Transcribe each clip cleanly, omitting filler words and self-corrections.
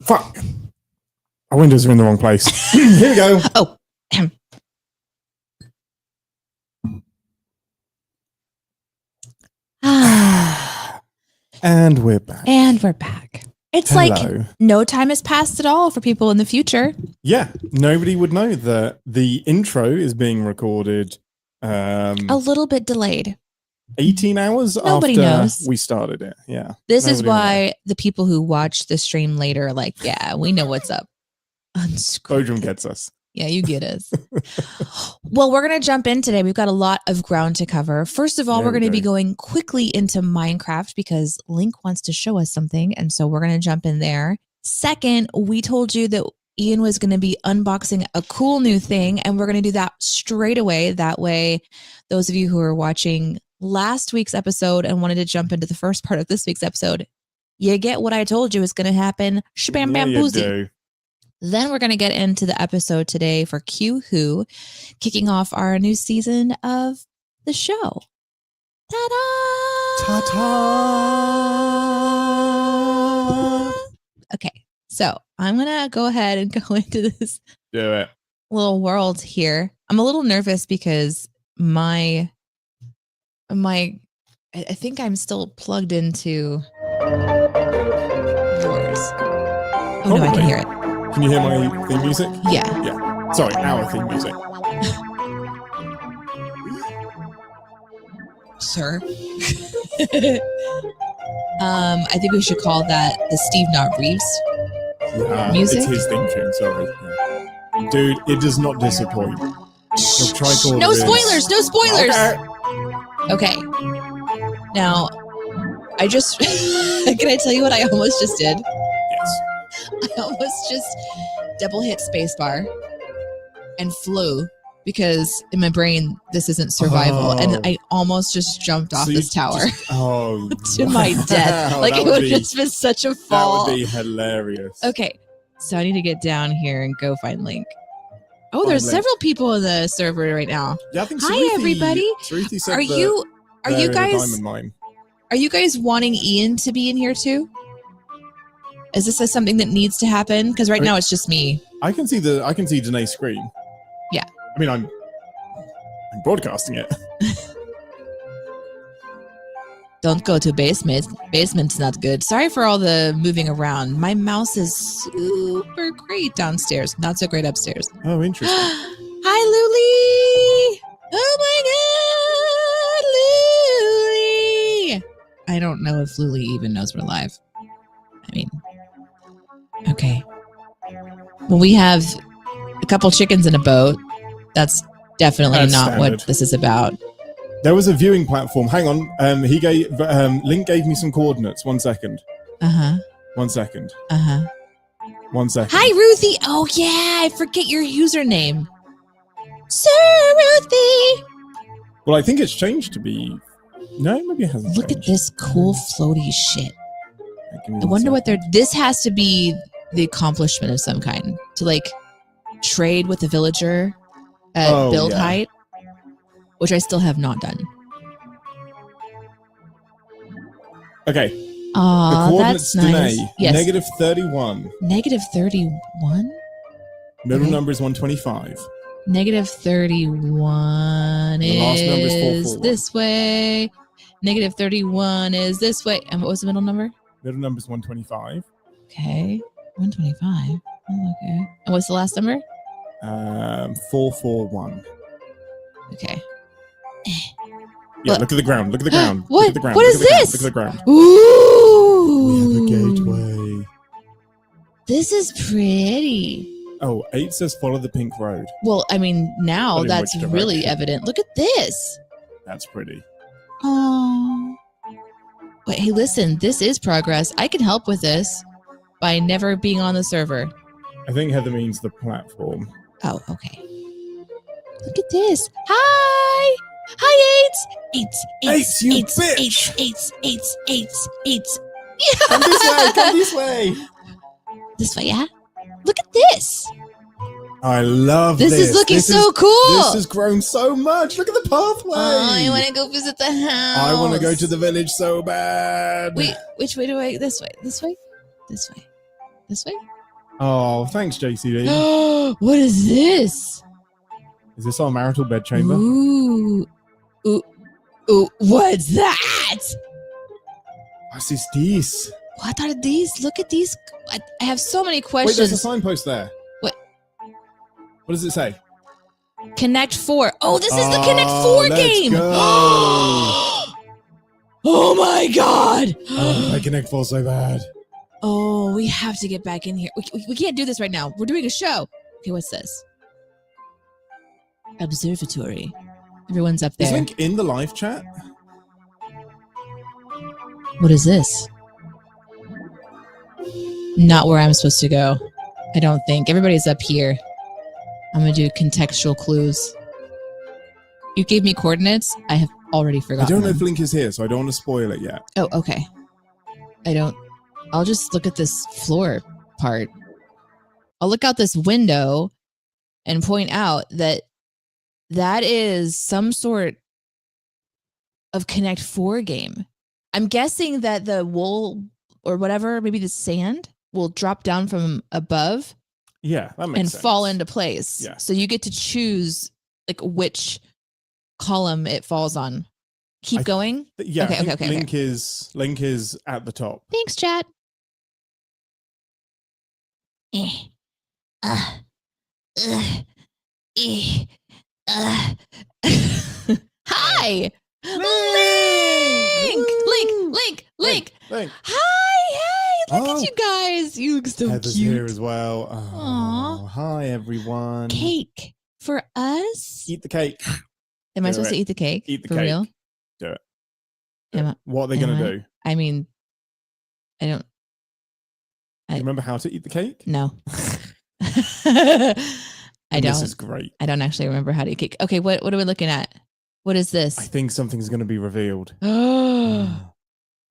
Fuck. Our windows are in the wrong place. Here we go. Oh. And we're back. And we're back. It's Hello. like no time has passed at all for people in the future. Yeah, nobody would know that the intro is being recorded a little bit delayed. 18 hours Nobody after knows. we started it. Yeah. This is why the people who watch the stream later are like, yeah, we know what's up. Bodrum gets us. Yeah, you get us. Well, we're going to jump in today. We've got a lot of ground to cover. First of all, we're going to be going quickly into Minecraft because Link wants to show us something. And so we're going to jump in there. Second, we told you that Ian was going to be unboxing a cool new thing, and we're going to do that straight away. That way, those of you who are watching last week's episode and wanted to jump into the first part of this week's episode, you get what I told you is going to happen. Shabam bam boozy. Then we're going to get into the episode today for Q Who, kicking off our new season of the show. Ta-da! Ta-ta! Okay, so I'm going to go ahead and go into this little world here. I'm a little nervous because I think I'm still plugged into yours. Oh, no, I can hear it. Can you hear my theme music? Yeah. Yeah. Sorry, our theme music. Sir. I think we should call that the Steve Not Reeves music. It's his theme tune, sorry. Yeah. Dude, it does not disappoint. No spoilers, no spoilers. Okay. Now, can I tell you what I almost just did? Yes. I almost just double hit spacebar and flew because in my brain, this isn't survival. And I almost just jumped off this tower to my death. Like it would have just been such a fall. That would be hilarious. Okay. So I need to get down here and go find Link. Oh, there's several people in the server right now. Yeah, I think Hi, everybody. Said are you guys wanting Ian to be in here too? Is this something that needs to happen? Because now it's just me. I can see Danae's screen. Yeah. I mean, I'm broadcasting it. Don't go to basement. Basement's not good. Sorry for all the moving around. My mouse is super great downstairs. Not so great upstairs. Oh, interesting. Hi, Luli. Oh my God, Luli. I don't know if Luli even knows we're live. I mean, okay. Well, we have a couple chickens in a boat. That's definitely not standard. What this is about. There was a viewing platform. Hang on. Link gave me some coordinates. 1 second. 1 second. 1 second. Hi, Ruthie. Oh, yeah. I forget your username. Sir Ruthie. Well, I think it's changed to be No, maybe it hasn't. Look changed. at this cool floaty shit. I wonder what they're. This has to be the accomplishment of some kind to like trade with the villager at build height, which I still have not done. Okay. The coordinates nice. today, yes. negative 31. Negative 31? Middle number is 125. Negative 31 the last number is 441. this way. Negative 31 is this way. And what was the middle number? Middle number is 125. Okay. 125. Oh, okay. And what's the last number? 441. Okay. Yeah, look at the ground. Look at the ground. What? Look at the ground. What is this? Look at the ground. Ooh. We have a gateway. This is pretty. Oh, 8 says follow the pink road. Well, I mean, now that's really evident. Look at this. That's pretty. Oh. Wait, hey, listen, this is progress. I can help with this by never being on the server. I think Heather means the platform. Oh, okay. Look at this. Hi! Hi, Eights! Eights, you bitch! Eights. Come this way, come this way! This way, yeah? Look at this! I love this. This is looking so cool! This has grown so much. Look at the pathway! Oh, I want to go visit the house. I want to go to the village so bad. Wait, which way do I... This way, this way, this way, this way? Oh, thanks, JCD. What is this? Is this our marital bedchamber? Ooh. What's that? What is this? What are these? Look at these. I have so many questions. Wait, there's a signpost there. What? What does it say? Connect 4. Oh, this is the Connect 4 game. Go. Oh my god. I Connect 4 so bad. Oh, we have to get back in here. We can't do this right now. We're doing a show. Okay, what's this? Observatory. Everyone's up there. Is Link in the live chat? What is this? Not where I'm supposed to go. I don't think. Everybody's up here. I'm going to do contextual clues. You gave me coordinates. I have already forgotten. I don't know if Link is here, so I don't want to spoil it yet. Oh, okay. I'll just look at this floor part. I'll look out this window and point out that is some sort of Connect 4 game. I'm guessing that the wool or whatever, maybe the sand, will drop down from above. Yeah, that makes sense. And fall into place. Yeah. So you get to choose which column it falls on. Keep going? Yeah, okay. Link is at the top. Thanks, chat. Hi! Link! Hi! Hey! Look at you guys! You look so Heather's cute. here as well. Oh, hi, everyone. Cake for us? Eat the cake. Am I supposed to eat the cake? Eat the for cake. real? Do it. What are they going to do? I mean, I don't... You remember how to eat the cake? No. I don't. This is great. I don't actually remember how to eat cake. Okay, what are we looking at? What is this? I think something's going to be revealed. Oh.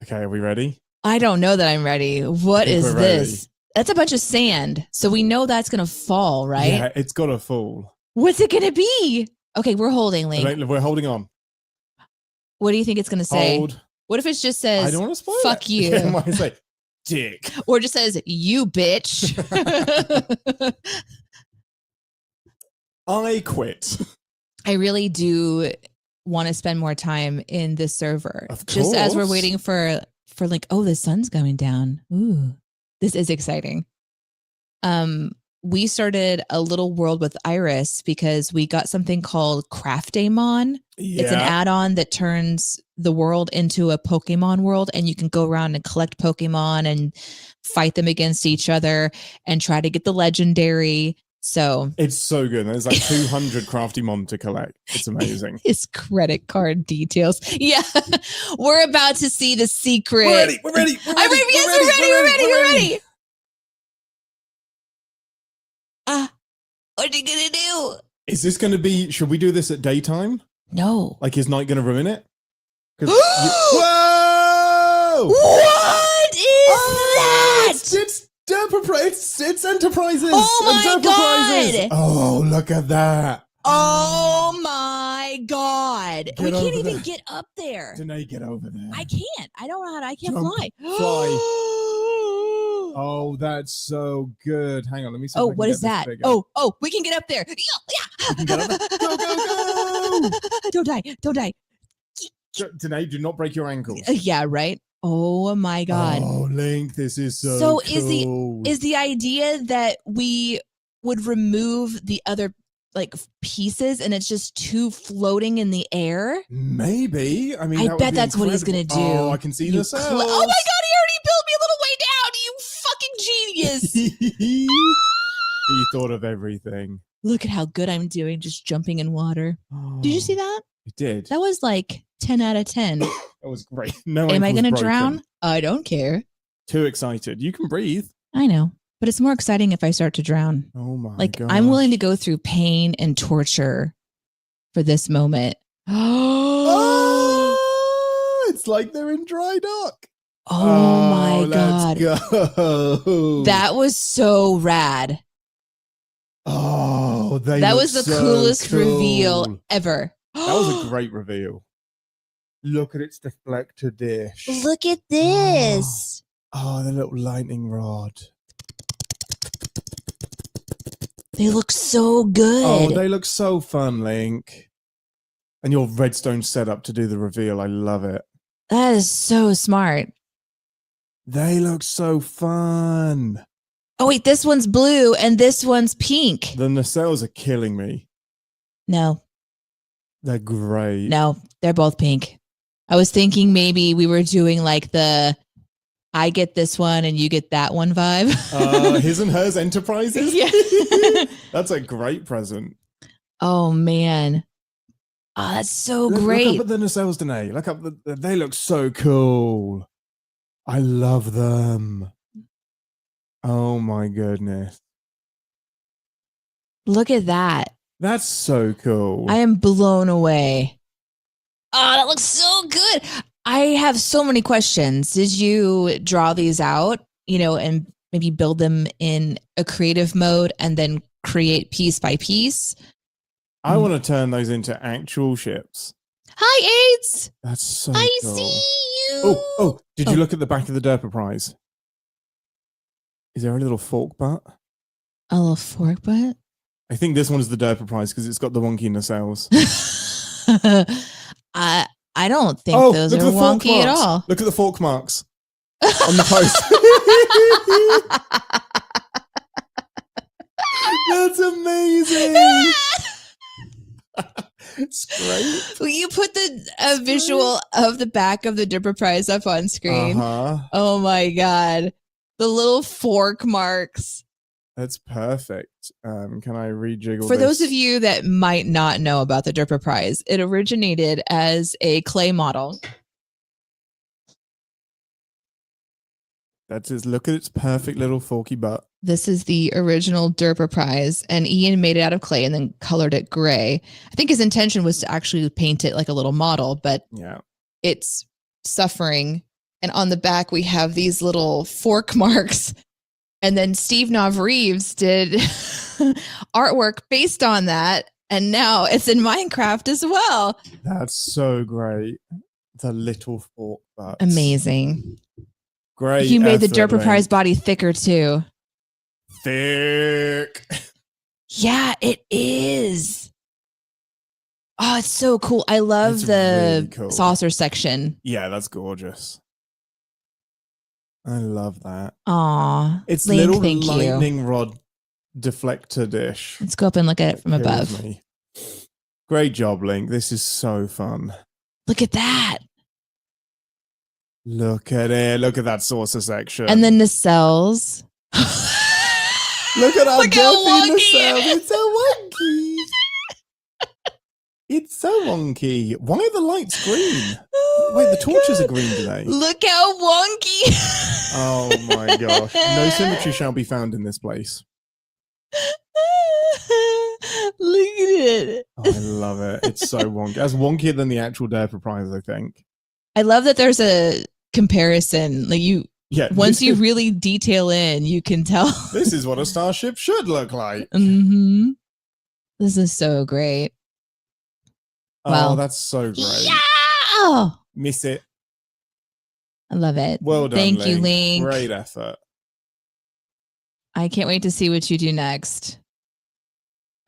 Okay, are we ready? I don't know that I'm ready. What is this? That's a bunch of sand. So we know that's going to fall, right? Yeah, it's got to fall. What's it going to be? Okay, we're holding, Link. We're holding on. What do you think it's going to say? Hold. What if it just says, I don't want to spoil fuck it. you? Yeah, might say, dick. Or just says, you bitch. I quit. I really do want to spend more time in this server. Of course. Just as we're waiting for Link. Oh, the sun's going down. Ooh, this is exciting. We started a little world with Iris because we got something called Craftamon. Yeah. It's an add-on that turns the world into a Pokemon world, and you can go around and collect Pokemon and fight them against each other and try to get the legendary. So it's so good. There's like 200 Craftamon to collect. It's amazing. His credit card details. Yeah. We're about to see the secret. We're ready. We're ready. We're ready. We're ready. What are you going to do? Is this going to be, should we do this at daytime? No. Like, is night going to ruin it? Whoa! What is that? It's it's Enterprises. Oh my God! Oh, look at that. Oh my God. Get we can't over even there. get up there. Danae, get over there. I can't. I don't know how to. I can't Jump, fly. fly. Oh, that's so good. Hang on, let me see. Oh, if I can what get is that? Bigger. Oh, we can get up there. Yeah. We can get up there. Go, go, go. Don't die. Don't die. Danae, do not break your ankles. Yeah, right. Oh my God. Oh, Link, this is so cool. is the idea that we would remove the other like pieces and it's just two floating in the air? Maybe. I mean, I bet that's incredible. what he's gonna do. Oh, I can see the cells. Oh my God, he already built me a little way down. You fucking genius. He thought of everything. Look at how good I'm doing just jumping in water. Oh, did you see that? I did. That was like 10 out of 10. That was great. No, am I going to drown? I don't care. Too excited. You can breathe. I know, but it's more exciting if I start to drown. Oh my God. I'm willing to go through pain and torture for this moment. Oh, it's like they're in dry dock. Oh my God. Let's go. That was so rad. Oh, that was the coolest reveal ever. That was a great reveal. Look at its deflector dish. Look at this. Oh, the little lightning rod. They look so good. Oh, they look so fun, Link. And your redstone setup to do the reveal. I love it. That is so smart. They look so fun. Oh, wait, this one's blue and this one's pink. The nacelles are killing me. No. They're great. No, they're both pink. I was thinking maybe we were doing like the I get this one and you get that one vibe. His and hers Enterprises? Yeah. That's a great present. Oh, man. Oh, that's so great. Look up at the nacelles, Danae. Look up. They look so cool. I love them. Oh my goodness. Look at that. That's so cool. I am blown away. Oh, that looks so good. I have so many questions. Did you draw these out, and maybe build them in a creative mode and then create piece by piece? I want to turn those into actual ships. Hi, AIDS. That's so I cool. see you. Oh, did you look at the back of the Derper Prize? Is there a little fork butt? A little fork butt? I think this one's the Derper Prize because it's got the wonky nacelles. I don't think those are wonky at all. Look at the fork marks on the post. That's amazing. It's great. Will you put the visual of the back of the Derper Prize up on screen? Oh my God. The little fork marks. That's perfect. Can I rejiggle For those of you that might not know about the Derper Prize, it originated as a clay model. That's it. Look at its perfect little forky butt. This is the original Derper Prize, and Ian made it out of clay and then colored it gray. I think his intention was to actually paint it like a little model, but yeah, it's suffering. And on the back, we have these little fork marks. And then Steve Reeves did artwork based on that. And now it's in Minecraft as well. That's so great. The little fork butt. Amazing. Great. You made the Derper Prize body thicker too. Thick. Yeah, it is. Oh, it's so cool. I love the really saucer section. Yeah, that's gorgeous. I love that. Aw. It's Link, little lightning rod deflector dish. Let's go up and look at it from above. Great job, Link. This is so fun. Look at that. Look at it. Look at that saucer section. And then nacelles. Look at our dirty nacelle. It's so wonky. It's so wonky. Why are the lights green? Wait, the torches are green today. Look how wonky. Oh my gosh. No symmetry shall be found in this place. Look at it. Oh, I love it. It's so wonky. That's wonkier than the actual Derper Prize, I think. I love that there's a comparison. Like once you really detail in, you can tell. This is what a starship should look like. Mm-hmm. This is so great. Oh, that's so great. Yeah! Miss it. I love it. Well done, Thank you, Link. Great effort. I can't wait to see what you do next.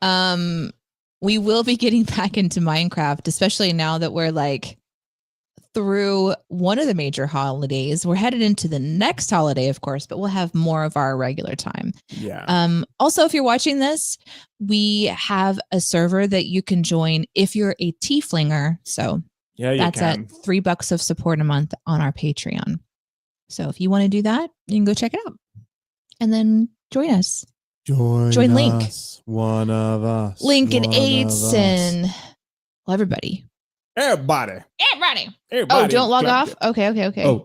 We will be getting back into Minecraft, especially now that we're like through one of the major holidays. We're headed into the next holiday, of course, but we'll have more of our regular time. Yeah. Also, if you're watching this, we have a server that you can join if you're a tieflinger. So yeah, that's at $3 of support a month on our Patreon. So if you want to do that, you can go check it out and then join us. Join Link. One of us. Link and Aidson. Well, everybody. Everybody. Oh, don't log off? Okay.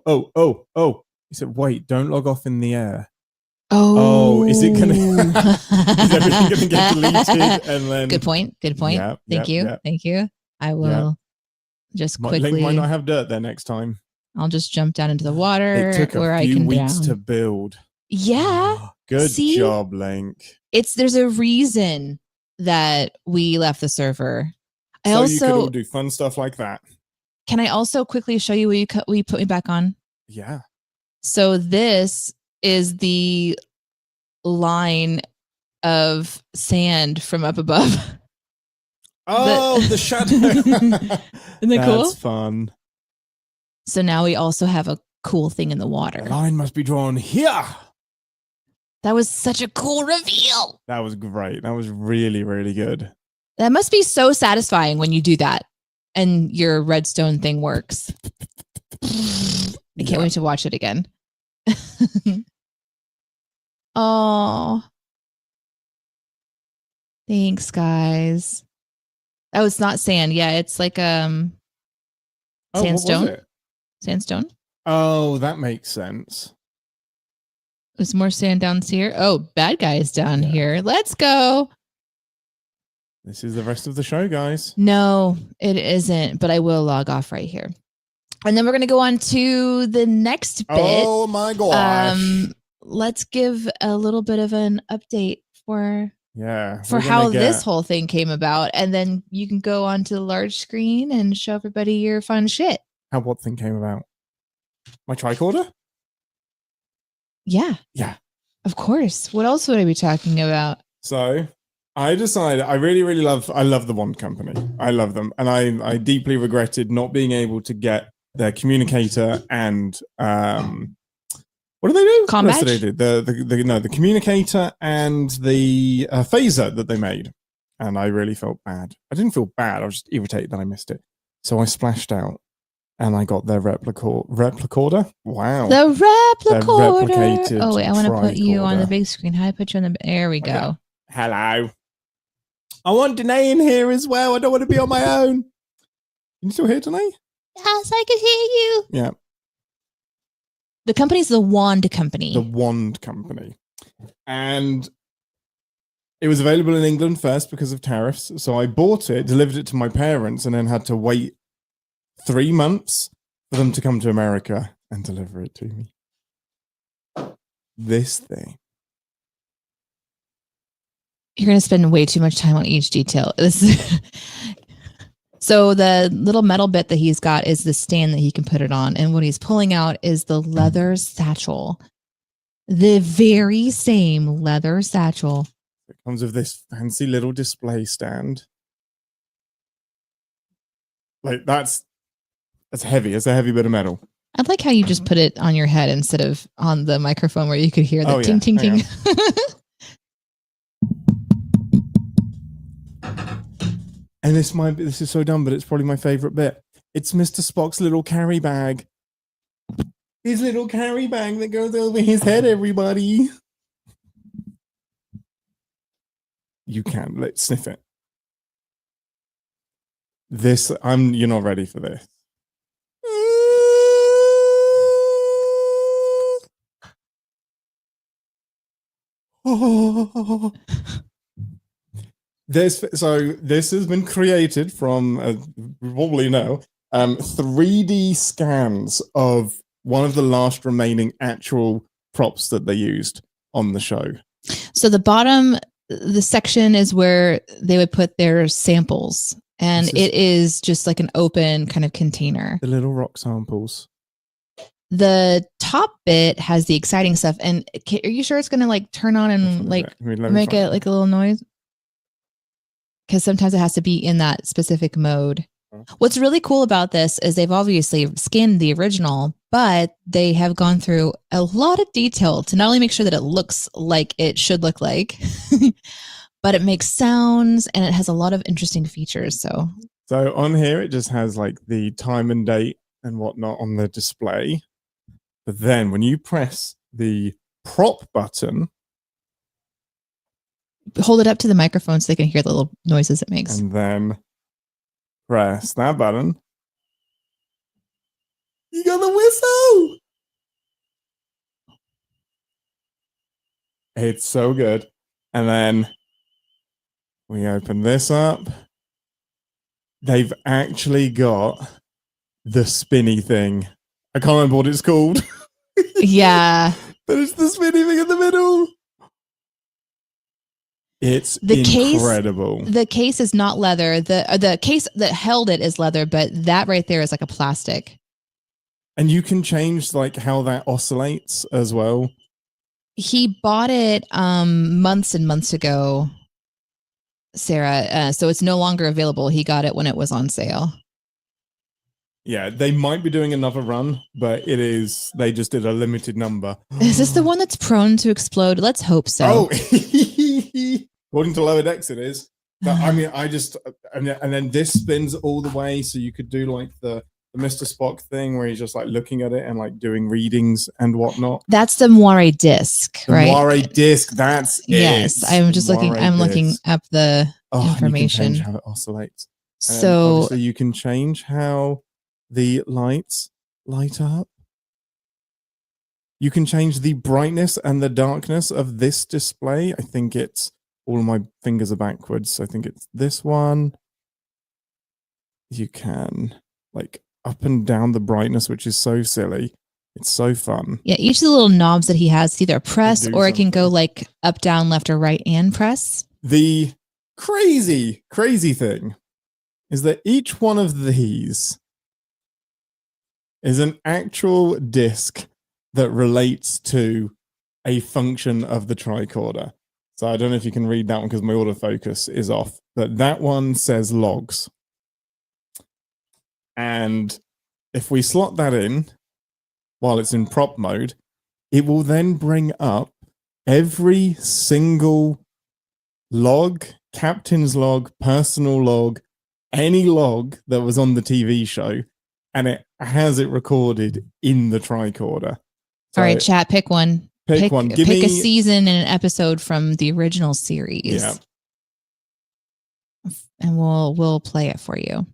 Oh. He said, wait, don't log off in the air. Oh, is it gonna is everything gonna get deleted and then Good point. Yeah, Thank you. I will just quickly Link might not have dirt there next time. I'll just jump down into the water it took where a few I can weeks down. to build. Yeah. Good job, Link. There's a reason that we left the server. You could all do fun stuff like that. Can I also quickly show you what we put me back on? Yeah. So this is the line of sand from up above. Oh, the shadow. Isn't that cool? That's fun. So now we also have a cool thing in the water. The line must be drawn here. That was such a cool reveal. That was great. That was really, really good. That must be so satisfying when you do that and your redstone thing works. I can't wait to watch it again. Oh, thanks, guys. Oh, it's not sand. Yeah, it's like sandstone. What was it? Sandstone. Oh, that makes sense. There's more sand down here. Oh, bad guys down here. Let's go. This is the rest of the show, guys. No, it isn't, but I will log off right here. And then we're going to go on to the next bit. Oh my gosh. Let's give a little bit of an update for how this whole thing came about. And then you can go onto the large screen and show everybody your fun shit. How what thing came about? My tricorder? Yeah. Yeah. Of course. What else would I be talking about? So I decided I love the Wand Company. I love them. And I deeply regretted not being able to get their communicator and what do they do? Comm badge? They do? The communicator and the phaser that they made. And I really felt bad. I didn't feel bad. I was just irritated that I missed it. So I splashed out and I got their replicator. Wow. The replicator. Oh, wait, I want to put you on the big screen. How do I put you on the... There we go. Okay. Hello. I want Danae in here as well. I don't want to be on my own. Can you still hear Danae? Yes, I can hear you. Yeah. The company's the Wand Company. The Wand Company. And it was available in England first because of tariffs. So I bought it, delivered it to my parents, and then had to wait 3 months for them to come to America and deliver it to me. This thing. You're going to spend way too much time on each detail. So the little metal bit that he's got is the stand that he can put it on. And what he's pulling out is the leather satchel. The very same leather satchel. It comes with this fancy little display stand. Like that's heavy. It's a heavy bit of metal. I like how you just put it on your head instead of on the microphone where you could hear the ting, ting, ting. And this is so dumb, but it's probably my favorite bit. It's Mr. Spock's little carry bag. His little carry bag that goes over his head, everybody. You can. Let's sniff it. You're not ready for this. Oh. This has been created from, you probably know, 3D scans of one of the last remaining actual props that they used on the show. So the bottom, the section is where they would put their samples, and it is just like an open kind of container. The little rock samples. The top bit has the exciting stuff. And are you sure it's going to like turn on and like make it like a little noise? Because sometimes it has to be in that specific mode. What's really cool about this is they've obviously scanned the original, but they have gone through a lot of detail to not only make sure that it looks like it should look like, but it makes sounds and it has a lot of interesting features. So on here, it just has like the time and date and whatnot on the display. But then when you press the prop button, hold it up to the microphone so they can hear the little noises it makes. And then press that button. You got the whistle! It's so good. And then we open this up. They've actually got the spinny thing. I can't remember what it's called. Yeah. But it's the spinny thing in the middle. It's incredible. The case is not leather. The case that held it is leather, but that right there is like a plastic. And you can change like how that oscillates as well. He bought it months and months ago, Sarah. So it's no longer available. He got it when it was on sale. Yeah, they might be doing another run, but they just did a limited number. Is this the one that's prone to explode? Let's hope so. Oh, according to Lower Decks, it is. But I mean, and then this spins all the way, so you could do like the Mr. Spock thing where he's just like looking at it and like doing readings and whatnot. That's the moire disc, right? Moire disc, that's yes. it. I'm just looking. I'm looking up the information. You can change how it oscillates. So obviously you can change how the lights light up. You can change the brightness and the darkness of this display. I think it's all of my fingers are backwards. I think it's this one. You can like up and down the brightness, which is so silly. It's so fun. Yeah, each of the little knobs that he has, either press or it can go like up, down, left, or right and press. The crazy thing is that each one of these is an actual disc that relates to a function of the tricorder. So I don't know if you can read that one because my autofocus is off, but that one says logs. And if we slot that in while it's in prop mode, it will then bring up every single log, captain's log, personal log, any log that was on the TV show, and it has it recorded in the tricorder. So all right, chat, pick one. Pick one. Pick a season and an episode from the original series. Yeah. And we'll play it for you.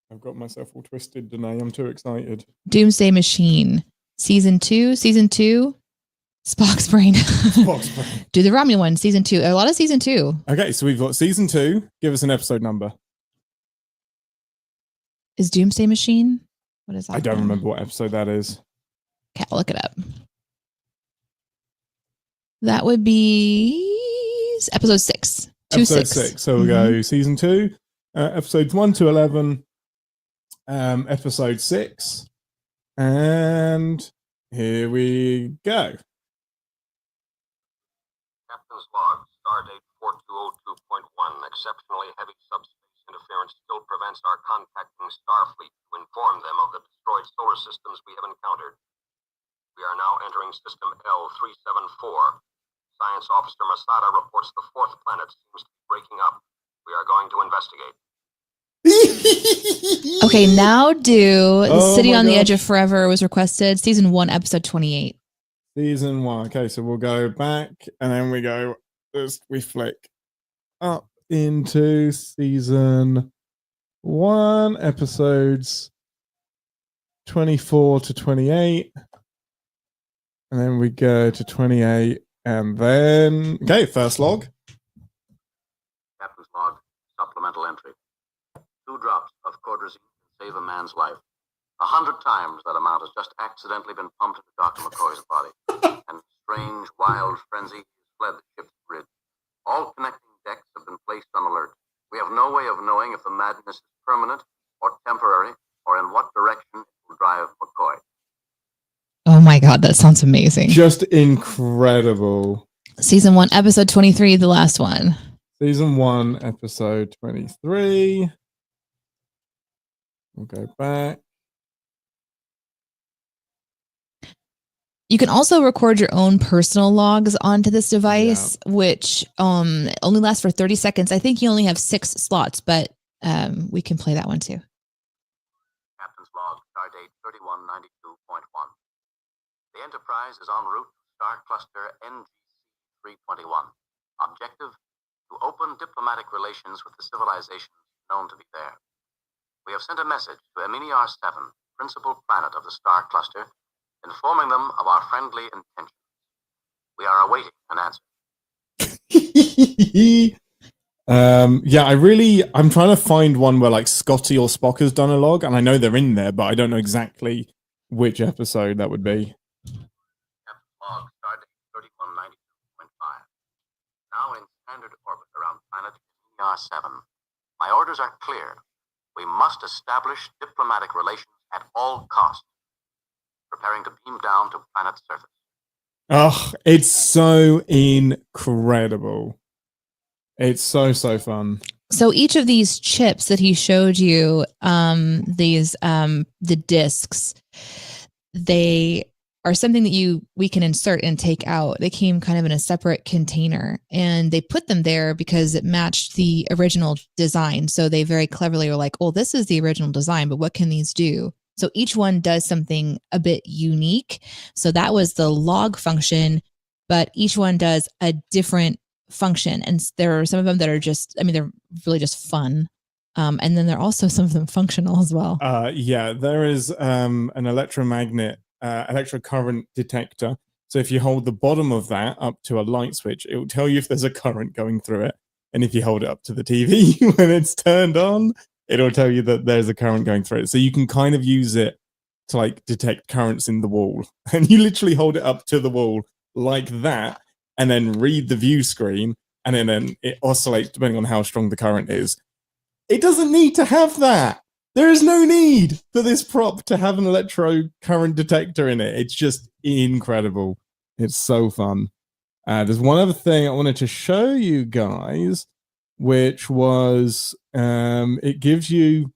I've got myself all twisted, Danae. I'm too excited. Doomsday Machine. Season 2. Spock's Brain. Spock's Brain. Do the Romulan, Season 2. A lot of Season 2. Okay, so we've got Season 2. Give us an episode number. Is Doomsday Machine? What is that? I don't remember what episode that is. Okay, I'll look it up. That would be episode 6. Episode 6. So we'll go Season 2, episodes 1 to 11, episode 6. And here we go. Captain's log, stardate 4202.1. Exceptionally heavy subspace interference still prevents our contacting Starfleet to inform them of the destroyed solar systems we have encountered. We are now entering system L374. Science Officer Masada reports the fourth planet seems to be breaking up. We are going to investigate. Okay, now do City on the Edge of Forever was requested. Season 1, episode 28. Season 1. Okay, so we'll go back and then we flick up into season 1, episodes 24 to 28. And then we go to 28 and then, okay, first log. Captain's log, supplemental entry. 2 drops of cordrazine can save a man's life. 100 times that amount has just accidentally been pumped into Dr. McCoy's body. And strange, wild frenzy has fled the ship's bridge. All connecting decks have been placed on alert. We have no way of knowing if the madness is permanent or temporary, or in what direction it will drive McCoy. Oh my God, that sounds amazing. Just incredible. Season 1, episode 23, the last one. Season 1, episode 23. We'll go back. You can also record your own personal logs onto this device, which only lasts for 30 seconds. I think you only have 6 slots, but we can play that one too. Captain's log, stardate 3192.1. The Enterprise is en route to Star Cluster NGC-321. Objective, to open diplomatic relations with the civilizations known to be there. We have sent a message to Emini-R7, principal planet of the Star Cluster, informing them of our friendly intentions. We are awaiting an answer. I'm trying to find one where like Scotty or Spock has done a log, and I know they're in there, but I don't know exactly which episode that would be. Log, stardate 3192.5. Now in standard orbit around planet R7. My orders are clear. We must establish diplomatic relations at all costs. Preparing to beam down to planet's surface. Oh, it's so incredible. It's so fun. So each of these chips that he showed you, the discs, they are something that we can insert and take out. They came kind of in a separate container, and they put them there because it matched the original design. So they very cleverly were like, "Oh, this is the original design, but what can these do?" So each one does something a bit unique. So that was the log function, but each one does a different function. And there are some of them that are just, they're really just fun. And then there are also some of them functional as well. There is an electromagnet, electrocurrent detector. So if you hold the bottom of that up to a light switch, it will tell you if there's a current going through it. And if you hold it up to the TV when it's turned on, it'll tell you that there's a current going through it. So you can kind of use it to like detect currents in the wall. And you literally hold it up to the wall like that and then read the view screen. And then it oscillates depending on how strong the current is. It doesn't need to have that. There is no need for this prop to have an electro current detector in it. It's just incredible. It's so fun. There's one other thing I wanted to show you guys, which was it gives you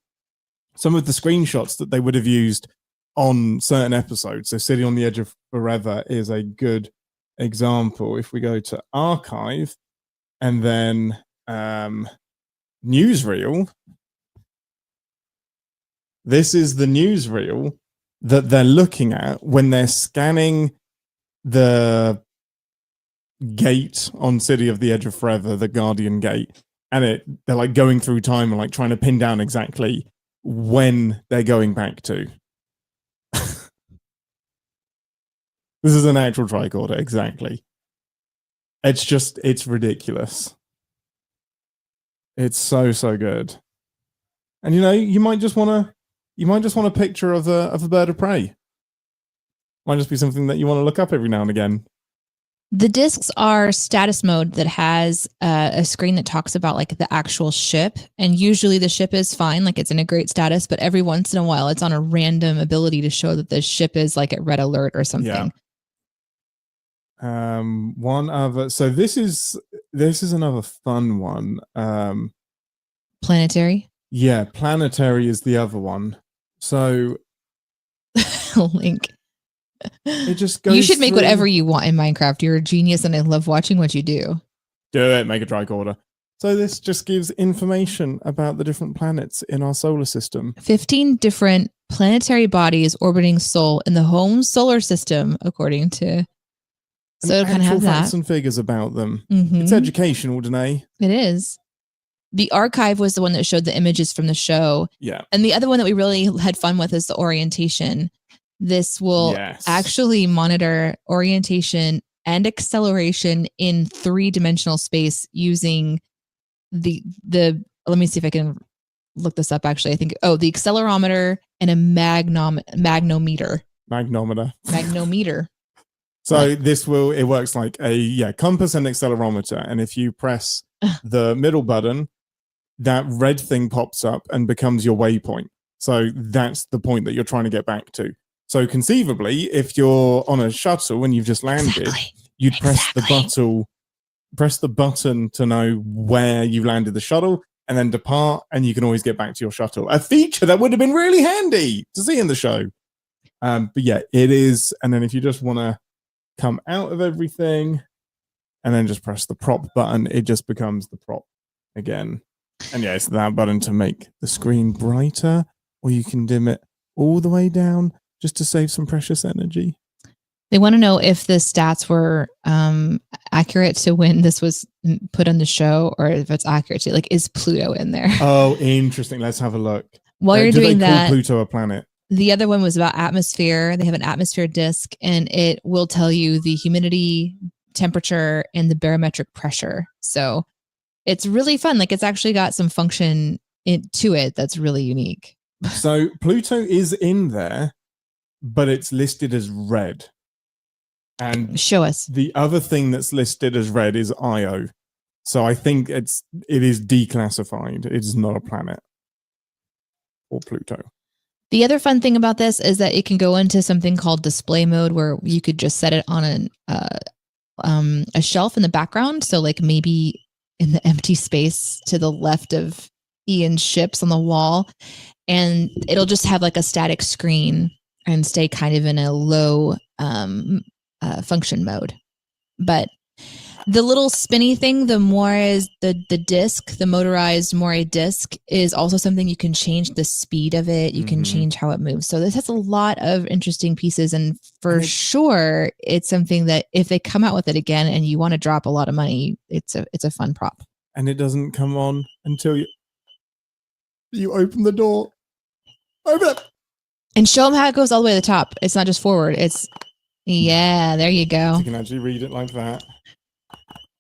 some of the screenshots that they would have used on certain episodes. So City on the Edge of Forever is a good example. If we go to Archive and then Newsreel, this is the newsreel that they're looking at when they're scanning the gate on City of the Edge of Forever, the Guardian Gate. And they're like going through time and like trying to pin down exactly when they're going back to. This is an actual tricorder, exactly. It's ridiculous. It's so good. And you might just want a picture of a bird of prey. Might just be something that you want to look up every now and again. The discs are status mode that has a screen that talks about like the actual ship. And usually the ship is fine, like it's in a great status, but every once in a while it's on a random ability to show that the ship is like at red alert or something. Yeah. One other, so this is another fun one. Planetary. Yeah, Planetary is the other one. So Link. It just goes. You should make whatever you want in Minecraft. You're a genius and I love watching what you do. Do it, make a tricorder. So this just gives information about the different planets in our solar system. 15 different planetary bodies orbiting Sol in the home solar system, according to. So it kind of have facts that. And figures about them. Mm-hmm. It's educational, Danae. It is. The archive was the one that showed the images from the show. Yeah. And the other one that we really had fun with is the orientation. This will actually monitor orientation and acceleration in 3-dimensional space using the let me see if I can look this up actually. I think the accelerometer and a magnometer. Magnometer. So it works like a compass and accelerometer. And if you press the middle button, that red thing pops up and becomes your waypoint. So that's the point that you're trying to get back to. So conceivably, if you're on a shuttle and you've just landed, you'd press the button to know where you landed the shuttle and then depart, and you can always get back to your shuttle. A feature that would have been really handy to see in the show. But yeah, it is. And then if you just want to come out of everything and then just press the prop button, it just becomes the prop again. And yeah, it's that button to make the screen brighter, or you can dim it all the way down just to save some precious energy. They want to know if the stats were accurate to when this was put on the show, or if it's accurate to, like, is Pluto in there? Oh, interesting. Let's have a look. While you're doing that, Pluto a planet? The other one was about atmosphere. They have an atmosphere disk, and it will tell you the humidity, temperature, and the barometric pressure. So it's really fun. Like, it's actually got some function to it that's really unique. So Pluto is in there, but it's listed as red. And show us. The other thing that's listed as red is Io. So I think it is declassified. It is not a planet or Pluto. The other fun thing about this is that it can go into something called display mode, where you could just set it on a shelf in the background. So like maybe in the empty space to the left of Ian's ships on the wall, and it'll just have like a static screen and stay kind of in a low function mode. But the little spinny thing, the more is the disc, the motorized moire disc, is also something you can change the speed of it. You can change how it moves. So this has a lot of interesting pieces, and for sure, it's something that if they come out with it again and you want to drop a lot of money, it's a fun prop. And it doesn't come on until you open the door. Open it. And show them how it goes all the way to the top. It's not just forward. It's, yeah, there you go. You can actually read it like that.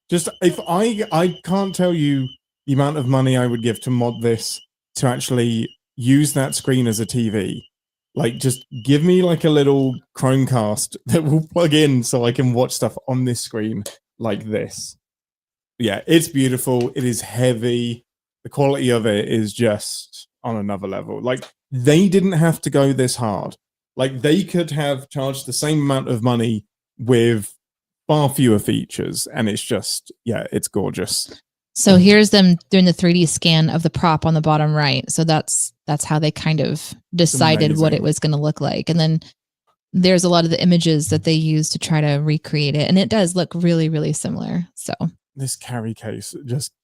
Just if I can't tell you the amount of money I would give to mod this to actually use that screen as a TV. Like, just give me like a little Chromecast that will plug in so I can watch stuff on this screen like this. Yeah, it's beautiful. It is heavy. The quality of it is just on another level. Like, they didn't have to go this hard. Like, they could have charged the same amount of money with far fewer features, and it's just, yeah, it's gorgeous. So here's them doing the 3D scan of the prop on the bottom right. So that's how they kind of decided what it was going to look like. And then there's a lot of the images that they use to try to recreate it, and it does look really, really similar. So this carry case,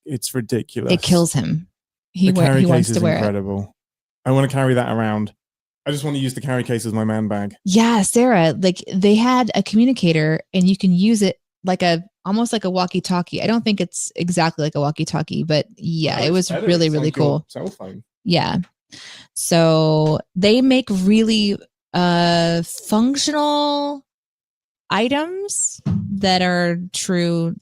it's ridiculous. It kills him. He wants to wear incredible. I want to carry that around. I just want to use the carry case as my man bag. Yeah, Sarah, like they had a communicator and you can use it like almost like a walkie-talkie. I don't think it's exactly like a walkie-talkie, but yeah, it was really, really cool. Cell phone. Yeah. So they make really functional items that are true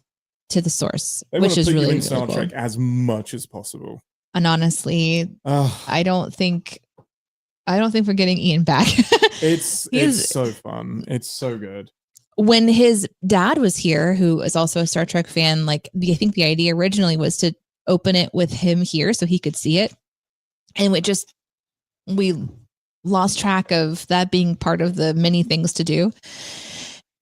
to the source, which is really, really Star cool. Trek as much as possible. And honestly, I don't think we're getting Ian back. It's so fun. It's so good. When his dad was here, who is also a Star Trek fan, like I think the idea originally was to open it with him here so he could see it. And we lost track of that being part of the many things to do.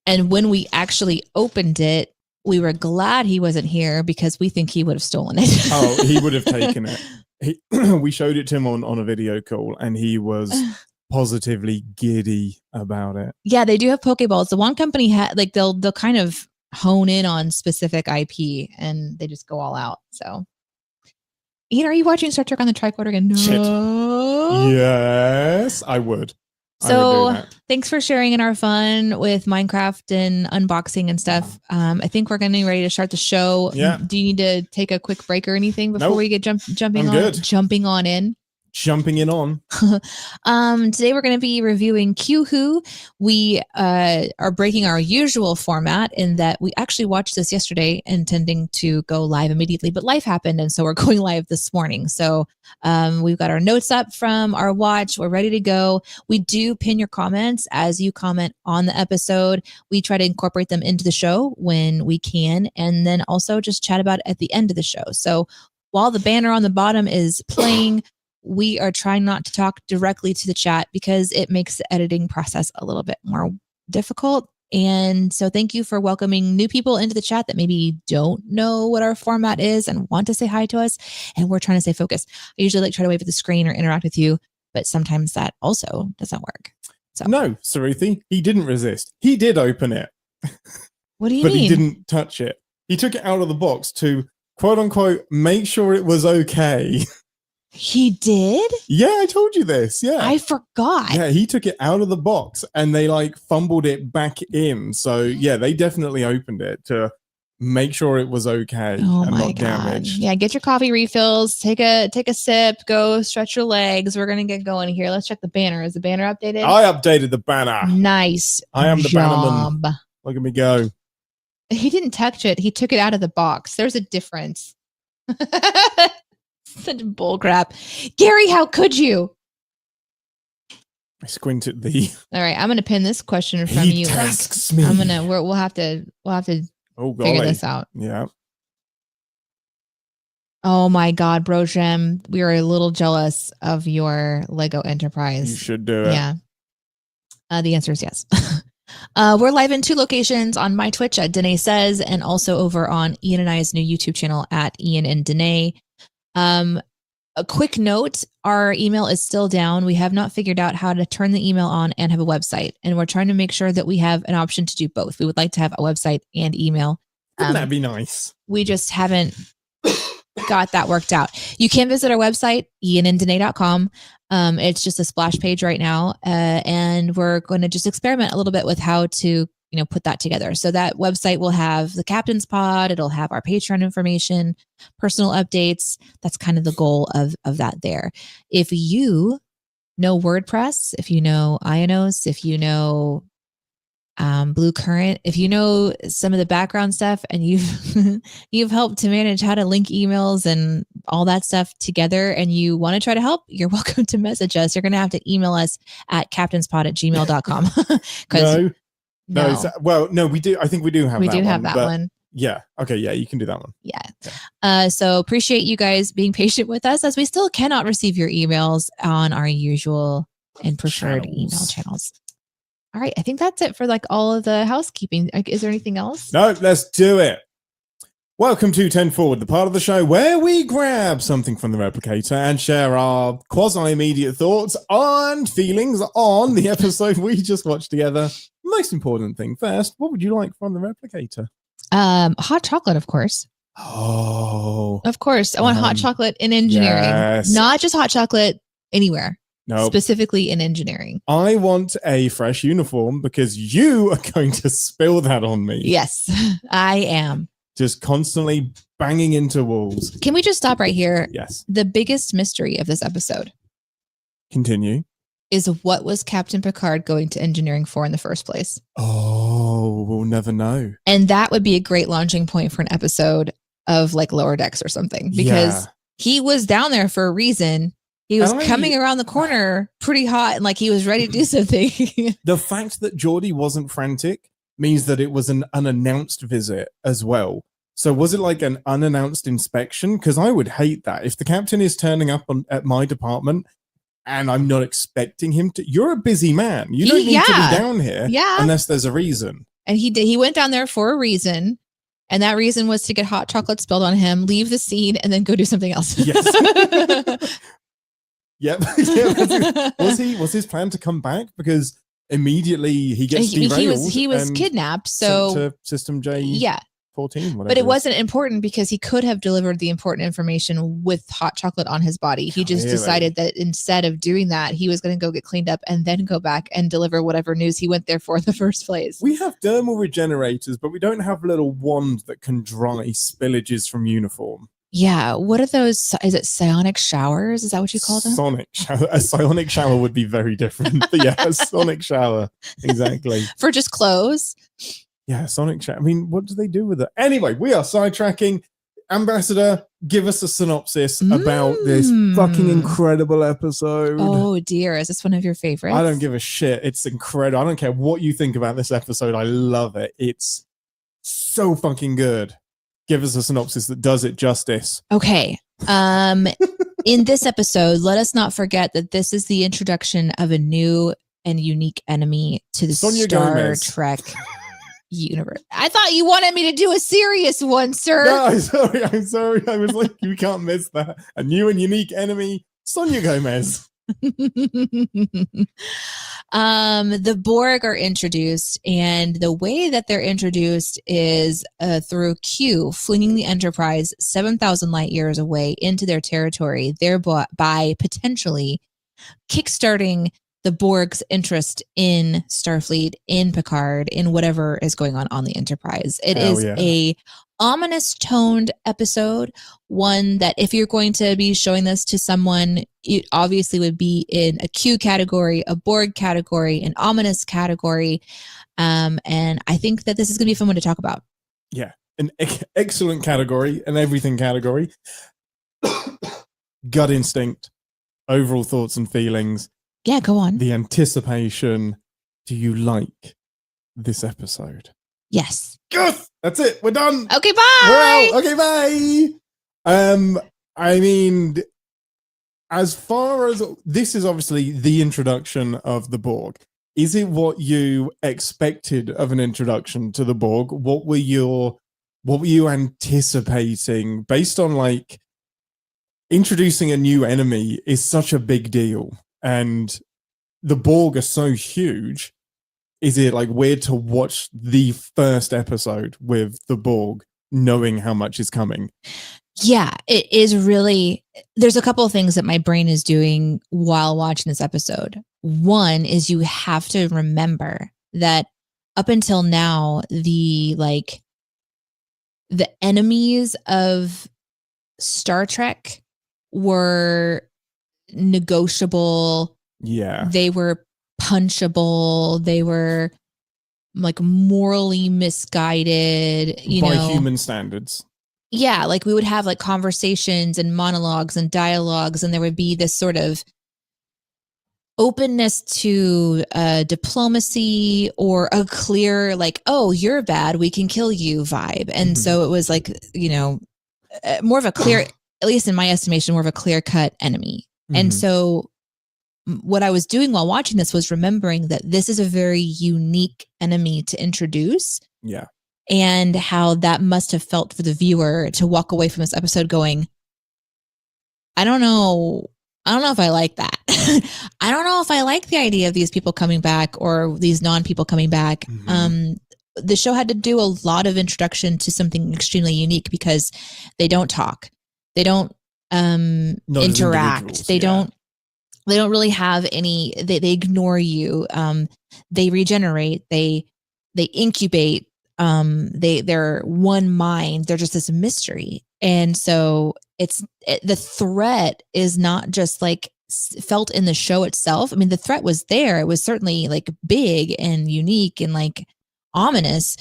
And when we actually opened it, we were glad he wasn't here because we think he would have stolen it. Oh, he would have taken it. We showed it to him on a video call, and he was positively giddy about it. Yeah, they do have Pokeballs. The one company had like they'll kind of hone in on specific IP, and they just go all out. So, Ian, are you watching Star Trek on the Tricorder again? No. Shit. Yes, I would. So thanks for sharing in our fun with Minecraft and unboxing and stuff. I think we're getting ready to start the show. Yeah. Do you need to take a quick break or anything before we get jumping on in? jumping in on. Today we're going to be reviewing Q-Who. We are breaking our usual format in that we actually watched this yesterday intending to go live immediately, but life happened, and so we're going live this morning. So we've got our notes up from our watch. We're ready to go. We do pin your comments as you comment on the episode. We try to incorporate them into the show when we can, and then also just chat about it at the end of the show. So while the banner on the bottom is playing, we are trying not to talk directly to the chat because it makes the editing process a little bit more difficult. And so thank you for welcoming new people into the chat that maybe don't know what our format is and want to say hi to us. And we're trying to stay focused. I usually like try to wave at the screen or interact with you, but sometimes that also doesn't work. So No, Saruthi, he didn't resist. He did open it. What do you but mean? He didn't touch it. He took it out of the box to, quote unquote, make sure it was okay. He did? Yeah, I told you this. Yeah. I forgot. Yeah, he took it out of the box and they like fumbled it back in. So yeah, they definitely opened it to make sure it was okay and not damaged. Yeah, get your coffee refills, take a sip, go stretch your legs. We're gonna get going here. Let's check the banner. Is the banner updated? I updated the banner. Nice. I am the job. bannerman. Look at me go. He didn't touch it. He took it out of the box. There's a difference. Such bull crap. Gary, how could you? I squint at thee. All right, I'm gonna pin this question from He you. tasks me. We'll have to Oh, figure golly. this out. Yeah. Oh my God, Brojem, we are a little jealous of your Lego Enterprise. You should do it. Yeah. The answer is yes. We're live in 2 locations on my Twitch at Danae Says, and also over on Ian and I's new YouTube channel at Ian and Danae. A quick note, our email is still down. We have not figured out how to turn the email on and have a website. And we're trying to make sure that we have an option to do both. We would like to have a website and email. Wouldn't that be nice? We just haven't got that worked out. You can visit our website, iananddanae.com. It's just a splash page right now. And we're going to just experiment a little bit with how to, put that together. So that website will have the Captain's Pod. It'll have our Patreon information, personal updates. That's kind of the goal of that there. If you know WordPress, if you know Ionos, if you know Blue Current, if you know some of the background stuff and you've helped to manage how to link emails and all that stuff together and you want to try to help, you're welcome to message us. You're going to have to email us at captainspod@gmail.com. No, we do. I think we do have we that do one. have that one. Yeah. Okay. Yeah, you can do that one. Yeah. So appreciate you guys being patient with us as we still cannot receive your emails on our usual and preferred email channels. All right. I think that's it for all of the housekeeping. Is there anything else? No, let's do it. Welcome to 10 Forward, the part of the show where we grab something from the replicator and share our quasi-immediate thoughts and feelings on the episode we just watched together. Most important thing first, what would you like from the replicator? Hot chocolate, of course. Oh. Of course. I want hot chocolate in engineering. Yes. Not just hot chocolate anywhere. No. Specifically in engineering. I want a fresh uniform because you are going to spill that on me. Yes, I am. Just constantly banging into walls. Can we just stop right here? Yes. The biggest mystery of this episode. Continue. Is what was Captain Picard going to engineering for in the first place? Oh, we'll never know. And that would be a great launching point for an episode of Lower Decks or something, because he was down there for a reason. He was coming around the corner pretty hot and he was ready to do something. The fact that Geordi wasn't frantic means that it was an unannounced visit as well. So was it an unannounced inspection? Because I would hate that. If the captain is turning up at my department and I'm not expecting him to, you're a busy man. You don't need to be down here unless there's a reason. And he did. He went down there for a reason. And that reason was to get hot chocolate spilled on him, leave the scene, and then go do something else. Yes. Yep. Was his plan to come back? Because immediately he gets derailed. He was kidnapped. So sent to System J. 14, but it wasn't important because he could have delivered the important information with hot chocolate on his body. He just decided that instead of doing that, he was going to go get cleaned up and then go back and deliver whatever news he went there for in the first place. We have dermal regenerators, but we don't have little wands that can dry spillages from uniform. Yeah. What are those? Is it psionic showers? Is that what you call them? Sonic shower. A psionic shower would be very different. But yeah, a sonic shower. Exactly. For just clothes? Yeah, sonic shower. I mean, what do they do with it? Anyway, we are sidetracking. Ambassador, give us a synopsis about this fucking incredible episode. Oh dear, is this one of your favorites? I don't give a shit. It's incredible. I don't care what you think about this episode. I love it. It's so fucking good. Give us a synopsis that does it justice. Okay. In this episode, let us not forget that this is the introduction of a new and unique enemy to the Star Trek universe. I thought you wanted me to do a serious one, sir. No, I'm sorry. I was like, you can't miss that. A new and unique enemy, Sonia Gomez. The Borg are introduced, and the way that they're introduced is through Q flinging the Enterprise 7,000 light years away into their territory, thereby potentially kickstarting the Borg's interest in Starfleet, in Picard, in whatever is going on the Enterprise. It is a ominous toned episode, one that if you're going to be showing this to someone, it obviously would be in a Q category, a Borg category, an ominous category. And I think that this is going to be a fun one to talk about. Yeah, an excellent category, an everything category. Gut instinct, overall thoughts and feelings. Yeah, go on. The anticipation. Do you like this episode? Yes. Good. That's it. We're done. Okay, bye. We're out. Okay, bye. I mean, as far as this is obviously the introduction of the Borg, is it what you expected of an introduction to the Borg? What were you anticipating based on like introducing a new enemy is such a big deal, and the Borg are so huge. Is it like weird to watch the first episode with the Borg knowing how much is coming? Yeah, it is really, there's a couple of things that my brain is doing while watching this episode. One is you have to remember that up until now, the enemies of Star Trek were negotiable. Yeah. They were punchable. They were like morally misguided, by human standards. Yeah, like we would have like conversations and monologues and dialogues, and there would be this sort of openness to diplomacy or a clear like, oh, you're bad, we can kill you vibe. And so it was like, more of a clear, at least in my estimation, more of a clear cut enemy. And so what I was doing while watching this was remembering that this is a very unique enemy to introduce. Yeah. And how that must have felt for the viewer to walk away from this episode going, I don't know if I like that. I don't know if I like the idea of these people coming back or these non-people coming back. The show had to do a lot of introduction to something extremely unique because they don't talk. They don't interact. They don't really have any, they ignore you. They regenerate. They incubate. They're one mind. They're just this mystery. And so the threat is not just like felt in the show itself. I mean, the threat was there. It was certainly like big and unique and like ominous,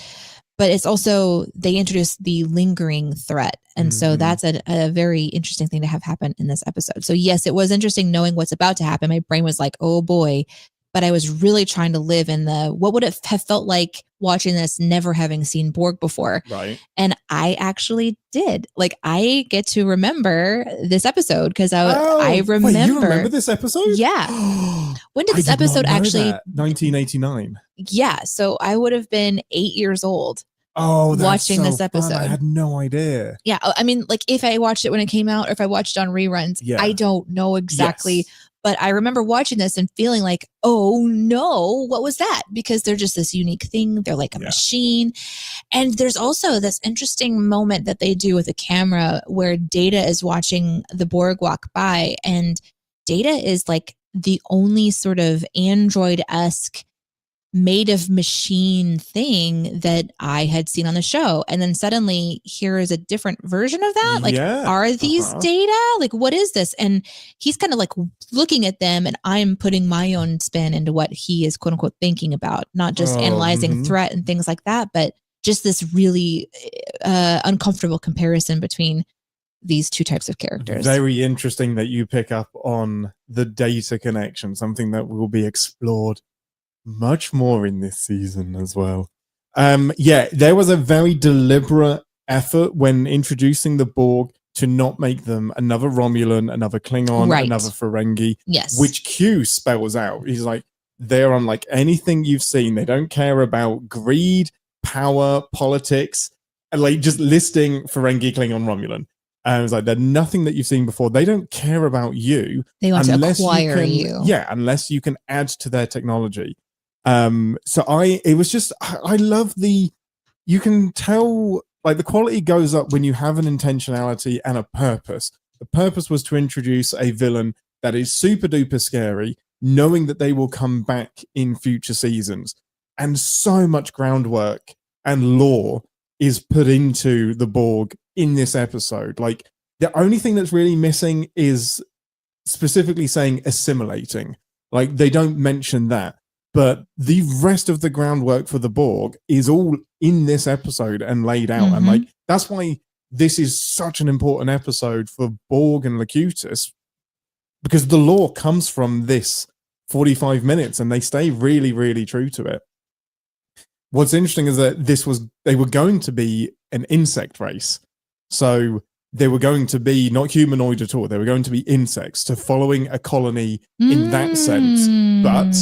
but it's also, they introduced the lingering threat. And so that's a very interesting thing to have happen in this episode. So yes, it was interesting knowing what's about to happen. My brain was like, oh boy, but I was really trying to live in what would it have felt like watching this, never having seen Borg before. Right. And I actually did. Like, I get to remember this episode because I remember. Wait, you remember this episode? Yeah. When did this episode actually? 1989. Yeah. So I would have been 8 years old. Oh, that's watching so this episode. Fun. I had no idea. Yeah. I mean, like if I watched it when it came out or if I watched it on reruns, I don't know exactly. Yes. But I remember watching this and feeling like, oh no, what was that? Because they're just this unique thing. They're like a machine. And there's also this interesting moment that they do with a camera where Data is watching the Borg walk by, and Data is like the only sort of android-esque made of machine thing that I had seen on the show. And then suddenly here is a different version of that. Like, are these data? Like, what is this? And he's kind of like looking at them, and I'm putting my own spin into what he is quote unquote thinking about, not just analyzing threat and things like that, but just this really uncomfortable comparison between these two types of characters. Very interesting that you pick up on the data connection, something that will be explored much more in this season as well. There was a very deliberate effort when introducing the Borg to not make them another Romulan, another Klingon, another Ferengi, which Q spells out. He's like, they're unlike anything you've seen. They don't care about greed, power, politics, and like just listing Ferengi, Klingon, Romulan. And it was like, they're nothing that you've seen before. They don't care about you. They want to acquire you. Yeah, unless you can add to their technology. It was just, I love you can tell, like, the quality goes up when you have an intentionality and a purpose. The purpose was to introduce a villain that is super duper scary, knowing that they will come back in future seasons. And so much groundwork and lore is put into the Borg in this episode. Like, the only thing that's really missing is specifically saying assimilating. Like, they don't mention that. But the rest of the groundwork for the Borg is all in this episode and laid out. And like, that's why this is such an important episode for Borg and Locutus, because the lore comes from this 45 minutes and they stay really, really true to it. What's interesting is that they were going to be an insect race. So they were going to be not humanoid at all. They were going to be insects, to following a colony in that sense. But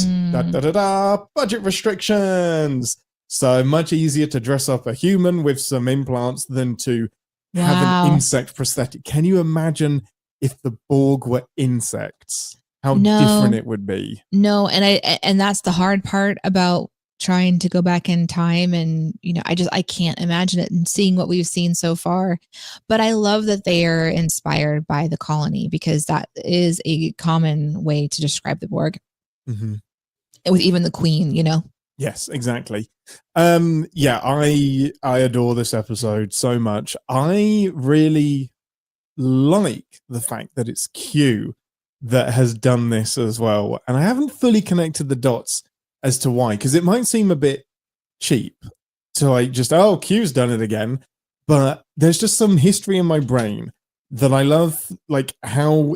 budget restrictions. So much easier to dress up a human with some implants than to have an insect prosthetic. Can you imagine if the Borg were insects? How different it would be. No, and that's the hard part about trying to go back in time. And I can't imagine it, and seeing what we've seen so far. But I love that they are inspired by the colony, because that is a common way to describe the Borg. With even the Queen, Yes, exactly. I adore this episode so much. I really like the fact that it's Q that has done this as well, and I haven't fully connected the dots as to why, because it might seem a bit cheap to like just, Q's done it again, but there's just some history in my brain that I love, like how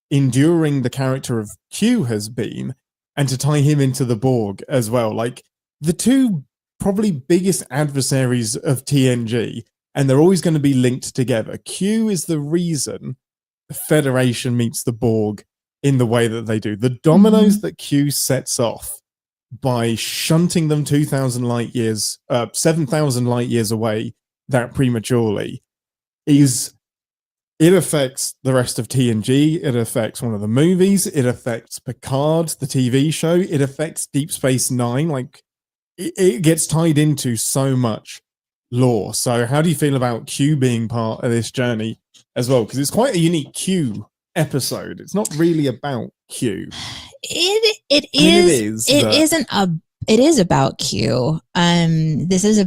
enduring the character of Q has been, and to tie him into the Borg as well. Like, the two probably biggest adversaries of TNG, and they're always going to be linked together. Q is the reason the Federation meets the Borg in the way that they do. The dominoes that Q sets off by shunting them 7,000 light years away that prematurely, it affects the rest of TNG. It affects one of the movies. It affects Picard, the TV show. It affects Deep Space Nine. Like, it gets tied into so much lore. So how do you feel about Q being part of this journey as well? Because it's quite a unique Q episode. It's not really about Q. It is about Q. This is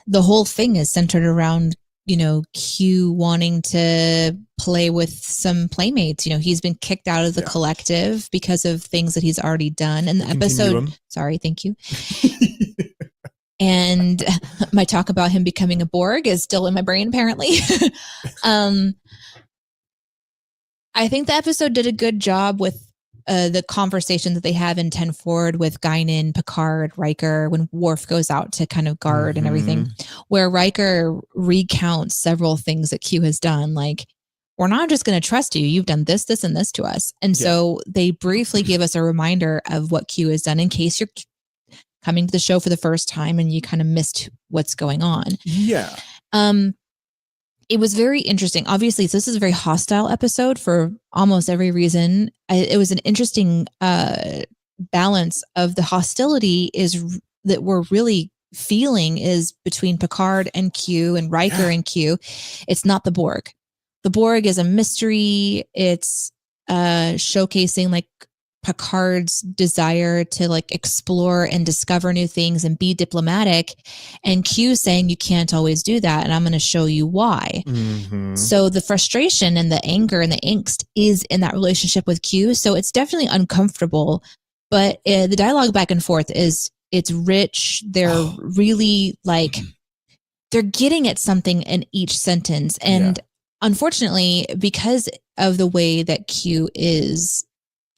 the whole thing is centered around Q wanting to play with some playmates. He's been kicked out of the collective because of things that he's already done. And the episode, sorry, thank you. And my talk about him becoming a Borg is still in my brain, apparently. I think the episode did a good job with the conversation that they have in 10 Forward with Guinan, Picard, Riker, when Worf goes out to kind of guard and everything, where Riker recounts several things that Q has done. Like, we're not just going to trust you. You've done this, this, and this to us. And so they briefly give us a reminder of what Q has done in case you're coming to the show for the first time and you kind of missed what's going on. Yeah. It was very interesting. Obviously, this is a very hostile episode for almost every reason. It was an interesting balance of the hostility that we're really feeling is between Picard and Q and Riker and Q. It's not the Borg. The Borg is a mystery. It's showcasing like Picard's desire to like explore and discover new things and be diplomatic, and Q saying you can't always do that, and I'm going to show you why. Mm-hmm. So the frustration and the anger and the angst is in that relationship with Q. So it's definitely uncomfortable, but the dialogue back and forth it's rich. They're really like they're getting at something in each sentence, and unfortunately, because of the way that Q is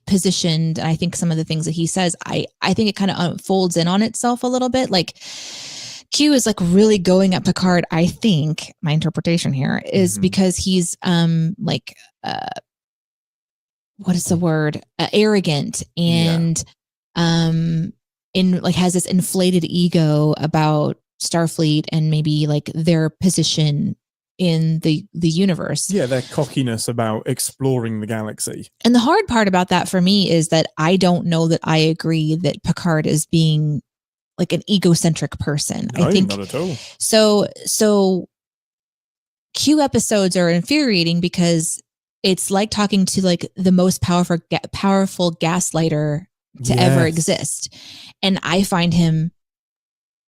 positioned, I think some of the things that he says, I think it kind of unfolds in on itself a little bit. Like Q is like really going at Picard. I think my interpretation here is because he's like what is the word? Arrogant and in like has this inflated ego about Starfleet and maybe like their position in the universe. Yeah, their cockiness about exploring the galaxy. And the hard part about that for me is that I don't know that I agree that Picard is being like an egocentric person. No, I think not at all. So Q episodes are infuriating because it's like talking to like the most powerful gaslighter to ever exist. And I find him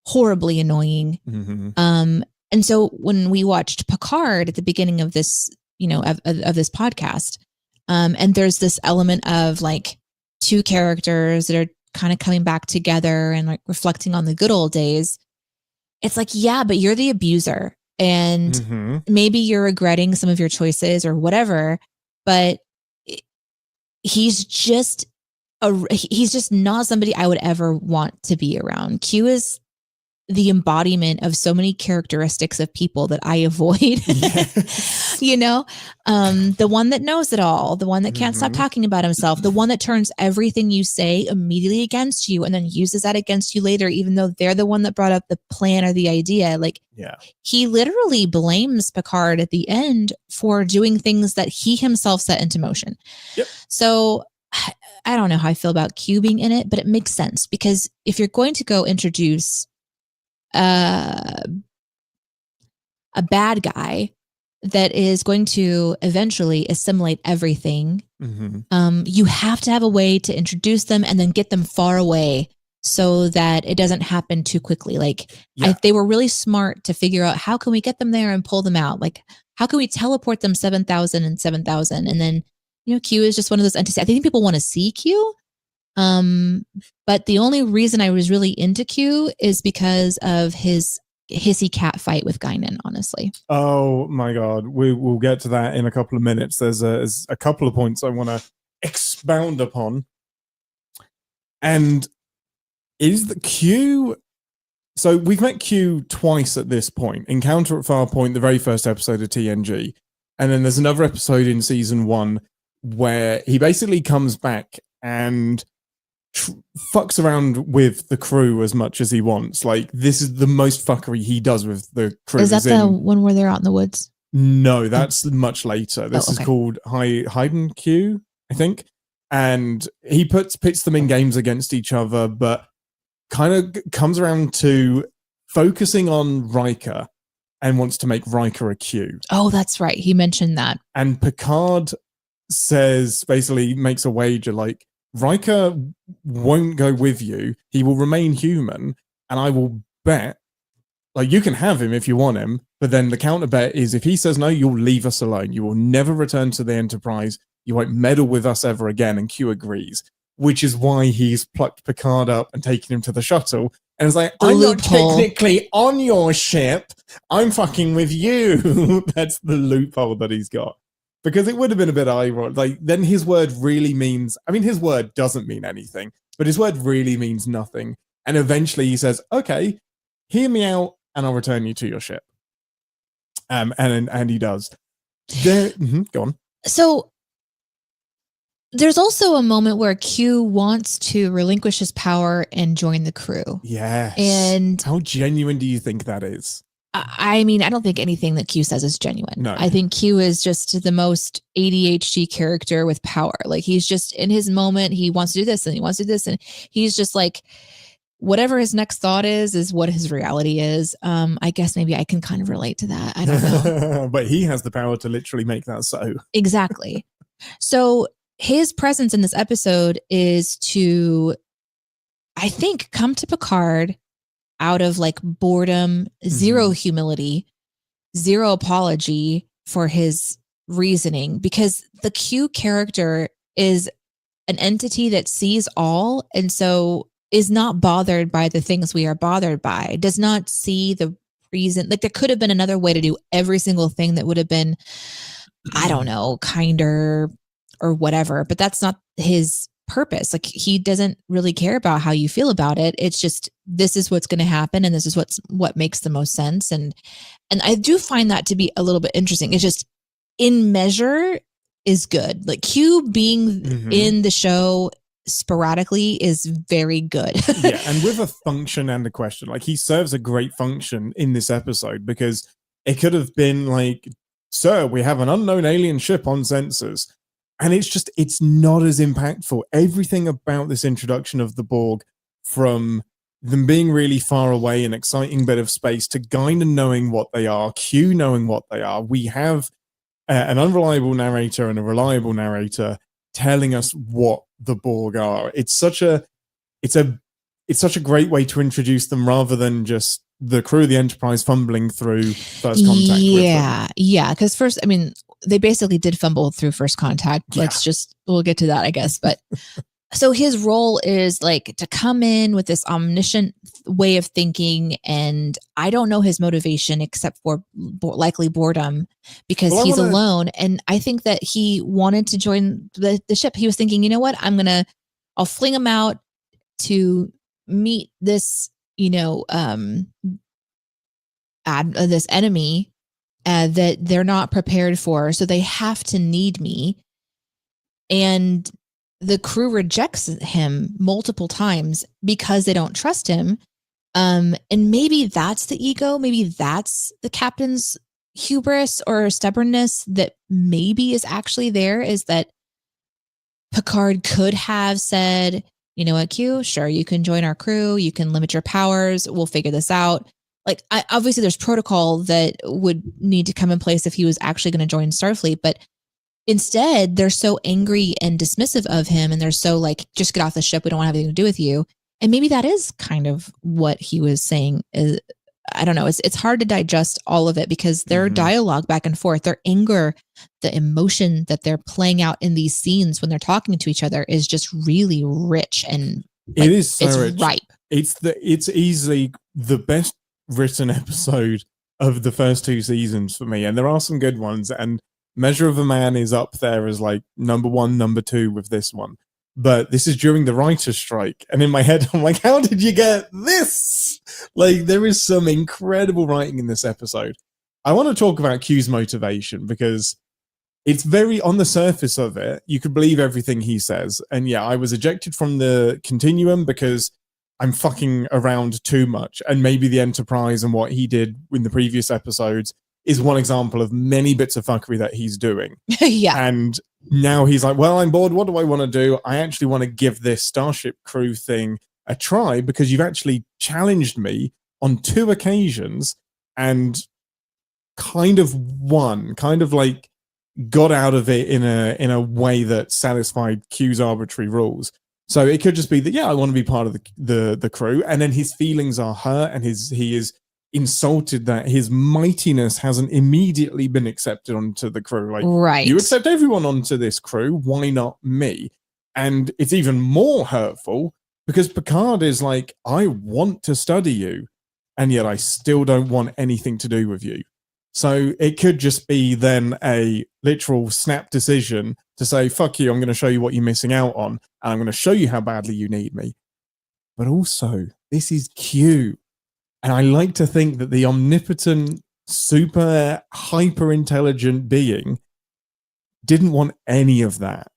horribly annoying. And so when we watched Picard at the beginning of this, of this podcast, and there's this element of like two characters that are kind of coming back together and like reflecting on the good old days. It's like, yeah, but you're the abuser and maybe you're regretting some of your choices or whatever, but he's just not somebody I would ever want to be around. Q is the embodiment of so many characteristics of people that I avoid. The one that knows it all, the one that can't stop talking about himself, the one that turns everything you say immediately against you and then uses that against you later, even though they're the one that brought up the plan or the idea. Like, he literally blames Picard at the end for doing things that he himself set into motion. So I don't know how I feel about Q being in it, but it makes sense because if you're going to go introduce a bad guy that is going to eventually assimilate everything, you have to have a way to introduce them and then get them far away so that it doesn't happen too quickly. Like they were really smart to figure out how can we get them there and pull them out? Like how can we teleport them 7,000 and 7,000? And then, Q is just one of those entities. I think people want to see Q. But the only reason I was really into Q is because of his hissy cat fight with Guinan, honestly. Oh my God. We'll get to that in a couple of minutes. There's a couple of points I want to expound upon. And is the Q... So we've met Q twice at this point. Encounter at Farpoint, the very first episode of TNG. And then there's another episode in season 1 where he basically comes back and fucks around with the crew as much as he wants. Like, this is the most fuckery he does with the crew. Is that the one where they're out in the woods? No, that's much later. This is called Hidden Q, I think. And he pits them in games against each other, but kind of comes around to focusing on Riker and wants to make Riker a Q. Oh, that's right. He mentioned that. And Picard basically makes a wager like, Riker won't go with you. He will remain human, and I will bet, like, you can have him if you want him, but then the counter bet is if he says no, you'll leave us alone. You will never return to the Enterprise. You won't meddle with us ever again. And Q agrees, which is why he's plucked Picard up and taken him to the shuttle. And it's like, I'm not technically on your ship. I'm fucking with you. That's the loophole that he's got. Because it would have been a bit ironic. Like, then his word really means... I mean, his word doesn't mean anything, but his word really means nothing. And eventually he says, okay, hear me out, and I'll return you to your ship. And he does. Go on. So there's also a moment where Q wants to relinquish his power and join the crew. Yes. And how genuine do you think that is? I mean, I don't think anything that Q says is genuine. No. I think Q is just the most ADHD character with power. Like, he's just in his moment. He wants to do this and he wants to do this. And he's just like, whatever his next thought is what his reality is. I guess maybe I can kind of relate to that. I don't know. But he has the power to literally make that so. Exactly. So his presence in this episode is to, I think, come to Picard out of like boredom, zero humility, zero apology for his reasoning, because the Q character is an entity that sees all, and so is not bothered by the things we are bothered by, does not see the reason. Like, there could have been another way to do every single thing that would have been, I don't know, kinder or whatever, but that's not his purpose. Like, he doesn't really care about how you feel about it. It's just, this is what's going to happen, and this is what makes the most sense. And I do find that to be a little bit interesting. It's just, in measure, is good. Like, Q being in the show sporadically is very good. Yeah, and with a function and a question, like, he serves a great function in this episode, because it could have been like, sir, we have an unknown alien ship on sensors. And it's not as impactful. Everything about this introduction of the Borg, from them being really far away, an exciting bit of space, to Guinan knowing what they are, Q knowing what they are. We have an unreliable narrator and a reliable narrator telling us what the Borg are. It's such a great way to introduce them, rather than just the crew of the Enterprise fumbling through first contact with them. Yeah. Because first, I mean, they basically did fumble through first contact. Yeah. We'll get to that, I guess. But so his role is like to come in with this omniscient way of thinking. And I don't know his motivation except for likely boredom, because he's alone. And I think that he wanted to join the ship. He was thinking, you know what, I'll fling him out to meet this, this enemy that they're not prepared for. So they have to need me. And the crew rejects him multiple times because they don't trust him. And maybe that's the ego. Maybe that's the captain's hubris or stubbornness that maybe is actually there, is that Picard could have said, you know what, Q, sure, you can join our crew. You can limit your powers. We'll figure this out. Like, obviously there's protocol that would need to come in place if he was actually going to join Starfleet, but instead they're so angry and dismissive of him, and they're so like, just get off the ship. We don't want to have anything to do with you. And maybe that is kind of what he was saying. I don't know. It's hard to digest all of it, because their dialogue back and forth, their anger, the emotion that they're playing out in these scenes when they're talking to each other is just really rich, and like, it is so rich. Ripe. It's easily the best written episode of the first two seasons for me, and there are some good ones, and Measure of a Man is up there as like number 1, number 2 with this one. But this is during the writer's strike, and in my head I'm like, how did you get this? Like, there is some incredible writing in this episode. I want to talk about Q's motivation, because it's very, on the surface of it, you could believe everything he says. And yeah, I was ejected from the Continuum because I'm fucking around too much. And maybe the Enterprise and what he did in the previous episodes is one example of many bits of fuckery that he's doing. Yeah. And now he's like, well, I'm bored. What do I want to do? I actually want to give this Starship crew thing a try, because you've actually challenged me on 2 occasions and kind of won, kind of like got out of it in a way that satisfied Q's arbitrary rules. So it could just be that, yeah, I want to be part of the crew, and then his feelings are hurt, and he is insulted that his mightiness hasn't immediately been accepted onto the crew. Like, right, you accept everyone onto this crew, why not me? And it's even more hurtful because Picard is like, I want to study you, and yet I still don't want anything to do with you. So it could just be then a literal snap decision to say, fuck you, I'm going to show you what you're missing out on, and I'm going to show you how badly you need me. But also, this is Q. And I like to think that the omnipotent, super hyper-intelligent being didn't want any of that.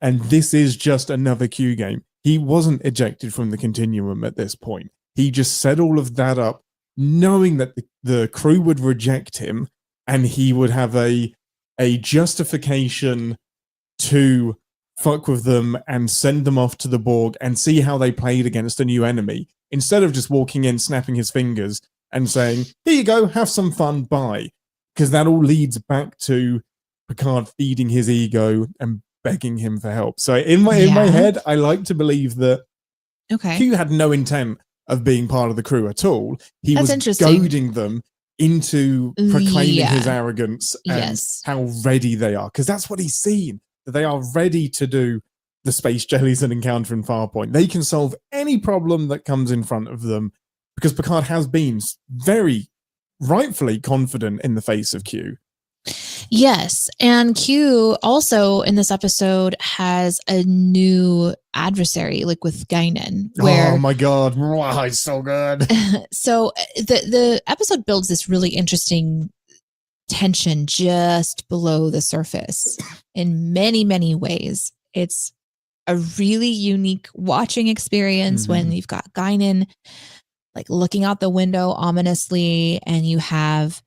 And this is just another Q game. He wasn't ejected from the Continuum at this point. He just set all of that up, knowing that the crew would reject him, and he would have a justification to fuck with them and send them off to the Borg and see how they played against a new enemy, instead of just walking in, snapping his fingers and saying, here you go, have some fun, bye. Because that all leads back to Picard feeding his ego and begging him for help. So in my head, I like to believe that Q had no intent of being part of the crew at all. He was goading them into proclaiming his arrogance and how ready they are, because that's what he's seen, that they are ready to do the space jellies and encounter in Farpoint. They can solve any problem that comes in front of them, because Picard has been very rightfully confident in the face of Q. Yes. And Q also in this episode has a new adversary, like with Guinan. Oh my God. Wow, it's so good. So the episode builds this really interesting tension just below the surface in many, many ways. It's a really unique watching experience when you've got Guinan like looking out the window ominously, and you have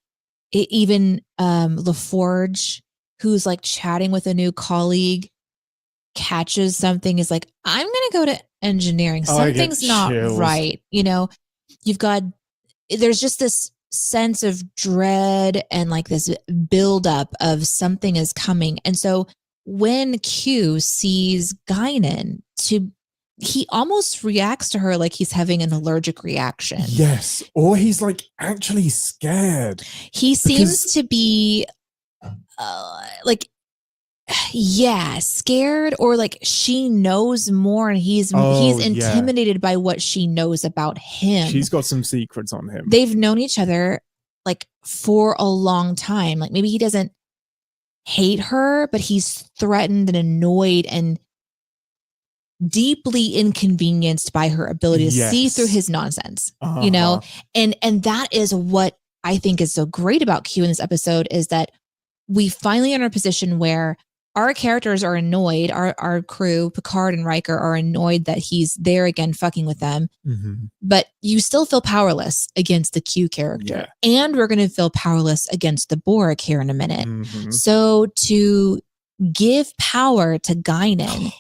even LaForge, who's like chatting with a new colleague, catches something, is like, I'm going to go to engineering. Something's not right. You know, there's just this sense of dread and like this buildup of something is coming. And so when Q sees Guinan, he almost reacts to her like he's having an allergic reaction. Yes. Or he's like actually scared. He seems to be scared, or like she knows more and he's intimidated by what she knows about him. She's got some secrets on him. They've known each other like for a long time. Like maybe he doesn't hate her, but he's threatened and annoyed and deeply inconvenienced by her ability to see through his nonsense, you know? And that is what I think is so great about Q in this episode, is that we finally are in a position where our characters are annoyed, our crew, Picard and Riker, are annoyed that he's there again fucking with them, but you still feel powerless against the Q character. And we're going to feel powerless against the Borg here in a minute. So to give power to Guinan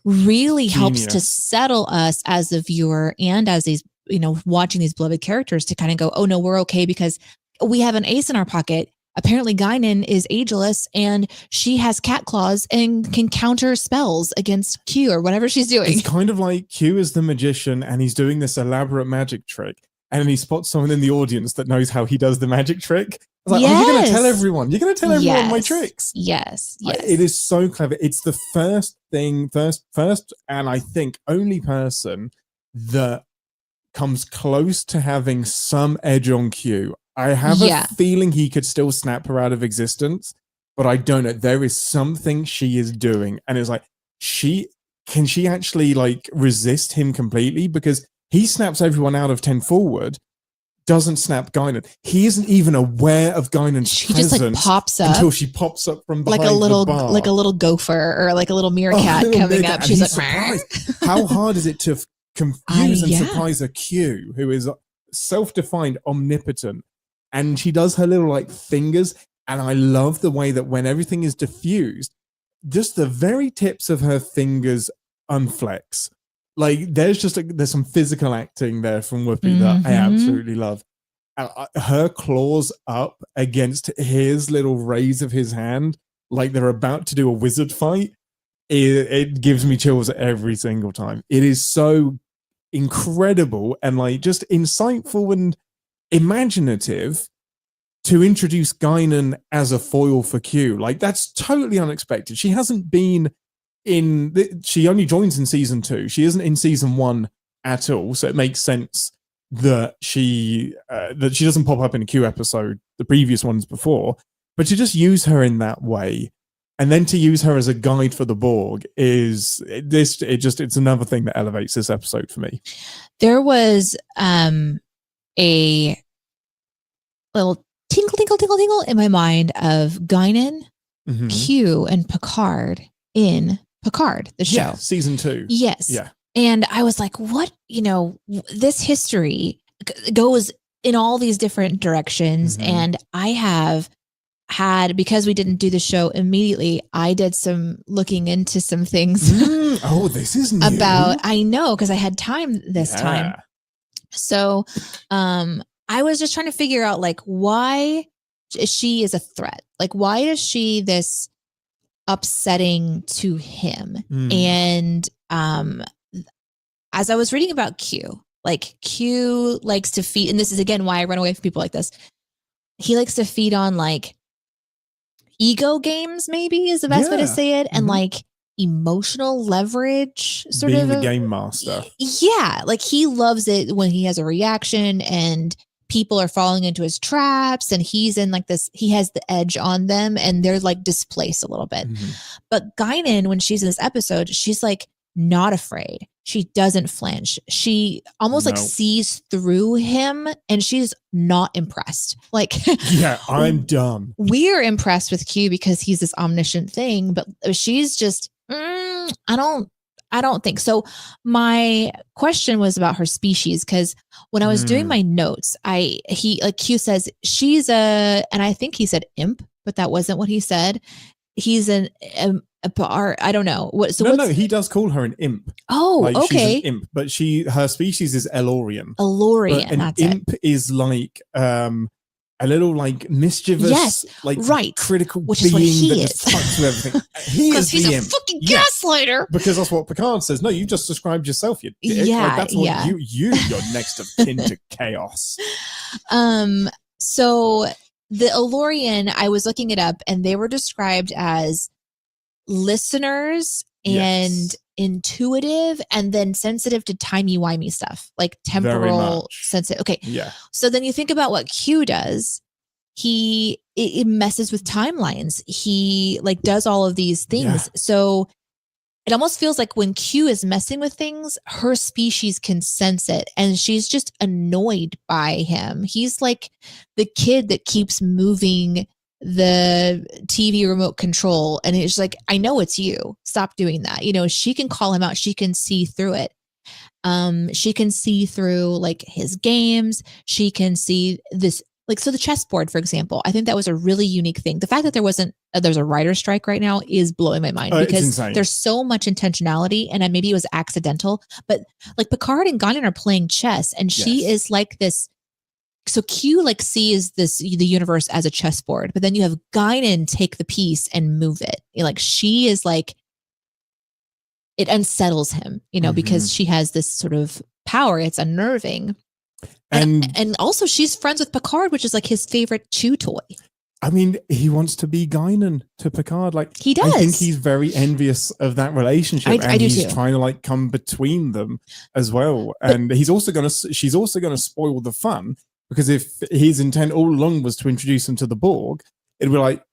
really helps to settle us as a viewer and as these, you know, watching these beloved characters to kind of go, oh no, we're okay because we have an ace in our pocket. Apparently Guinan is ageless and she has cat claws and can counter spells against Q or whatever she's doing. It's kind of like Q is the magician and he's doing this elaborate magic trick, and then he spots someone in the audience that knows how he does the magic trick. I was like, oh, you're going to tell everyone. You're going to tell everyone my tricks. Yes. It is so clever. It's the first, and I think only person that comes close to having some edge on Q. I have a feeling he could still snap her out of existence, but I don't know. There is something she is doing, and it's like, can she actually like resist him completely? Because he snaps everyone out of 10 forward, doesn't snap Guinan. He isn't even aware of Guinan's presence. Just like pops up until she pops up from behind like a little, the bar. like a little gopher or like a little meerkat coming up. She's like, surprised. How hard is it to confuse and surprise a Q who is self-defined omnipotent? And she does her little like fingers, and I love the way that when everything is diffused, just the very tips of her fingers unflex. Like there's some physical acting there from Whoopi that I absolutely love. And her claws up against his little raise of his hand, like they're about to do a wizard fight. It gives me chills every single time. It is so incredible and like just insightful and imaginative to introduce Guinan as a foil for Q. Like that's totally unexpected. She hasn't been she only joins in season 2. She isn't in season 1 at all. So it makes sense that she doesn't pop up in a Q episode, the previous ones before, but to just use her in that way. And then to use her as a guide for the Borg it's another thing that elevates this episode for me. There was a little tinkle in my mind of Guinan, Q, and Picard in Picard, the show. Yeah, season 2. Yes. Yeah. And I was like, what, this history goes in all these different directions. And I have had, because we didn't do the show immediately, I did some looking into some things. Oh, this is new. I know, because I had time this time. So I was just trying to figure out like why she is a threat. Like why is she this upsetting to him. Mm. And as I was reading about Q, like Q likes to feed, and this is again why I run away from people like this. He likes to feed on like ego games, maybe is the best way to say it, and like emotional leverage, sort being of the game master. Yeah, like he loves it when he has a reaction and people are falling into his traps, and he's in like this. He has the edge on them, and they're like displaced a little bit. But Guinan, when she's in this episode, she's like not afraid. She doesn't flinch. She almost like sees through him, and she's not impressed. Like, yeah, I'm done. We're impressed with Q because he's this omniscient thing, but she's just, I don't think so. My question was about her species, because when I was doing my notes, Q says she's and I think he said imp, but that wasn't what he said. He's I don't know what. So no, he does call her an imp. Oh, like, okay. She's an imp, but her species is Elorian. Elorian, an that's imp is like a little like mischievous, like critical which being is what he that is. just fucks with everything. He's a imp. fucking gaslighter. Because that's what Picard says. No, you just described yourself. You dick. Yeah, like, that's what you're next of kin to chaos. So the Elorian, I was looking it up, and they were described as listeners and intuitive, and then sensitive to timey-wimey stuff, like temporal sensitive. Okay. Yeah. So then you think about what Q does. It messes with timelines. He like does all of these things. Yeah. So it almost feels like when Q is messing with things, her species can sense it, and she's just annoyed by him. He's like the kid that keeps moving the TV remote control, and it's like, I know it's you. Stop doing that. You know, she can call him out. She can see through it. She can see through like his games. She can see this. Like, so the chessboard, for example, I think that was a really unique thing. The fact that there's a writer's strike right now is blowing my mind, because there's so much intentionality, and maybe it was accidental, but like Picard and Guinan are playing chess, and she is like this. So Q like sees the universe as a chessboard, but then you have Guinan take the piece and move it. Like, she is like, it unsettles him, because she has this sort of power. It's unnerving. And also she's friends with Picard, which is like his favorite chew toy. I mean, he wants to be Guinan to Picard. Like, he does. I think he's very envious of that relationship. I do he's too. Trying to like come between them as well. And she's also going to spoil the fun, because if his intent all along was to introduce him to the Borg, it'd be like,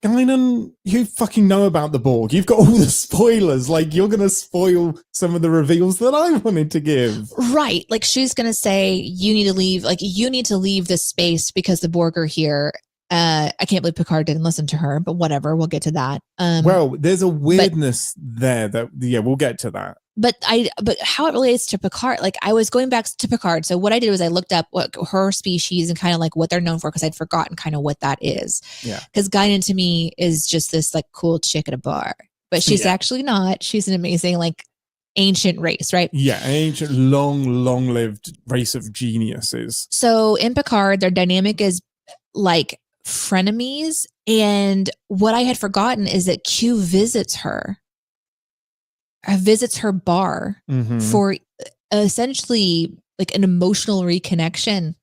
Guinan, you fucking know about the Borg. You've got all the spoilers. Like, you're going to spoil some of the reveals that I wanted to give. Right. Like, she's going to say, you need to leave. Like, you need to leave this space because the Borg are here. I can't believe Picard didn't listen to her, but whatever. We'll get to that. Well, there's a weirdness there that, we'll get to that. But how it relates to Picard, like, I was going back to Picard. So what I did was I looked up what her species and kind of like what they're known for, because I'd forgotten kind of what that is. Yeah. Because Guinan to me is just this like cool chick at a bar, but she's actually not. She's an amazing like ancient race, right? Yeah, ancient, long-lived race of geniuses. So in Picard, their dynamic is like frenemies, and what I had forgotten is that Q visits her bar for essentially like an emotional reconnection,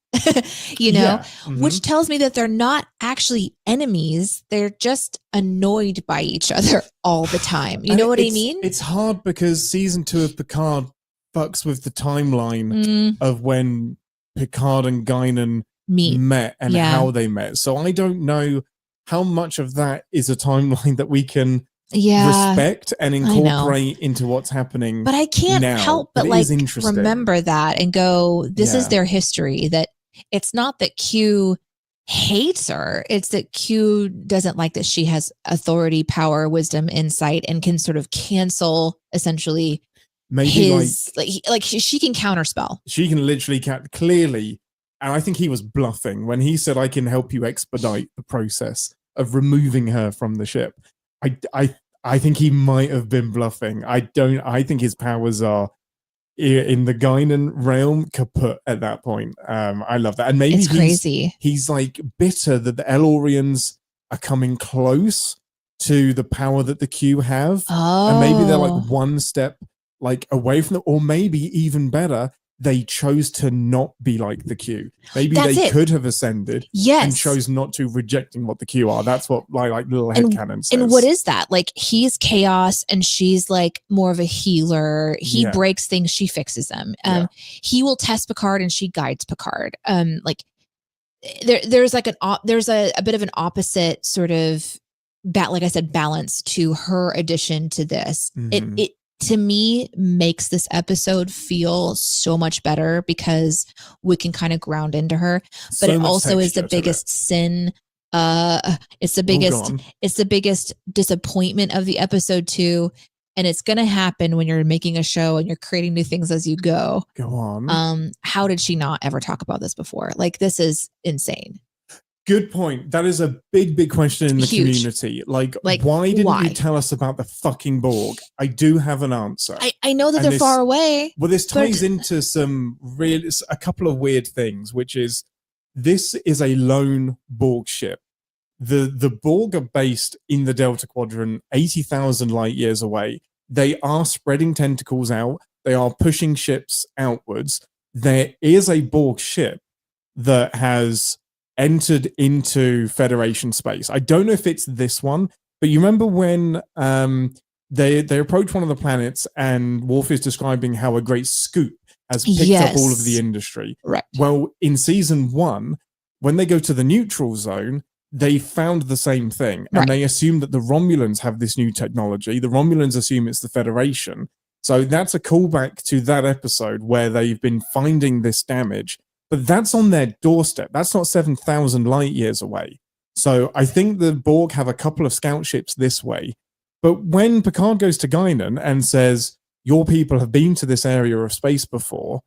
which tells me that they're not actually enemies. They're just annoyed by each other all the time. You know what I mean? It's hard because season 2 of Picard fucks with the timeline of when Picard and Guinan met and how they met. So I don't know how much of that is a timeline that we can respect and incorporate into what's happening. But I can't help but like remember that and go, this is their history. That it's not that Q hates her. It's that Q doesn't like that she has authority, power, wisdom, insight, and can sort of cancel essentially his like she can counterspell. She can literally clearly. And I think he was bluffing when he said, I can help you expedite the process of removing her from the ship. I think he might have been bluffing. I think his powers are in the Guinan realm kaput at that point. I love that. And maybe it's crazy. He's like bitter that the Elorians are coming close to the power that the Q have. Oh. And maybe they're like one step like away from it, or maybe even better, they chose to not be like the Q. Maybe they could have ascended and chose not to, rejecting what the Q are. That's what like little headcanon says. And what is that? Like, he's chaos and she's like more of a healer. He breaks things, she fixes them. He will test Picard and she guides Picard. Like there's like there's a bit of an opposite sort of like I said, balance to her addition to this. It to me makes this episode feel so much better because we can kind of ground into her, but it also is the biggest sin. It's the biggest disappointment of the episode too. And it's going to happen when you're making a show and you're creating new things as you go. Go on. How did she not ever talk about this before? Like, this is insane. Good point. That is a big question in the community. Like why didn't you tell us about the fucking Borg? I do have an answer. I know that they're far away. Well, this ties into a couple of weird things, which is this is a lone Borg ship. The Borg are based in the Delta Quadrant, 80,000 light years away. They are spreading tentacles out. They are pushing ships outwards. There is a Borg ship that has entered into Federation space. I don't know if it's this one, but you remember when they approach one of the planets and Worf is describing how a great scoop has picked up all of the industry. Right. Well, in season 1, when they go to the neutral zone, they found the same thing, and they assume that the Romulans have this new technology. The Romulans assume it's the Federation. So that's a callback to that episode where they've been finding this damage. But that's on their doorstep. That's not 7,000 light years away. So I think the Borg have a couple of scout ships this way. But when Picard goes to Guinan and says, your people have been to this area of space before,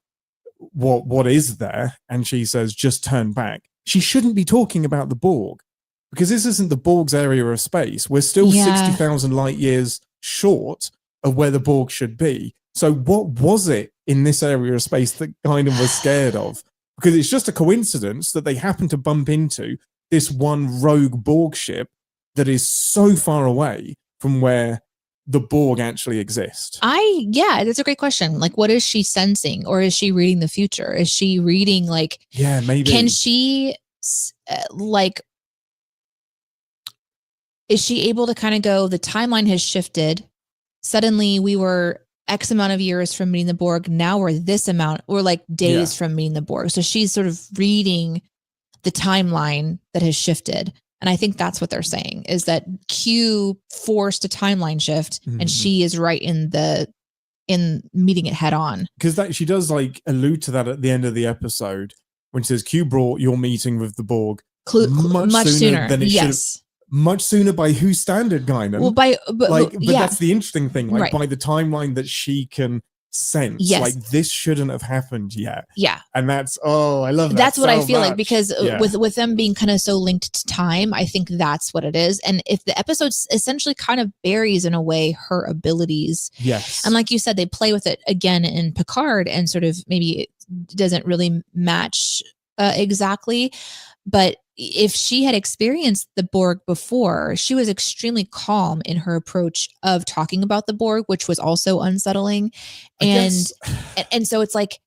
what is there? And she says, just turn back. She shouldn't be talking about the Borg, because this isn't the Borg's area of space. We're still 60,000 light years short of where the Borg should be. So what was it in this area of space that Guinan was scared of? Because it's just a coincidence that they happen to bump into this one rogue Borg ship that is so far away from where the Borg actually exist. That's a great question. Like, what is she sensing? Or is she reading the future? Is she reading like, maybe. Can she is she able to kind of go, the timeline has shifted. Suddenly we were X amount of years from meeting the Borg. Now we're this amount, or like days from meeting the Borg. So she's sort of reading the timeline that has shifted. And I think that's what they're saying, is that Q forced a timeline shift and she is right in meeting it head on. Because she does like allude to that at the end of the episode when she says Q brought your meeting with the Borg much sooner than it should have. Much sooner by whose standard, Guinan? Well, but that's the interesting thing. Like by the timeline that she can sense, like this shouldn't have happened yet. Yeah, and that's I love that. That's what I feel like, because with them being kind of so linked to time, I think that's what it is. And if the episode essentially kind of buries in a way her abilities, and like you said, they play with it again in Picard, and sort of maybe it doesn't really match exactly, but if she had experienced the Borg before, she was extremely calm in her approach of talking about the Borg, which was also unsettling. And so it's like,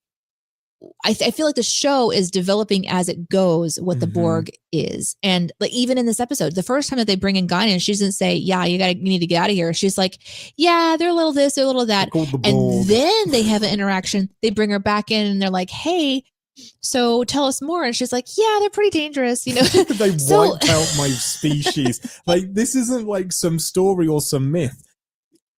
I feel like the show is developing as it goes what the Borg is. And like, even in this episode, the first time that they bring in Guinan, she doesn't say, you need to get out of here. She's like, they're a little this, they're a little that. And then they have an interaction. They bring her back in and they're like, hey, so tell us more. And she's like, they're pretty dangerous, they wiped out my species. Like, this isn't like some story or some myth.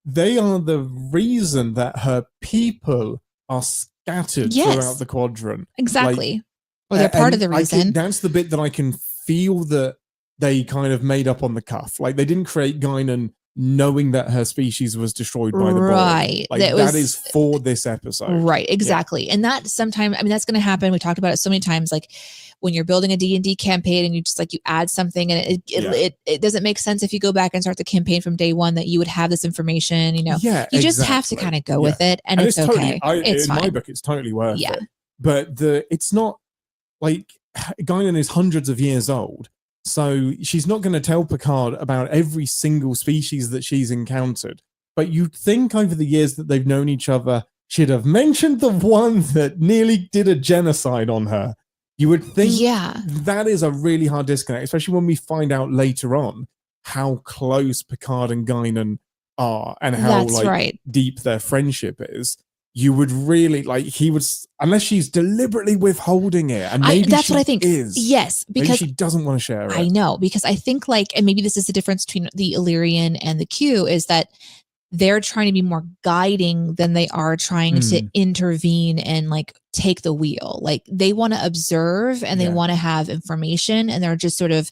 They are the reason that her people are scattered throughout the quadrant. Exactly. Or they're part of the reason. That's the bit that I can feel that they kind of made up on the cuff. Like, they didn't create Guinan knowing that her species was destroyed by the Borg. Like, that is for this episode. Right, exactly. And that sometimes, that's going to happen. We talked about it so many times, like when you're building a D&D campaign and you just like, you add something and it doesn't make sense if you go back and start the campaign from day one that you would have this information, you just have to kind of go with it, and it's okay. It's fine. My book, it's totally worth it. But it's not like Guinan is hundreds of years old. So she's not going to tell Picard about every single species that she's encountered. But you'd think over the years that they've known each other, she'd have mentioned the one that nearly did a genocide on her. You would think that is a really hard disconnect, especially when we find out later on how close Picard and Guinan are and how deep their friendship is. You would really he would, unless she's deliberately withholding it, and maybe that's what I think. Yes, because maybe she doesn't want to share it. I know, because I think and maybe this is the difference between the Illyrian and the Q is that they're trying to be more guiding than they are trying to intervene and take the wheel. They want to observe and they want to have information, and they're just sort of,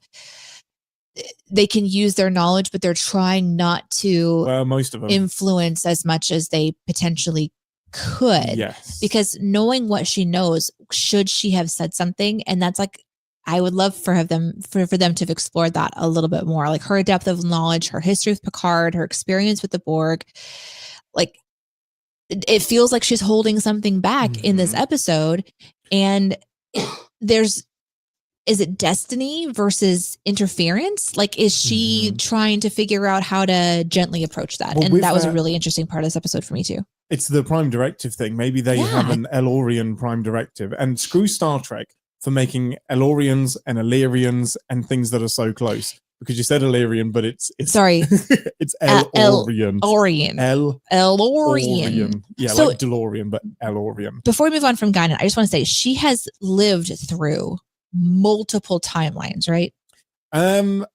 they can use their knowledge, but they're trying not to most of them influence as much as they potentially could. Yes. Because knowing what she knows, should she have said something? And that's I would love for them to have explored that a little bit more, her depth of knowledge, her history with Picard, her experience with the Borg. It feels like she's holding something back in this episode. And is it destiny versus interference? Is she trying to figure out how to gently approach that? Well, and that was a really interesting part of this episode for me too. It's the Prime Directive thing. Maybe they have an Elorian Prime Directive, and screw Star Trek for making Elorians and Illyrians and things that are so close. Because you said Illyrian, but it's sorry, it's Elorian. Elorian. Yeah, so, like DeLorean, but Elorian. Before we move on from Guinan, I just want to say she has lived through multiple timelines, right? I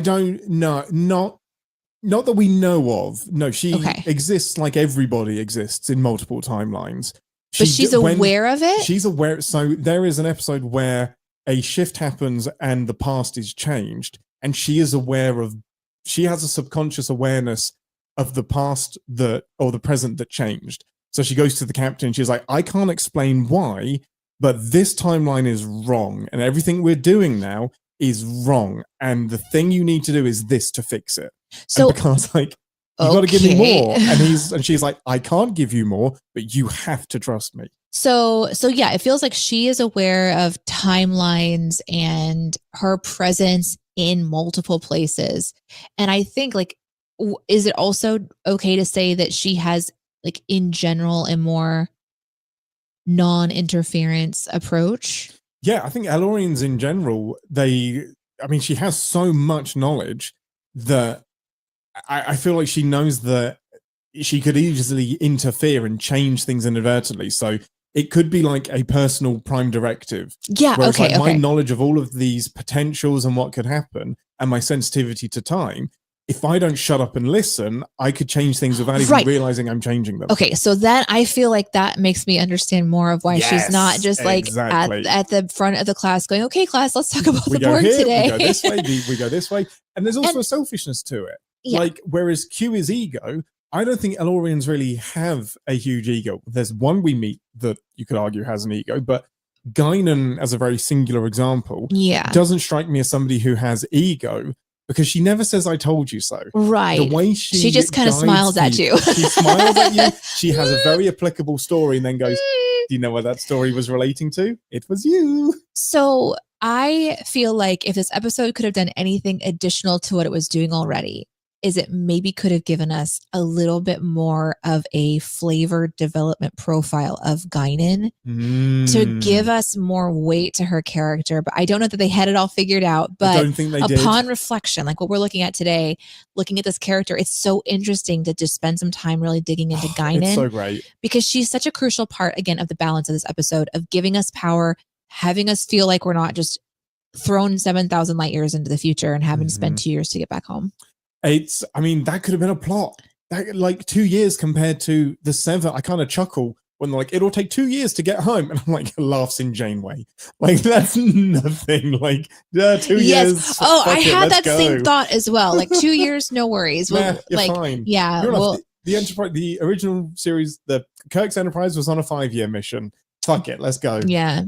don't know. Not that we know of. No, she exists like everybody exists in multiple timelines. But she's aware of it? She's aware. So there is an episode where a shift happens and the past is changed. And she is aware of, she has a subconscious awareness of the past or the present that changed. So she goes to the captain and she's like, I can't explain why, but this timeline is wrong. And everything we're doing now is wrong. And the thing you need to do is this to fix it. So and Picard's like, you got to give me more. And she's like, I can't give you more, but you have to trust me. So yeah, it feels like she is aware of timelines and her presence in multiple places. And I think is it also okay to say that she has in general a more non-interference approach? Yeah, I think Elorians in general, she has so much knowledge that I feel like she knows that she could easily interfere and change things inadvertently. So it could be like a personal prime directive. Yeah, okay. My knowledge of all of these potentials and what could happen and my sensitivity to time, if I don't shut up and listen, I could change things without even realizing I'm changing them. Okay, so then I feel like that makes me understand more of why she's not just at the front of the class going, okay, class, let's talk about the Borg today. We go this way, we go this way. And there's also a selfishness to it. Yeah. Whereas Q is ego, I don't think Elorians really have a huge ego. There's one we meet that you could argue has an ego, but Guinan, as a very singular example, doesn't strike me as somebody who has ego because she never says, I told you so. Right. The way she just kind of smiles at you. She smiles at you. She has a very applicable story and then goes, do you know what that story was relating to? It was you. So I feel like if this episode could have done anything additional to what it was doing already, is it maybe could have given us a little bit more of a flavor development profile of Guinan to give us more weight to her character. But I don't know that they had it all figured out. But I don't think they upon did. Reflection, like what we're looking at today, looking at this character, it's so interesting to just spend some time really digging into Guinan. It's so great. Because she's such a crucial part, again, of the balance of this episode, of giving us power, having us feel like we're not just thrown 7,000 light years into the future and having to spend 2 years to get back home. That could have been a plot. 2 years compared to the 7. I kind of chuckle when they're like, it'll take 2 years to get home. And I'm like, laughs in Janeway. That's nothing. 2 years. Oh, I had that same thought as well. 2 years, no worries. You're fine. Yeah. The Enterprise, the original series, the Kirk's Enterprise was on a 5-year mission. Fuck it, let's go. Yeah.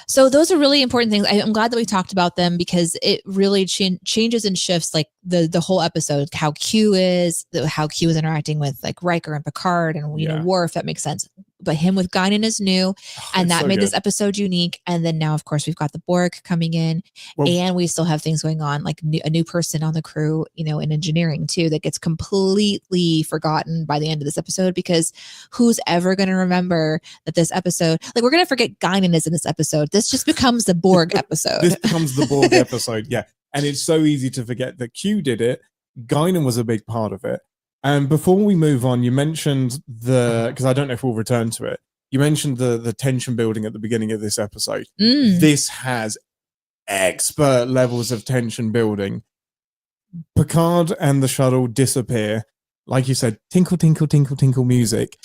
So those are really important things. I'm glad that we talked about them because it really changes and shifts the whole episode, how Q is interacting with Riker and Picard and Worf. That makes sense. but him with Guinan is new, and that made this episode unique. And then now, of course, we've got the Borg coming in, and we still have things going on, like a new person on the crew, in engineering too, that gets completely forgotten by the end of this episode, because who's ever going to remember that this episode, like, we're going to forget Guinan is in this episode. This just becomes the Borg episode. This becomes the Borg episode, yeah. And it's so easy to forget that Q did it. Guinan was a big part of it. And before we move on, you mentioned because I don't know if we'll return to it, you mentioned the tension building at the beginning of this episode. This has expert levels of tension building. Picard and the shuttle disappear. Like you said, tinkle, tinkle, tinkle, tinkle music.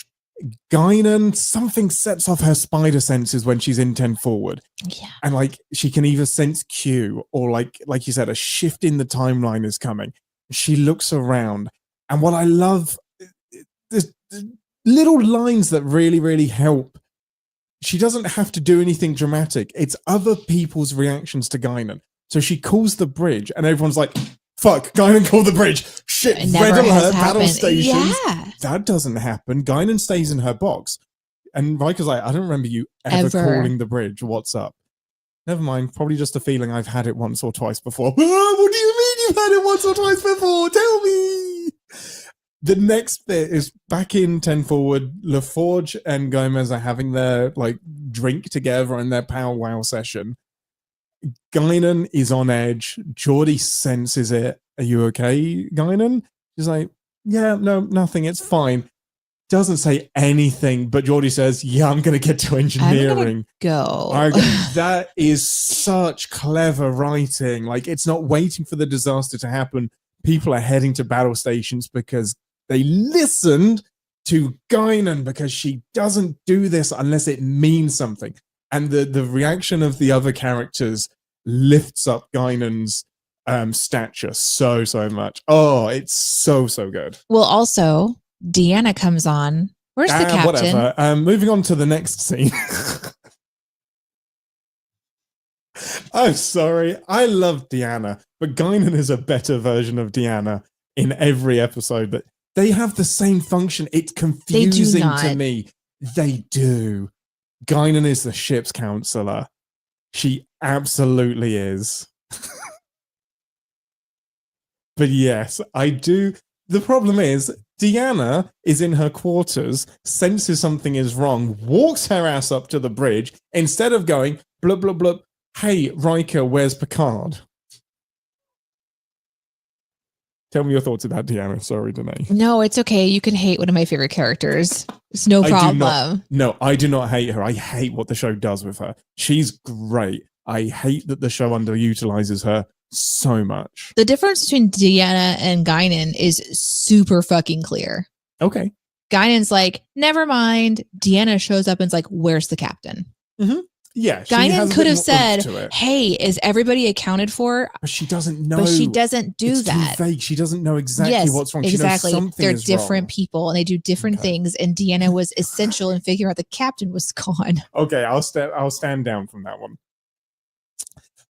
Guinan, something sets off her spider senses when she's in 10 forward. Yeah. And like she can either sense Q or like you said, a shift in the timeline is coming. She looks around. And what I love, there's little lines that really, really help. She doesn't have to do anything dramatic. It's other people's reactions to Guinan. So she calls the bridge and everyone's like, fuck, Guinan called the bridge. Shit, red alert, battle stations. Yeah. That doesn't happen. Guinan stays in her box. And Riker's like, I don't remember you ever calling the bridge. What's up? Never mind. Probably just a feeling I've had it once or twice before. What do you mean you've had it once or twice before? Tell me. The next bit is back in 10 forward. LaForge and Gomez are having their drink together in their powwow session. Guinan is on edge. Geordi senses it. Are you okay, Guinan? She's like, yeah, no, nothing. It's fine. Doesn't say anything, but Geordi says, yeah, I'm going to get to engineering. Go. That is such clever writing. Like, it's not waiting for the disaster to happen. People are heading to battle stations because they listened to Guinan, because she doesn't do this unless it means something. And the reaction of the other characters lifts up Guinan's stature so much. Oh, it's so good. Well, also, Deanna comes on. Where's the captain? Whatever. Moving on to the next scene. I'm sorry. I love Deanna, but Guinan is a better version of Deanna in every episode. But they have the same function. It's confusing to me. They do. Guinan is the ship's counselor. She absolutely is. But yes, I do. The problem is, Deanna is in her quarters, senses something is wrong, walks her ass up to the bridge, instead of going, blub, blub, blub, hey, Riker, where's Picard? Tell me your thoughts about Deanna. Sorry, Danae. No, it's okay. You can hate one of my favorite characters. It's no problem. I do not hate her. I hate what the show does with her. She's great. I hate that the show underutilizes her so much. The difference between Deanna and Guinan is super fucking clear. Okay. Guinan's like, never mind. Deanna shows up and's like, where's the captain? Mm-hmm. Yeah. Guinan could have said, hey, is everybody accounted for? But she doesn't know. But she doesn't do that. Too vague. She doesn't know exactly what's wrong. Exactly. She knows something They're is different wrong. people and they do different things. And Deanna was essential in figuring out the captain was gone. Okay, I'll stand down from that one.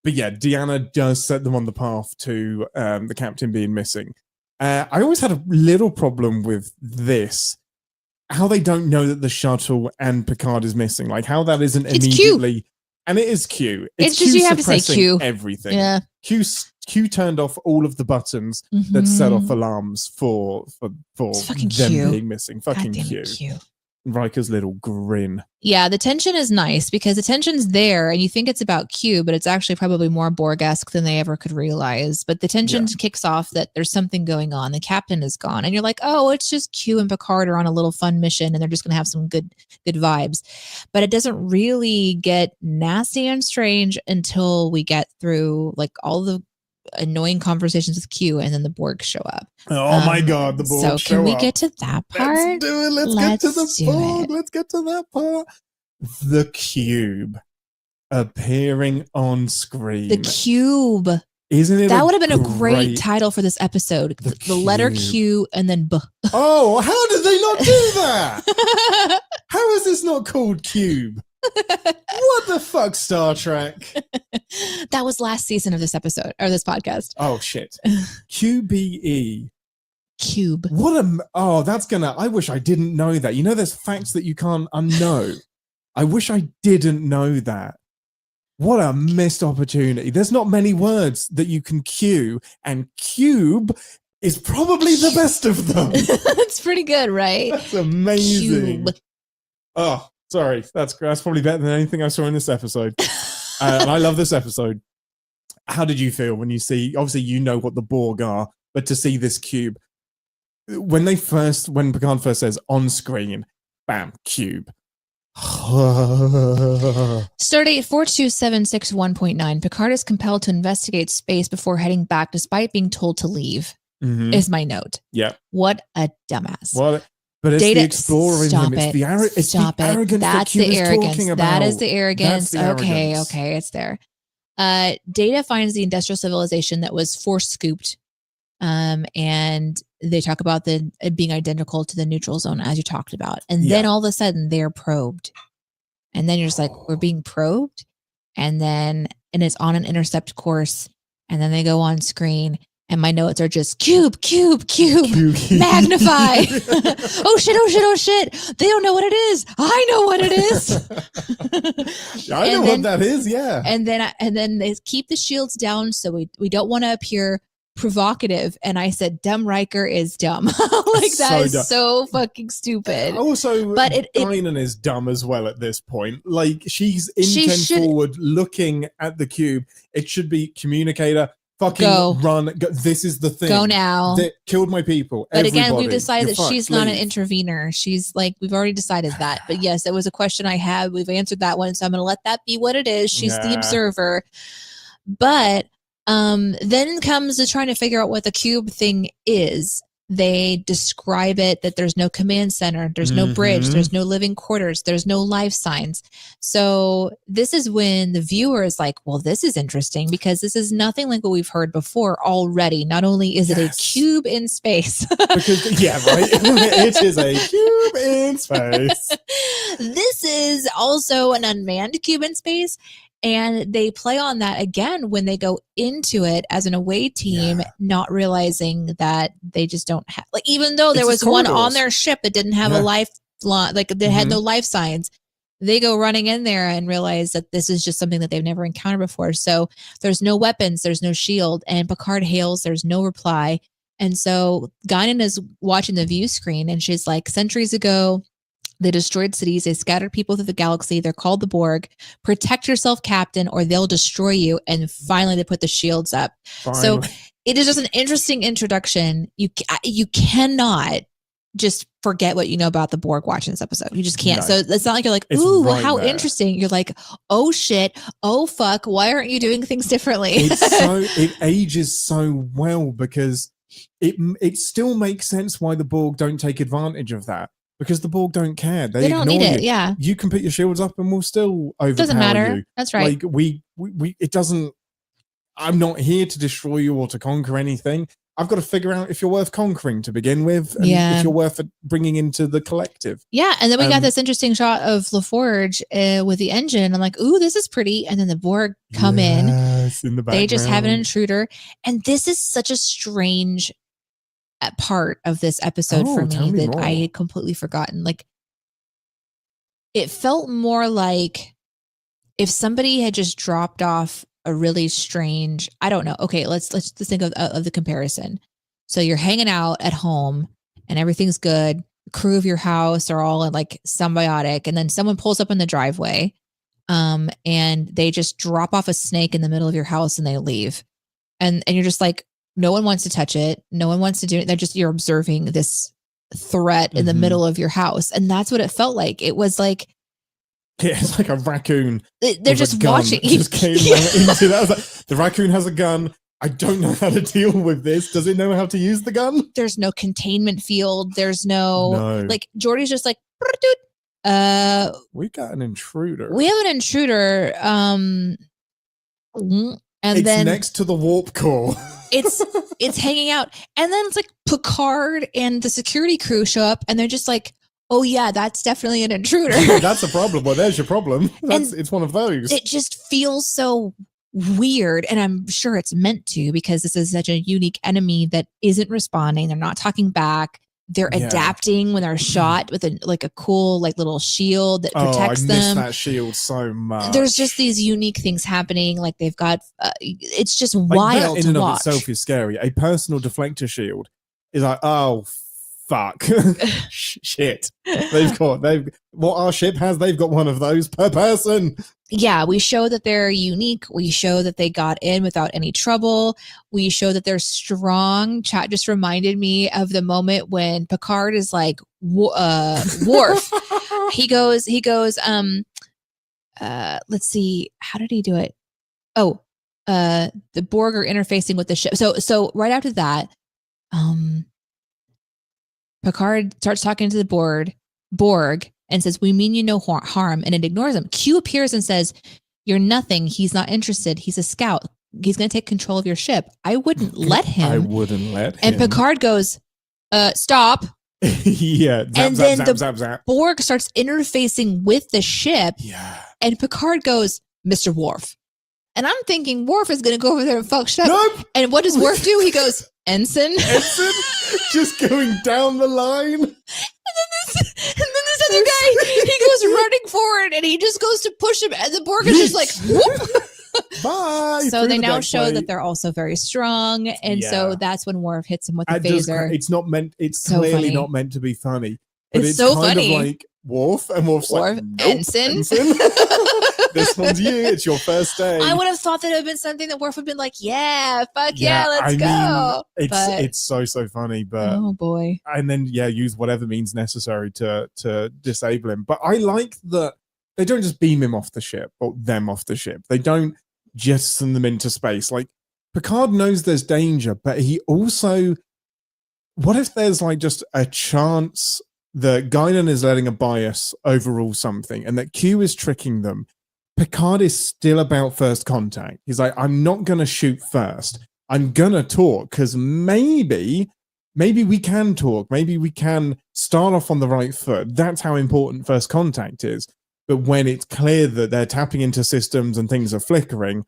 But yeah, Deanna does set them on the path to the captain being missing. I always had a little problem with this. How they don't know that the shuttle and Picard is missing. Like how that isn't immediately... Q. And it is Q. It's just you have to say Q. Everything. Yeah. Q turned off all of the buttons that set off alarms for them being missing. Fucking Q. Riker's little grin. Yeah, the tension is nice because the tension's there and you think it's about Q, but it's actually probably more Borg-esque than they ever could realize. But the tension kicks off that there's something going on. The captain is gone. And you're like, oh, it's just Q and Picard are on a little fun mission and they're just going to have some good vibes. But it doesn't really get nasty and strange until we get through like all the annoying conversations with Q and then the Borg show up. Oh my God, the Borg show up. So can we get to that part? Let's do it. Let's get to the Borg. Let's get to that part. The Cube appearing on screen. The Cube. Isn't it? That would have been a great title for this episode. The letter Q and then B. Oh, how did they not do that? How is this not called Cube? What the fuck, Star Trek? That was last season of this episode or this podcast. Oh shit. QBE. cube. I wish I didn't know that. You know, there's facts that you can't unknow. I wish I didn't know that. What a missed opportunity. There's not many words that you can cue, and cube is probably the best of them. That's pretty good, right? That's amazing. Cube. Oh, sorry. That's probably better than anything I saw in this episode. And I love this episode. How did you feel when you see, obviously you know what the Borg are, but to see this cube, when Picard first says on screen, bam, cube. Stardate 42761.9. Picard is compelled to investigate space before heading back despite being told to leave, is my note. Yeah. What a dumbass. But it's Data, the explorer in him. It's the arrogance That's that the arrogance. talking about. That is the arrogance. That's the arrogance. Okay, it's there. Data finds the industrial civilization that was force scooped. And they talk about it being identical to the neutral zone, as you talked about. And then all of a sudden they're probed. And then you're just like, we're being probed. And it's on an intercept course. And then they go on screen. And my notes are just cube, magnify. Oh shit. They don't know what it is. I know what it is. I know what that is. Yeah. And then they keep the shields down. So we don't want to appear provocative. And I said, dumb Riker is dumb. That is so fucking stupid. Also, but Guinan is dumb as well at this point. Like, she's forward looking at the cube. It should be communicator. Fucking run. Go. This is the thing. Go now. They killed my people. But again, we've decided that she's not an intervener. She's like, we've already decided that. But yes, it was a question I had. We've answered that one. So I'm going to let that be what it is. She's the observer. But then comes to trying to figure out what the cube thing is. They describe it that there's no command center, there's no bridge, there's no living quarters, there's no life signs. So this is when the viewer is like, well, this is interesting because this is nothing like what we've heard before already. Not only is it a cube in space. Because, right? It is a cube in space. This is also an unmanned cube in space. And they play on that again when they go into it as an away team, not realizing that they just don't have, like, even though there was one on their ship that didn't have a lifeline, like they had no life signs, they go running in there and realize that this is just something that they've never encountered before. So there's no weapons, there's no shield, and Picard hails, there's no reply. And so Guinan is watching the view screen and she's like, centuries ago, they destroyed cities. They scattered people through the galaxy. They're called the Borg. Protect yourself, Captain, or they'll destroy you. And finally, they put the shields up. So it is just an interesting introduction. You cannot just forget what you know about the Borg watching this episode. You just can't. No. So it's not like you're like, ooh, how interesting. You're like, oh shit, oh fuck, why aren't you doing things differently? It ages so well because it still makes sense why the Borg don't take advantage of that. Because the Borg don't care. They don't need it. Yeah. You can put your shields up and we'll still overpower you. Doesn't matter. That's right. Like we it doesn't, I'm not here to destroy you or to conquer anything. I've got to figure out if you're worth conquering to begin with, and if you're worth bringing into the collective. Yeah, and then we got this interesting shot of LaForge with the engine. I'm like, ooh, this is pretty. And then the Borg come in the background. They just have an intruder. And this is such a strange part of this episode for me that I had completely forgotten. Like, it felt more like if somebody had just dropped off a really strange, I don't know. Okay, let's think of the comparison. So you're hanging out at home and everything's good. The crew of your house are all like symbiotic, and then someone pulls up in the driveway, and they just drop off a snake in the middle of your house and they leave, and you're just like, no one wants to touch it. No one wants to do it. You're observing this threat in the middle of your house. And that's what it felt like. It was like, it's like a raccoon. They're just watching. Just came into that. I was like, the raccoon has a gun. I don't know how to deal with this. Does it know how to use the gun? There's no containment field. There's no. Like, Geordi's just like, we got an intruder. We have an intruder. And it's then next to the warp core. It's hanging out, and then it's like Picard and the security crew show up, and they're just like, "Oh yeah, that's definitely an intruder." That's a problem. Well, there's your problem. It's one of those. It just feels so weird, and I'm sure it's meant to, because this is such a unique enemy that isn't responding. They're not talking back. They're adapting when they're shot with a cool little shield that protects them. I miss that shield so much. There's just these unique things happening. Like they've got, it's just wild that in to and watch. of itself is scary. A personal deflector shield is like, oh fuck, shit. What our ship has. They've got one of those per person. Yeah, we show that they're unique. We show that they got in without any trouble. We show that they're strong. Chat just reminded me of the moment when Picard is like, Worf. he goes, let's see, how did he do it? Oh, the Borg are interfacing with the ship. So right after that, Picard starts talking to the Borg and says, we mean you no harm, and it ignores him. Q appears and says, you're nothing. He's not interested. He's a scout. He's going to take control of your ship. I wouldn't let him. And Picard goes, stop. Yeah. Zap. Borg starts interfacing with the ship. Yeah. And Picard goes, Mr. Worf. And I'm thinking Worf is going to go over there and fuck shit. Nope. And what does Worf do? He goes, Ensign. Just going down the line. And then this other guy, he goes running forward and he just goes to push him. And the Borg is just like, whoop. Bye. So they now show that they're also very strong. And so that's when Worf hits him with the phaser. It's not meant, it's so clearly funny. Not meant to be funny. But it's so kind funny. Of like Worf, and Worf's like, nope, Ensign. This one's you. It's your first day. I would have thought that it would have been something that Worf would have been like, yeah, fuck yeah, let's go. It's so funny, but oh boy. And then use whatever means necessary to disable him. But I like that they don't just beam him off the ship or them off the ship. They don't just send them into space. Like Picard knows there's danger, but he also, what if there's just a chance that Guinan is letting a bias overrule something and that Q is tricking them? Picard is still about first contact. He's like, I'm not going to shoot first. I'm going to talk because maybe we can talk. Maybe we can start off on the right foot. That's how important first contact is. But when it's clear that they're tapping into systems and things are flickering,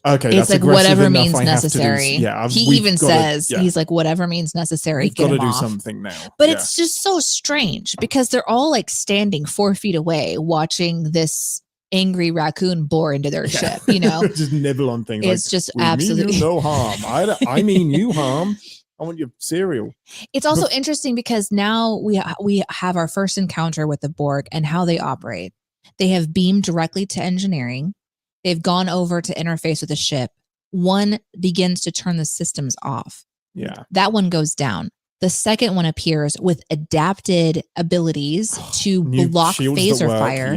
okay, it's that's like whatever means I necessary. He even says, he's like, whatever means necessary. We've got to do something now. But it's just so strange because they're all standing 4 feet away watching this angry raccoon bore into their ship, just nibble on things. It's just absolutely no harm. I mean you harm. I want your cereal. It's also interesting because now we have our first encounter with the Borg and how they operate. They have beamed directly to engineering. They've gone over to interface with the ship. One begins to turn the systems off. Yeah. That one goes down. The second one appears with adapted abilities to block phaser fire,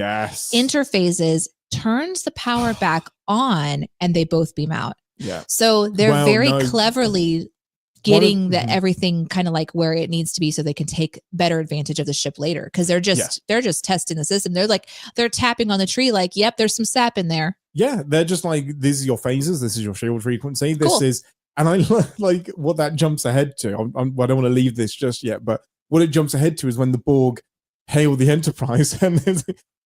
interphases, turns the power back on, and they both beam out. Yeah. So they're very cleverly getting everything kind of where it needs to be so they can take better advantage of the ship later. Because they're just testing the system. They're tapping on the tree yep, there's some sap in there. Yeah, they're just like, this is your phasers, this is your shield frequency, this is. And I like what that jumps ahead to. I don't want to leave this just yet, but what it jumps ahead to is when the Borg hail the Enterprise, and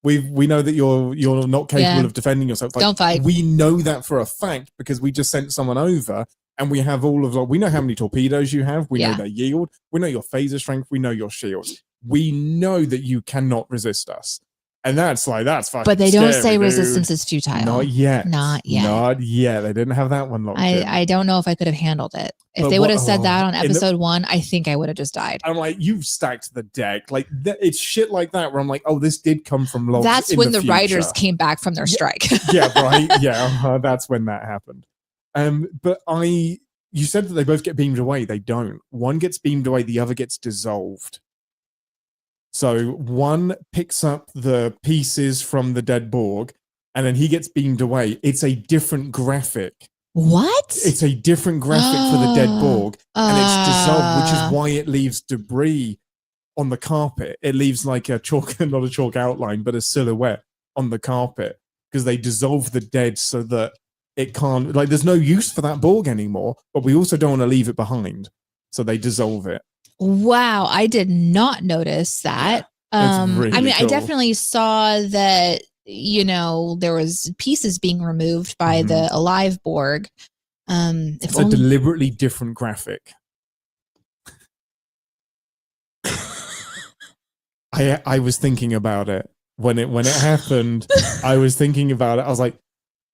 we know that you're not capable of defending yourself. Don't fight. We know that for a fact because we just sent someone over, and we have all of we know how many torpedoes you have. We know their yield. We know your phaser strength. We know your shields. We know that you cannot resist us. And that's fucking But they don't scary, say dude. Resistance is futile. Not yet. Not yet. They didn't have that one locked in. I don't know if I could have handled it. If they would have said that on episode 1, I think I would have just died. I'm like, you've stacked the deck. It's shit like that where I'm like, oh, this did come from logs. That's when the writers came back from their strike. Yeah, right. Yeah, that's when that happened. But you said that they both get beamed away. They don't. One gets beamed away. The other gets dissolved. So one picks up the pieces from the dead Borg, and then he gets beamed away. It's a different graphic. What? It's a different graphic for the dead Borg, and it's dissolved, which is why it leaves debris on the carpet. It leaves like a chalk, not a chalk outline, but a silhouette on the carpet because they dissolve the dead so that it can't, there's no use for that Borg anymore, but we also don't want to leave it behind. So they dissolve it. Wow, I did not notice that. Really I cool. definitely saw that there was pieces being removed by the alive Borg. It's a deliberately different graphic. I was thinking about it when it happened. I was thinking about it. I was like,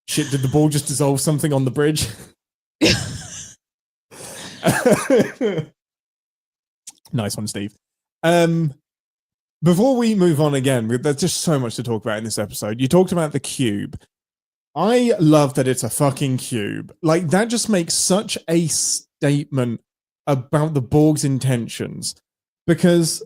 shit, did the Borg just dissolve something on the bridge? Nice one, Steve. Before we move on again, there's just so much to talk about in this episode. You talked about the cube. I love that it's a fucking cube. Like, that just makes such a statement about the Borg's intentions. Because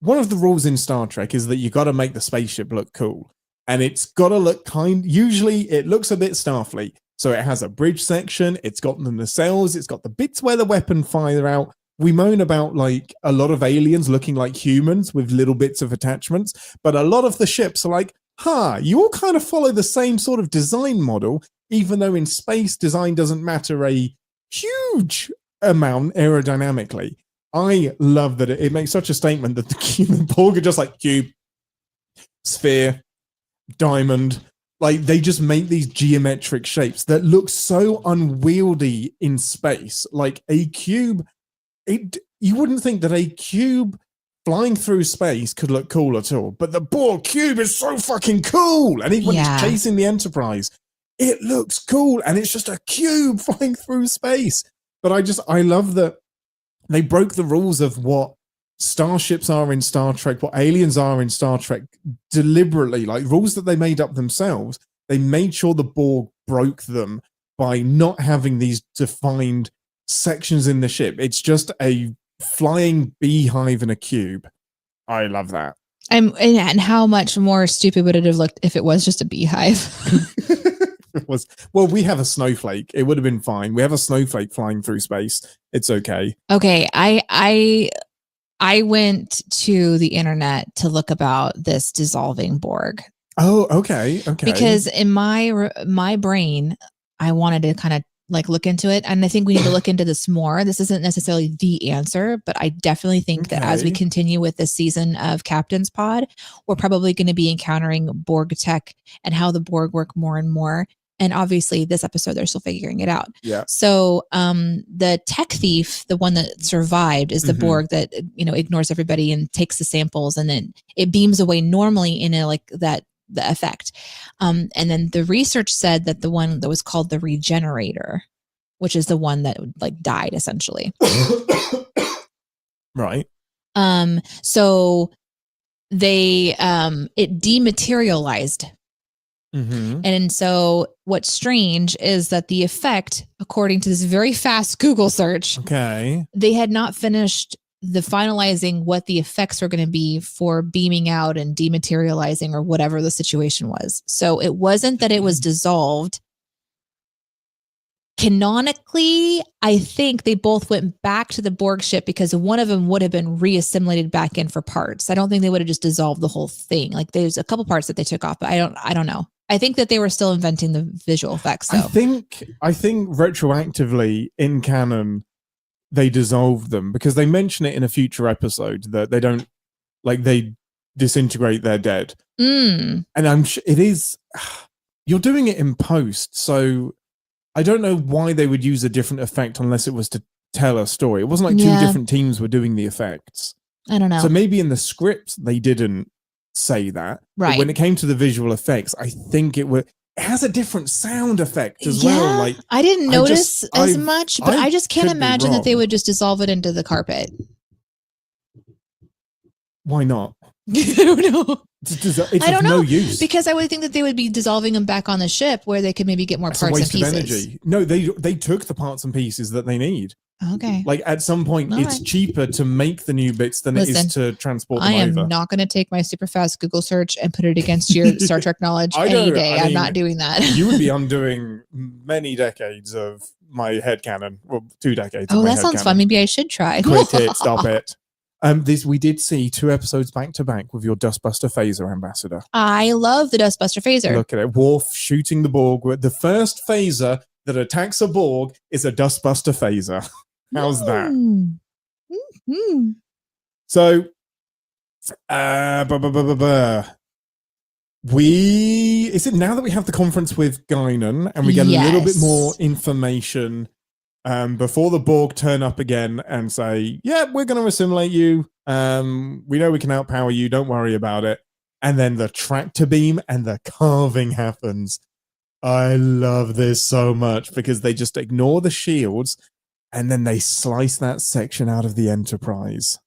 one of the rules in Star Trek is that you got to make the spaceship look cool. And it's got to look usually it looks a bit Starfleet. So it has a bridge section, it's got the nacelles, it's got the bits where the weapon fire out. We moan about like a lot of aliens looking like humans with little bits of attachments, but a lot of the ships are like, you all kind of follow the same sort of design model, even though in space design doesn't matter a huge amount aerodynamically. I love that it makes such a statement that the Borg are just like cube, sphere, diamond. Like, they just make these geometric shapes that look so unwieldy in space. Like a cube, you wouldn't think that a cube flying through space could look cool at all. But the Borg cube is so fucking cool. And even when it's chasing the Enterprise, it looks cool. And it's just a cube flying through space. But I love that they broke the rules of what starships are in Star Trek, what aliens are in Star Trek, deliberately, like rules that they made up themselves. They made sure the Borg broke them by not having these defined sections in the ship. It's just a flying beehive in a cube. I love that. And how much more stupid would it have looked if it was just a beehive? Well, we have a snowflake. It would have been fine. We have a snowflake flying through space. It's okay. Okay, I went to the internet to look about this dissolving Borg. Oh, okay. Because in my brain, I wanted to kind of like look into it, and I think we need to look into this more. This isn't necessarily the answer, but I definitely think that as we continue with this season of Captain's Pod, we're probably going to be encountering Borg tech and how the Borg work more and more. And obviously this episode, they're still figuring it out. Yeah. So the tech thief, the one that survived, is the Borg that, ignores everybody and takes the samples, and then it beams away normally in the effect. And then the research said that the one that was called the regenerator, which is the one that like died essentially. Right. So they it dematerialized. And so what's strange is that the effect, according to this very fast Google search, they had not finished the finalizing what the effects were going to be for beaming out and dematerializing or whatever the situation was. So it wasn't that it was dissolved. Canonically, I think they both went back to the Borg ship because one of them would have been reassimilated back in for parts. I don't think they would have just dissolved the whole thing. Like there's a couple parts that they took off, but I don't know. I think that they were still inventing the visual effects though. I think retroactively in canon, they dissolved them because they mention it in a future episode that they don't, like, they disintegrate their dead. And I'm sure it is, you're doing it in post, so I don't know why they would use a different effect unless it was to tell a story. It wasn't like two different teams were doing the effects. I don't know. So maybe in the script they didn't say that. Right. But when it came to the visual effects, I think it has a different sound effect as well. Like I didn't notice as much, but I just can't imagine that they would just dissolve it into the carpet. Why not? I don't know. It's of no use. Because I would think that they would be dissolving them back on the ship where they could maybe get more That's parts a waste and pieces. of energy. No, they took the parts and pieces that they need. Okay. Like at some point, it's cheaper to make the new bits than it is to transport them over. I am not going to take my super fast Google search and put it against your Star Trek knowledge any day. I'm not doing that. You would be undoing many decades of my headcanon. Well, 2 decades. Oh, that sounds fun. Maybe I should try. Quit it. Stop it. We did see 2 episodes back to back with your Dustbuster Phaser ambassador. I love the Dustbuster Phaser. Look at it. Worf shooting the Borg. The first phaser that attacks a Borg is a Dustbuster Phaser. How's that? So, Is it now that we have the conference with Guinan and we get a little bit more information before the Borg turn up again and say, yeah, we're going to assimilate you. We know we can outpower you. Don't worry about it. And then the tractor beam and the carving happens. I love this so much because they just ignore the shields and then they slice that section out of the Enterprise.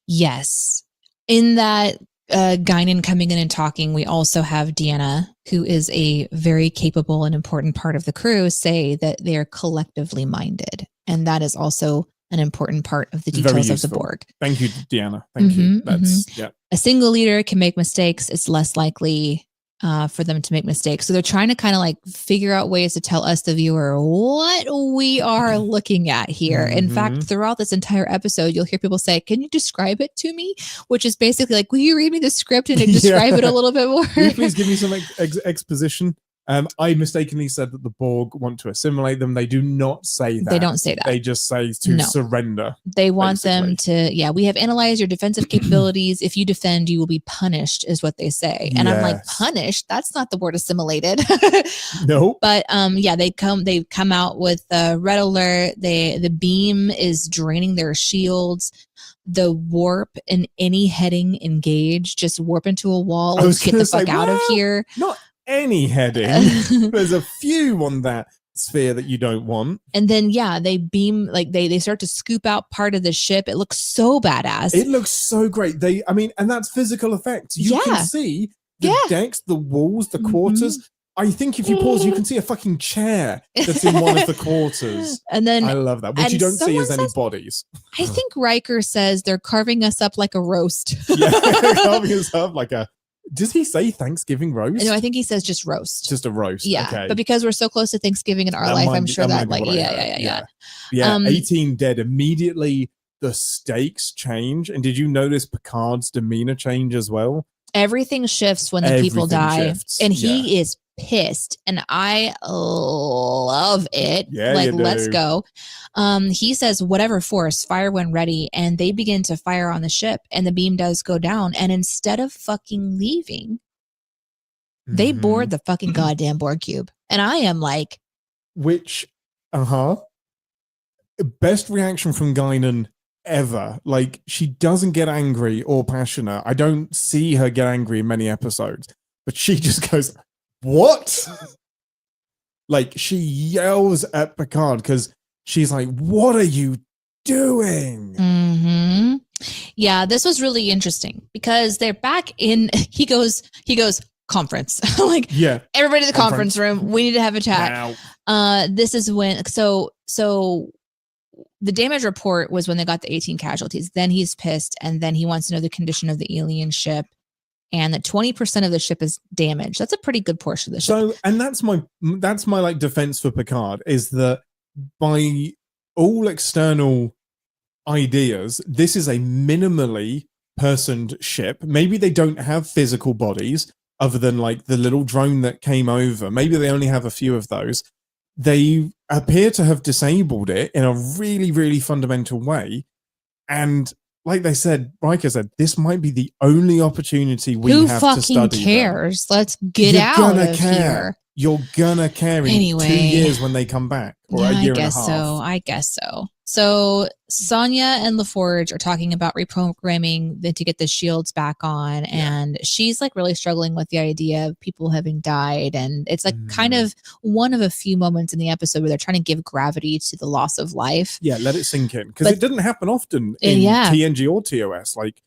Yes. In that Guinan coming in and talking, we also have Deanna, who is a very capable and important part of the crew, say that they are collectively minded. And that is also an important part of the details of the Borg. Thank you, Deanna. Thank you. That's yeah. A single leader can make mistakes. It's less likely for them to make mistakes. So they're trying to kind of like figure out ways to tell us, the viewer, what we are looking at here. In fact, throughout this entire episode, you'll hear people say, can you describe it to me? Which is basically like, will you read me the script and describe it a little bit more? Will you please give me some exposition? I mistakenly said that the Borg want to assimilate them. They do not say that. They don't say that. They just say to surrender. They want them to, we have analyzed your defensive capabilities. If you defend, you will be punished, is what they say. And I'm like, punished? That's not the word assimilated. No. But they come out with a red alert. The beam is draining their shields. The warp in any heading engage, just warp into a wall and get the fuck out of here. Not any heading. There's a few on that sphere that you don't want. And then they beam, like they start to scoop out part of the ship. It looks so badass. It looks so great. And that's physical effects. You can see the decks, the walls, the quarters. I think if you pause, you can see a fucking chair that's in one of the quarters. And then I love that. What you don't see is any bodies. I think Riker says they're carving us up like a roast. Carving us up like a. Does he say Thanksgiving roast? No, I think he says just roast. Just a roast. Yeah. Okay. But because we're so close to Thanksgiving in our life, I'm sure that like, yeah. 18 dead. Immediately the stakes change. And did you notice Picard's demeanor change as well? Everything shifts when the people die. And he is pissed. And I love it. Yeah, like, let's go. He says, whatever force, fire when ready. And they begin to fire on the ship. And the beam does go down. And instead of fucking leaving, they board the fucking goddamn Borg cube. And I am like. Which, best reaction from Guinan ever. Like, she doesn't get angry or passionate. I don't see her get angry in many episodes. But she just goes, what? Like, she yells at Picard because she's like, what are you doing? Yeah, this was really interesting because they're back in, he goes, conference. Like, everybody in the conference room, we need to have a chat. This is when, so the damage report was when they got the 18 casualties. Then he's pissed, and then he wants to know the condition of the alien ship. And that 20% of the ship is damaged. That's a pretty good portion of the ship. So, and that's my like defense for Picard is that by all external ideas, this is a minimally personed ship. Maybe they don't have physical bodies other than like the little drone that came over. Maybe they only have a few of those. They appear to have disabled it in a really, really fundamental way. And like they said, Riker said, this might be the only opportunity we have to study. Who fucking cares? Let's get out of here. You're gonna care in 2 years when they come back, or a year and a half. I guess so. So Sonya and LaForge are talking about reprogramming to get the shields back on, and she's like really struggling with the idea of people having died, and it's like kind of one of a few moments in the episode where they're trying to give gravity to the loss of life. Yeah, let it sink in, because it didn't happen often in TNG or TOS. Like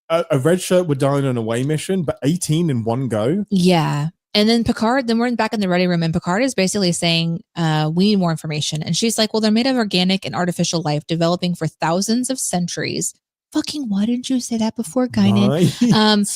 a red shirt would die on an away mission, but 18 in one go. Yeah. And then Picard, then we're back in the ready room, and Picard is basically saying, we need more information. And she's like, well, they're made of organic and artificial life developing for thousands of centuries. Fucking, why didn't you say that before, Guinan?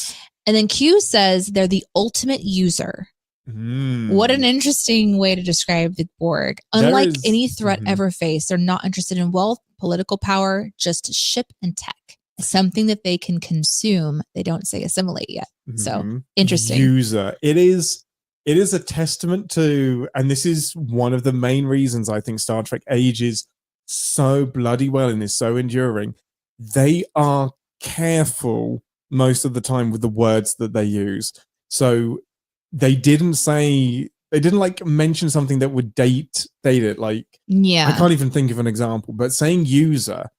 And then Q says they're the ultimate user. What an interesting way to describe the Borg. Unlike any threat ever faced, they're not interested in wealth, political power, just ship and tech. Something that they can consume. They don't say assimilate yet. So interesting. User. It is a testament to, and this is one of the main reasons I think Star Trek ages so bloody well and is so enduring. They are careful most of the time with the words that they use. So they didn't like mention something that would date it. Like, I can't even think of an example, but saying user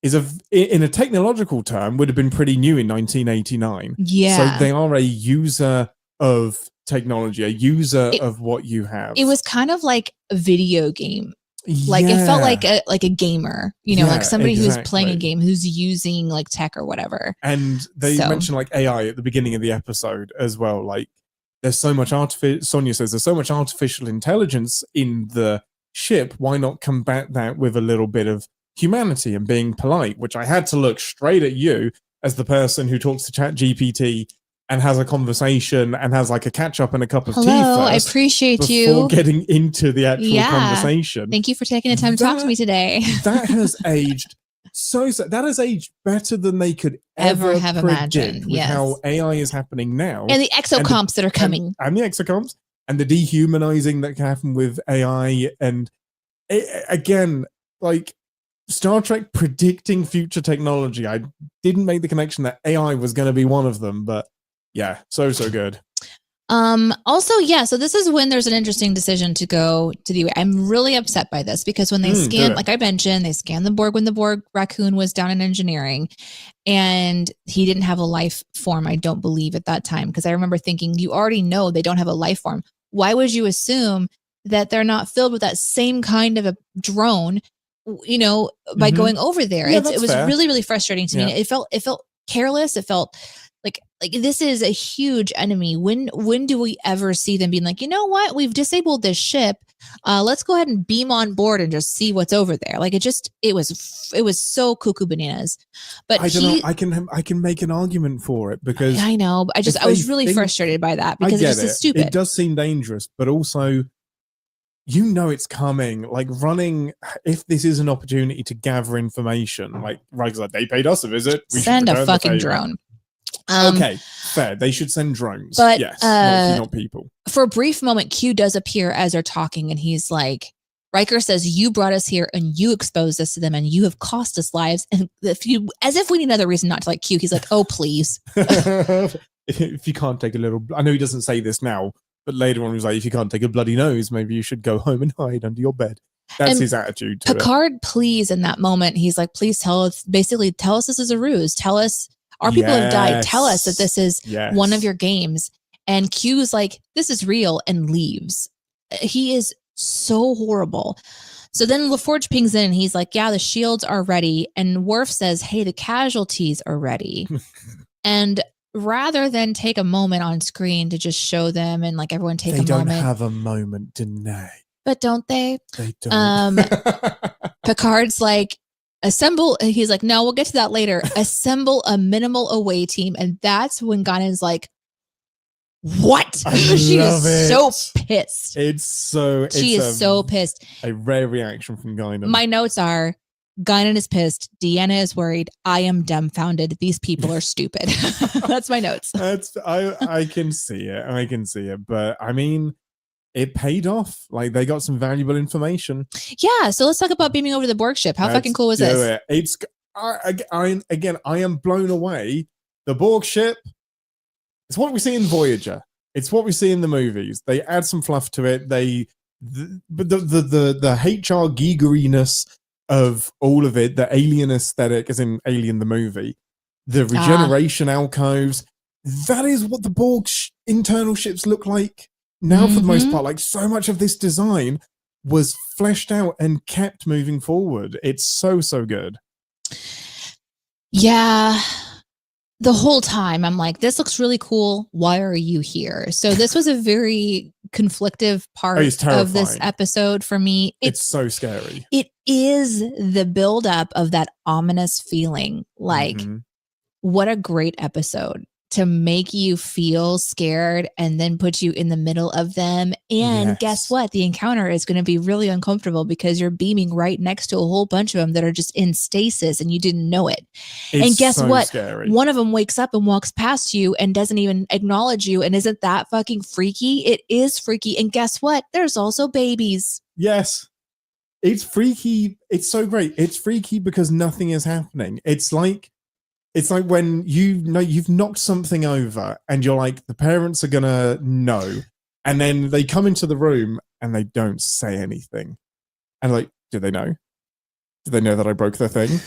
is in a technological term would have been pretty new in 1989. Yeah. So they are a user of technology, a user of what you have. It was kind of like a video game. Like it felt like a gamer, like somebody who's playing a game, who's using like tech or whatever. And they mentioned like AI at the beginning of the episode as well. Like there's so much Sonia says there's so much artificial intelligence in the ship. Why not combat that with a little bit of humanity and being polite? Which I had to look straight at you as the person who talks to ChatGPT and has a conversation and has like a catch up and a cup of tea first. I appreciate you before getting into the actual conversation. Thank you for taking the time to talk to me today. That has aged that has aged better than they could ever have imagined with how AI is happening now. And the exocomps that are coming. And the exocomps and the dehumanizing that can happen with AI. And again, like Star Trek predicting future technology. I didn't make the connection that AI was going to be one of them, but yeah, so good. Also, so this is when there's an interesting decision to go to the I'm really upset by this because when they scan, like I mentioned, they scanned the Borg when the Borg raccoon was down in engineering and he didn't have a life form, I don't believe at that time. Because I remember thinking, you already know they don't have a life form. Why would you assume that they're not filled with that same kind of a drone, by going over there? It was really, really frustrating to me. It felt careless. It felt like this is a huge enemy. When do we ever see them being like, you know what? We've disabled this ship. Let's go ahead and beam on board and just see what's over there. Like it was so cuckoo bananas. But I don't know. I can make an argument for it because I know. I was really frustrated by that because it's just stupid. It does seem dangerous, but also it's coming. Like running, if this is an opportunity to gather information, like they paid us a visit. We send a fucking drone. Okay, fair. They should send drones. But yes, not people. For a brief moment, Q does appear as they're talking, and he's like, Riker says, "You brought us here, and you exposed us to them, and you have cost us lives." And as if we need another reason not to like Q, he's like, "Oh, please." If you can't take a little, I know he doesn't say this now, but later on he was like, "If you can't take a bloody nose, maybe you should go home and hide under your bed." That's his attitude to Picard, please, in that moment, he's like, "Please tell us this is a ruse. Tell us." Our people have died. Tell us that this is one of your games. And Q's like, this is real, and leaves. He is so horrible. So then LaForge pings in and he's like, yeah, the shields are ready. And Worf says, hey, the casualties are ready. And rather than take a moment on screen to just show them and like everyone take a moment. They don't have a moment, deny. But don't they? They don't. Picard's like, assemble. He's like, no, we'll get to that later. Assemble a minimal away team. And that's when Guinan's like, what? She is so pissed. She is so pissed. A rare reaction from Guinan. My notes are, Guinan is pissed. Deanna is worried. I am dumbfounded. These people are stupid. That's my notes. I can see it. But I mean, it paid off. Like they got some valuable information. Yeah. So let's talk about beaming over the Borg ship. How fucking cool was this? I am blown away. The Borg ship. It's what we see in Voyager. It's what we see in the movies. They add some fluff to it. The HR geegeriness of all of it, the alien aesthetic, as in Alien the movie, the regeneration alcoves. That is what the Borg internal ships look like. Now, for the most part, like so much of this design was fleshed out and kept moving forward. It's so good. Yeah. The whole time I'm like, this looks really cool. Why are you here? So this was a very conflictive part of this episode for me. It's so scary. It is the buildup of that ominous feeling. Like, what a great episode to make you feel scared and then put you in the middle of them. And guess what? The encounter is going to be really uncomfortable because you're beaming right next to a whole bunch of them that are just in stasis and you didn't know it. And guess what? Scary. One of them wakes up and walks past you and doesn't even acknowledge you. And isn't that fucking freaky? It is freaky. And guess what? There's also babies. Yes. It's freaky. It's so great. It's freaky because nothing is happening. It's like It's like when you know you've knocked something over and you're like, the parents are gonna know, and then they come into the room and they don't say anything. And like, do they know? Do they know that I broke the thing?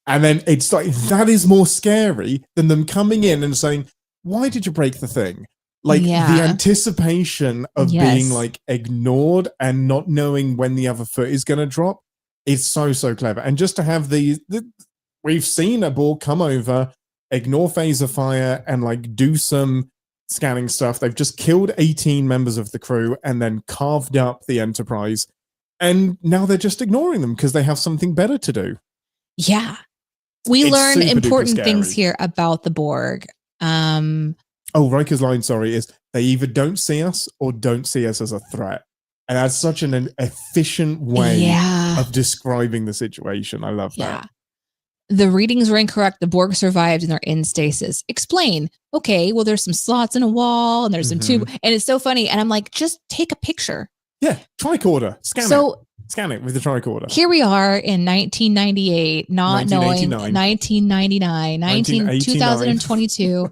And then it's like, that is more scary than them coming in and saying, why did you break the thing? Like the anticipation of being like ignored and not knowing when the other foot is going to drop. It's so, so clever. And just to have we've seen a Borg come over, ignore phaser fire and like do some scanning stuff. They've just killed 18 members of the crew and then carved up the Enterprise. And now they're just ignoring them because they have something better to do. Yeah. We learn important things here about the Borg. Riker's line, sorry, is they either don't see us or don't see us as a threat. And that's such an efficient way of describing the situation. I love that. The readings were incorrect. The Borg survived and they're in stasis. Explain. Okay, well, there's some slots in a wall and there's some tube. And it's so funny. And I'm like, just take a picture. Yeah, tricorder. Scan it with the tricorder. Here we are in 1998, not knowing 1999, 2022,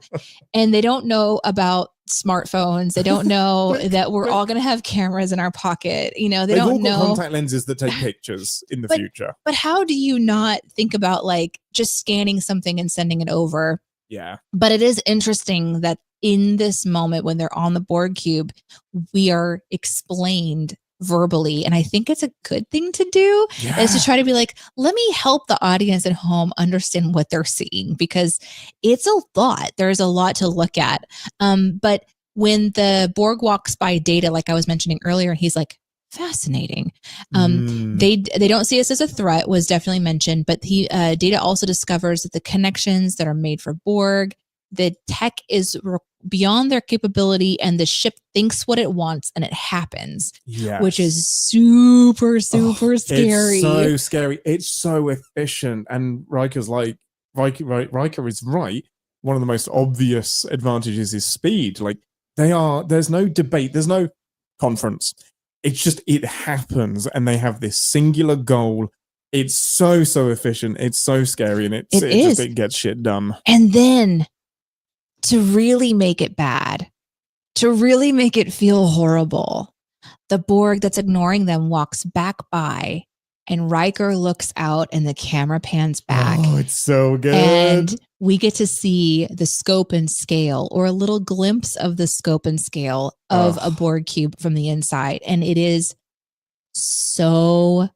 and they don't know about smartphones. They don't know that we're all going to have cameras in our pocket. You know, they don't all know contact lenses that take pictures in the future. But how do you not think about like just scanning something and sending it over? Yeah. But it is interesting that in this moment when they're on the Borg cube, we are explained verbally. And I think it's a good thing to do is to try to be like, let me help the audience at home understand what they're seeing, because it's a lot. There's a lot to look at. But when the Borg walks by Data, like I was mentioning earlier, he's like, fascinating. They don't see us as a threat was definitely mentioned, but Data also discovers that the connections that are made for Borg, the tech is beyond their capability and the ship thinks what it wants and it happens, which is super scary. It's so scary. It's so efficient. And Riker's like, Riker is right. One of the most obvious advantages is speed. Like there's no debate. There's no conference. It's just, it happens and they have this singular goal. It's so efficient. It's so scary. And it gets shit done. And then to really make it bad, to really make it feel horrible, the Borg that's ignoring them walks back by and Riker looks out and the camera pans back. Oh, it's so good. And we get to see the scope and scale, or a little glimpse of the scope and scale of a Borg cube from the inside. And it is so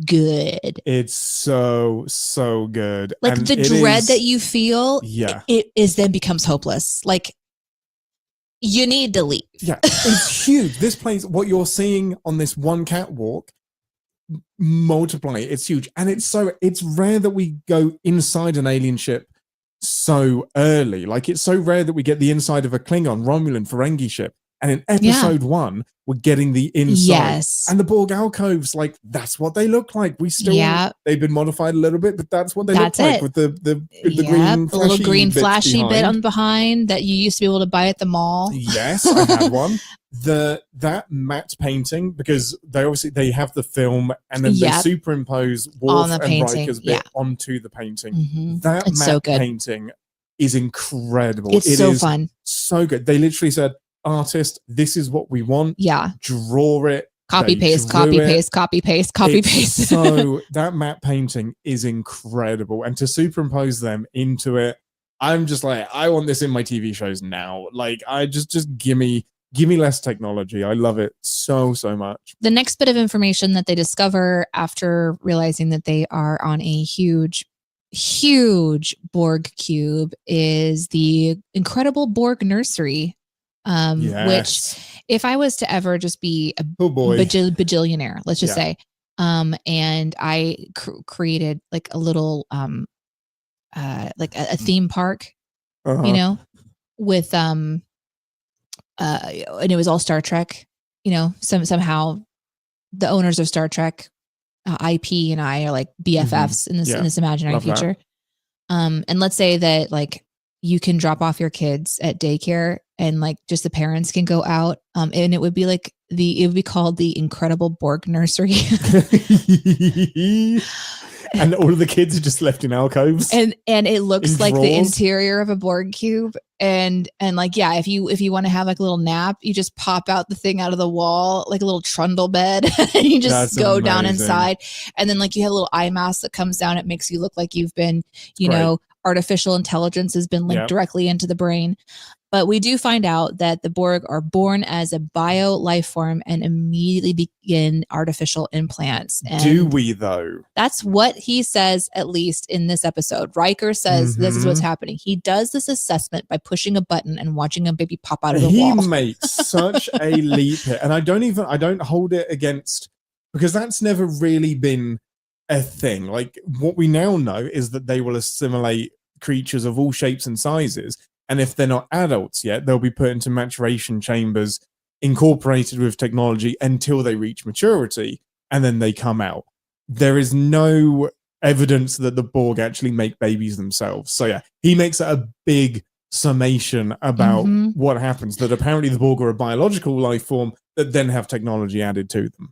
good. It's so good. Like and the dread that you feel, it then becomes hopeless. Like you need to leave. Yeah, it's huge. This place, what you're seeing on this one catwalk, multiply. It's huge, and it's rare that we go inside an alien ship so early. Like it's so rare that we get the inside of a Klingon, Romulan, Ferengi ship. And in episode 1, we're getting the inside. Yes. And the Borg alcoves, like, that's what they look like. We still, they've been modified a little bit, but that's what they look like with the green, the little green flashy bit on behind that you used to be able to buy at the mall. Yes, I had one. That matte painting, because they have the film and then they superimpose Worf and Riker's bit onto the painting. That it's matte painting is incredible. It's so fun. So good. They literally said, artist, this is what we want. Yeah. Draw it. Copy paste. So that matte painting is incredible. And to superimpose them into it, I'm just like, I want this in my TV shows now. Like, I just give me less technology. I love it so much. The next bit of information that they discover after realizing that they are on a huge Borg cube is the incredible Borg nursery. Which if I was to ever just be a bajillionaire, let's just say, and I created like a little, like a theme park, you know, with, and it was all Star Trek, you know, somehow the owners of Star Trek, IP and I are like BFFs in this imaginary future. And let's say that like you can drop off your kids at daycare and like just the parents can go out. And it would be like it would be called the Incredible Borg Nursery. and all of the kids are just left in alcoves. And it looks In like the drawers. interior of a Borg cube. And like, yeah, if you want to have like a little nap, you just pop out the thing out of the wall, like a little trundle bed, and you just That's go down amazing. inside. And then like you have a little eye mask that comes down. It makes you look like you've been, you Great. know, artificial intelligence has been linked Yep. directly into the brain. But we do find out that the Borg are born as a bio life form and immediately begin artificial implants. And Do we though? that's what he says, at least in this episode. Riker says this is what's happening. He does this assessment by pushing a button and watching a baby pop out of the wall. He makes such a leap here. And I don't hold it against, because that's never really been a thing. Like, what we now know is that they will assimilate creatures of all shapes and sizes. And if they're not adults yet, they'll be put into maturation chambers incorporated with technology until they reach maturity, and then they come out. There is no evidence that the Borg actually make babies themselves. So yeah, he makes a big summation about what happens, that apparently the Borg are a biological life form that then have technology added to them.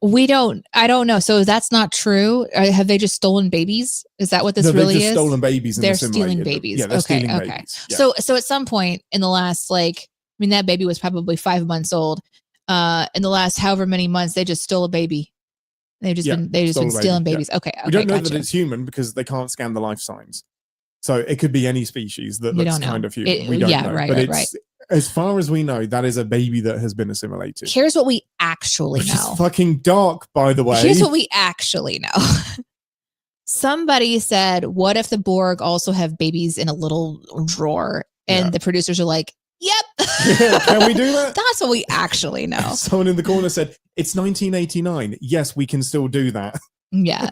I don't know. So that's not true. Have they just stolen babies? Is that what this really they've just is? stolen babies. And they're assimilated stealing them. babies. Yeah, they're stealing okay. babies. Yeah. So at some point in the last, like, I mean, that baby was probably 5 months old. In the last however many months, they just stole a baby. They've just been stealing babies. Yeah. Okay. We don't know gotcha. that it's human because they can't scan the life signs. So it could be any species that looks kind of human. We don't know. Right, but right. As far as we know, that is a baby that has been assimilated. Here's what we actually Which know. is fucking dark, by the way. Here's what we actually know. Somebody said, what if the Borg also have babies in a little drawer? And the producers are like, yep. Can we do that? That's what we actually know. Someone in the corner said, it's 1989. Yes, we can still do that. Yeah.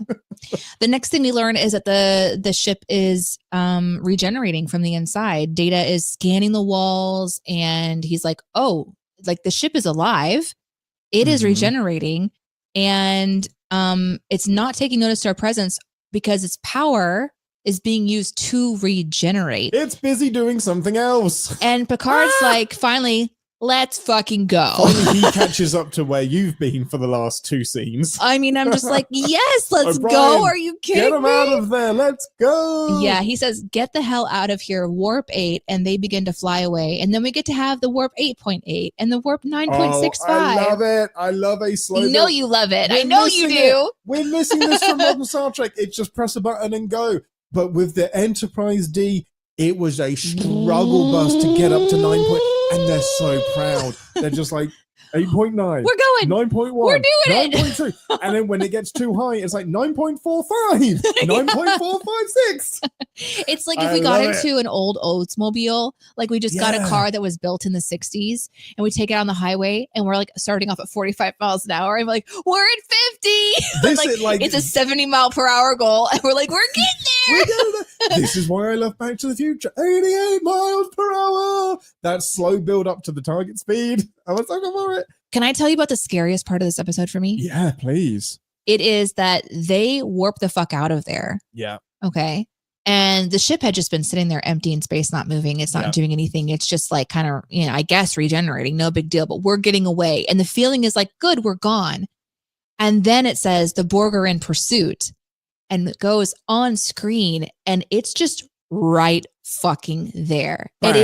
The next thing we learn is that the ship is regenerating from the inside. Data is scanning the walls, and he's like, oh, like the ship is alive. It is regenerating, and it's not taking notice to our presence because its power is being used to regenerate. It's busy doing something else. And Picard's like, finally, let's fucking go. Finally, he catches up to where you've been for the last 2 scenes. I mean, I'm just like, yes, let's O'Brien, go. Are you kidding me? Get him out of there. Let's go. Yeah, he says, get the hell out of here, warp 8, and they begin to fly away. And then we get to have the warp 8.8 and the warp 9.65. I love it. I love a slow You know you love it. I know you do. We're missing this from modern Star Trek. It's just press a button and go. But with the Enterprise D, it was a struggle bus to get up to 9 point. And they're so proud. They're just like 8.9. We're going. 9.1. We're doing 9.2. And then when it gets too high, it's like 9.45. 9.456. It's like if we got into an old Oldsmobile, like we just got a car that was built in the 60s, and we take it on the highway, and we're like starting off at 45 miles an hour, and we're like, we're at 50. It's a 70 mile per hour goal, and we're like, we're getting there. This is why I love Back to the Future. 88 miles per hour. That slow build up to the target speed. I was looking for it. Can I tell you about the scariest part of this episode for me? Yeah, please. It is that they warp the fuck out of there. Yeah. Okay. And the ship had just been sitting there empty in space, not moving. It's not doing anything. It's just like kind of, I guess regenerating. No big deal, but we're getting away. And the feeling is like, good, we're gone. And then it says the Borg are in pursuit, and it goes on screen, and it's just right fucking there. Bam.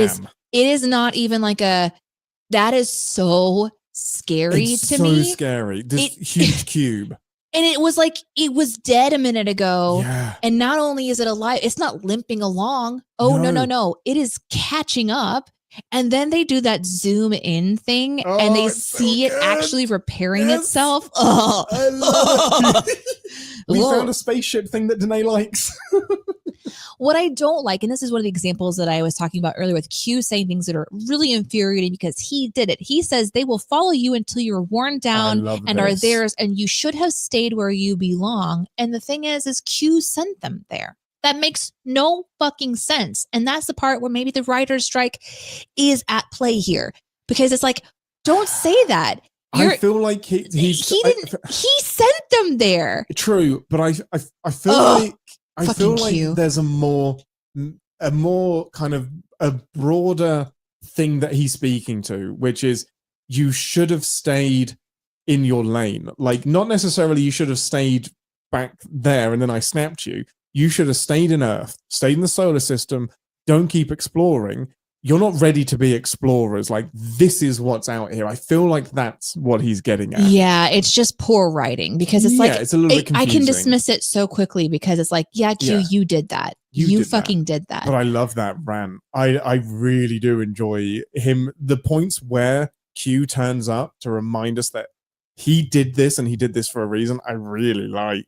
It is not even like that is so scary to me. So scary. This huge cube. And it was like, it was dead a minute ago. Yeah. And not only is it alive, it's not limping along. Oh, no. It is catching up. And then they do that zoom in thing, and they see it actually repairing itself. Oh, I love it. We found a spaceship thing that Danae likes. What I don't like, and this is one of the examples that I was talking about earlier with Q saying things that are really infuriating because he did it. He says they will follow you until you're worn down and are theirs, and you should have stayed where you belong. And the thing is Q sent them there. That makes no fucking sense. And that's the part where maybe the writer's strike is at play here, because it's like, don't say that. I feel like he sent them there. True, but I feel like there's a more kind of a broader thing that he's speaking to, which is you should have stayed in your lane. Like, not necessarily you should have stayed back there and then I snapped you, You should have stayed in Earth, stayed in the solar system. Don't keep exploring. You're not ready to be explorers. Like, this is what's out here. I feel like that's what he's getting at. Yeah, it's just poor writing because it's like, it's a little bit confusing. I can dismiss it so quickly because it's like, yeah, Q, you did that. You fucking did that. But I love that rant. I really do enjoy him. The points where Q turns up to remind us that he did this and he did this for a reason, I really like.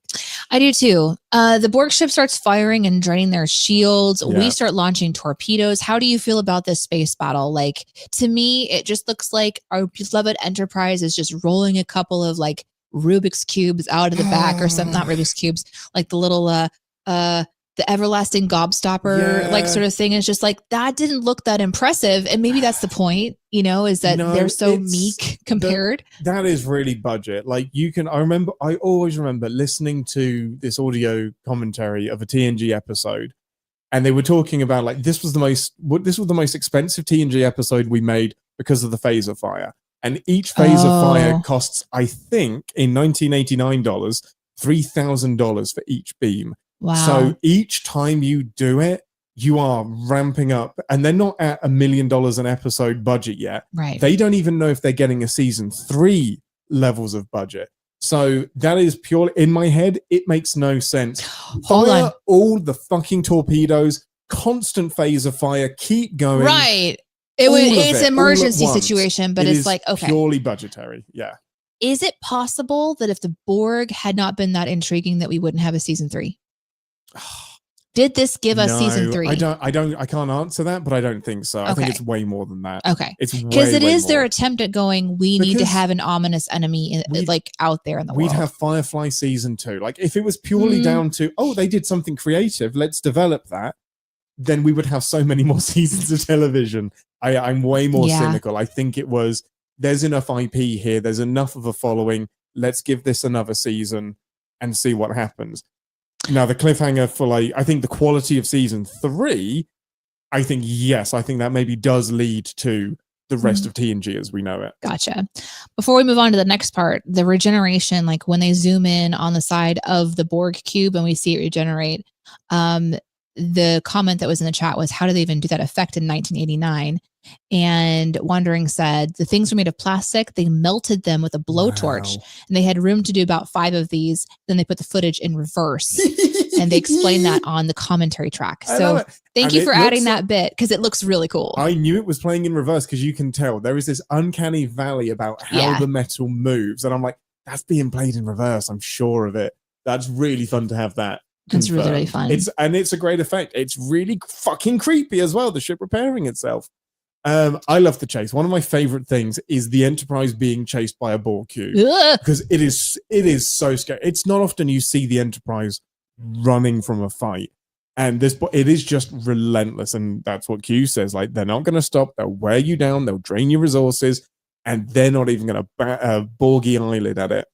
I do too. The Borg ship starts firing and draining their shields. Yeah. We start launching torpedoes. How do you feel about this space battle? Like, to me, it just looks like our beloved Enterprise is just rolling a couple of like Rubik's cubes out of the back or something. Not Rubik's cubes, like the little the everlasting gobstopper like sort of thing. Is just like, that didn't look that impressive, and maybe that's the point, you know, is that they're so meek compared. That is really budget. Like, I always remember listening to this audio commentary of a TNG episode, and they were talking about like, this was the most expensive TNG episode we made because of the phaser fire, and each phaser fire costs, I think, in $1989 $3,000 for each beam. Wow. So each time you do it, you are ramping up, and they're not at $1 million an episode budget yet. Right. They don't even know if they're getting a season 3 levels of budget. So that is purely, in my head, it makes no sense. Fire all the fucking torpedoes, constant phaser fire, keep going. Right. It's an emergency situation, but it's like, okay. Purely budgetary. Yeah. Is it possible that if the Borg had not been that intriguing, that we wouldn't have a season 3? Did this give us season 3? I can't answer that, but I don't think so. I think it's way more than that. Okay. It's because it is their attempt at going, we need to have an ominous enemy like out there in the world. We'd have Firefly season 2. Like, if it was purely down to, they did something creative, let's develop that, then we would have so many more seasons of television. I'm way more cynical. I think it was, there's enough IP here, there's enough of a following, let's give this another season and see what happens. Now, the cliffhanger for, like, I think the quality of season 3, I think that maybe does lead to the rest of TNG as we know it. Gotcha. Before we move on to the next part, the regeneration, like when they zoom in on the side of the Borg cube and we see it regenerate, the comment that was in the chat was, how do they even do that effect in 1989? And Wandering said, the things were made of plastic. They melted them with a blowtorch, and they had room to do about 5 of these. Then they put the footage in reverse, and they explained that on the commentary track. So thank you for adding that bit, because it looks really cool. I knew it was playing in reverse, because you can tell there is this uncanny valley about how the metal moves. And I'm like, that's being played in reverse. I'm sure of it. That's really fun to have that. It's really, really fun. It's a great effect. It's really fucking creepy as well, the ship repairing itself. I love the chase. One of my favorite things is the Enterprise being chased by a Borg cube, because it is so scary. It's not often you see the Enterprise running from a fight, and it is just relentless. And that's what Q says. Like, they're not going to stop. They'll wear you down. They'll drain your resources, and they're not even going to bat a Borgy eyelid at it.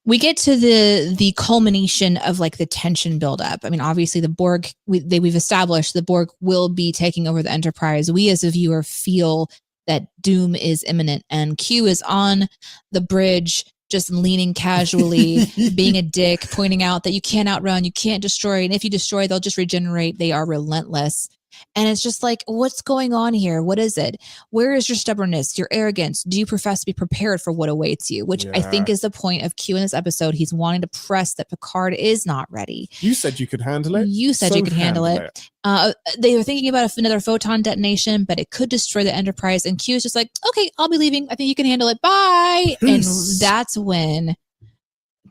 We get to the culmination of like the tension buildup. I mean, obviously the Borg, we've established the Borg will be taking over the Enterprise. We as a viewer feel that doom is imminent, and Q is on the bridge, just leaning casually, being a dick, pointing out that you can't outrun, you can't destroy, and if you destroy, they'll just regenerate. They are relentless. And it's just like, what's going on here? What is it? Where is your stubbornness, your arrogance? Do you profess to be prepared for what awaits you? Which I think is the point of Q in this episode. He's wanting to press that Picard is not ready. You said you could handle it. You said you could handle it. They were thinking about another photon detonation, but it could destroy the Enterprise. And Q is just like, okay, I'll be leaving. I think you can handle it. Bye. Peace. And that's when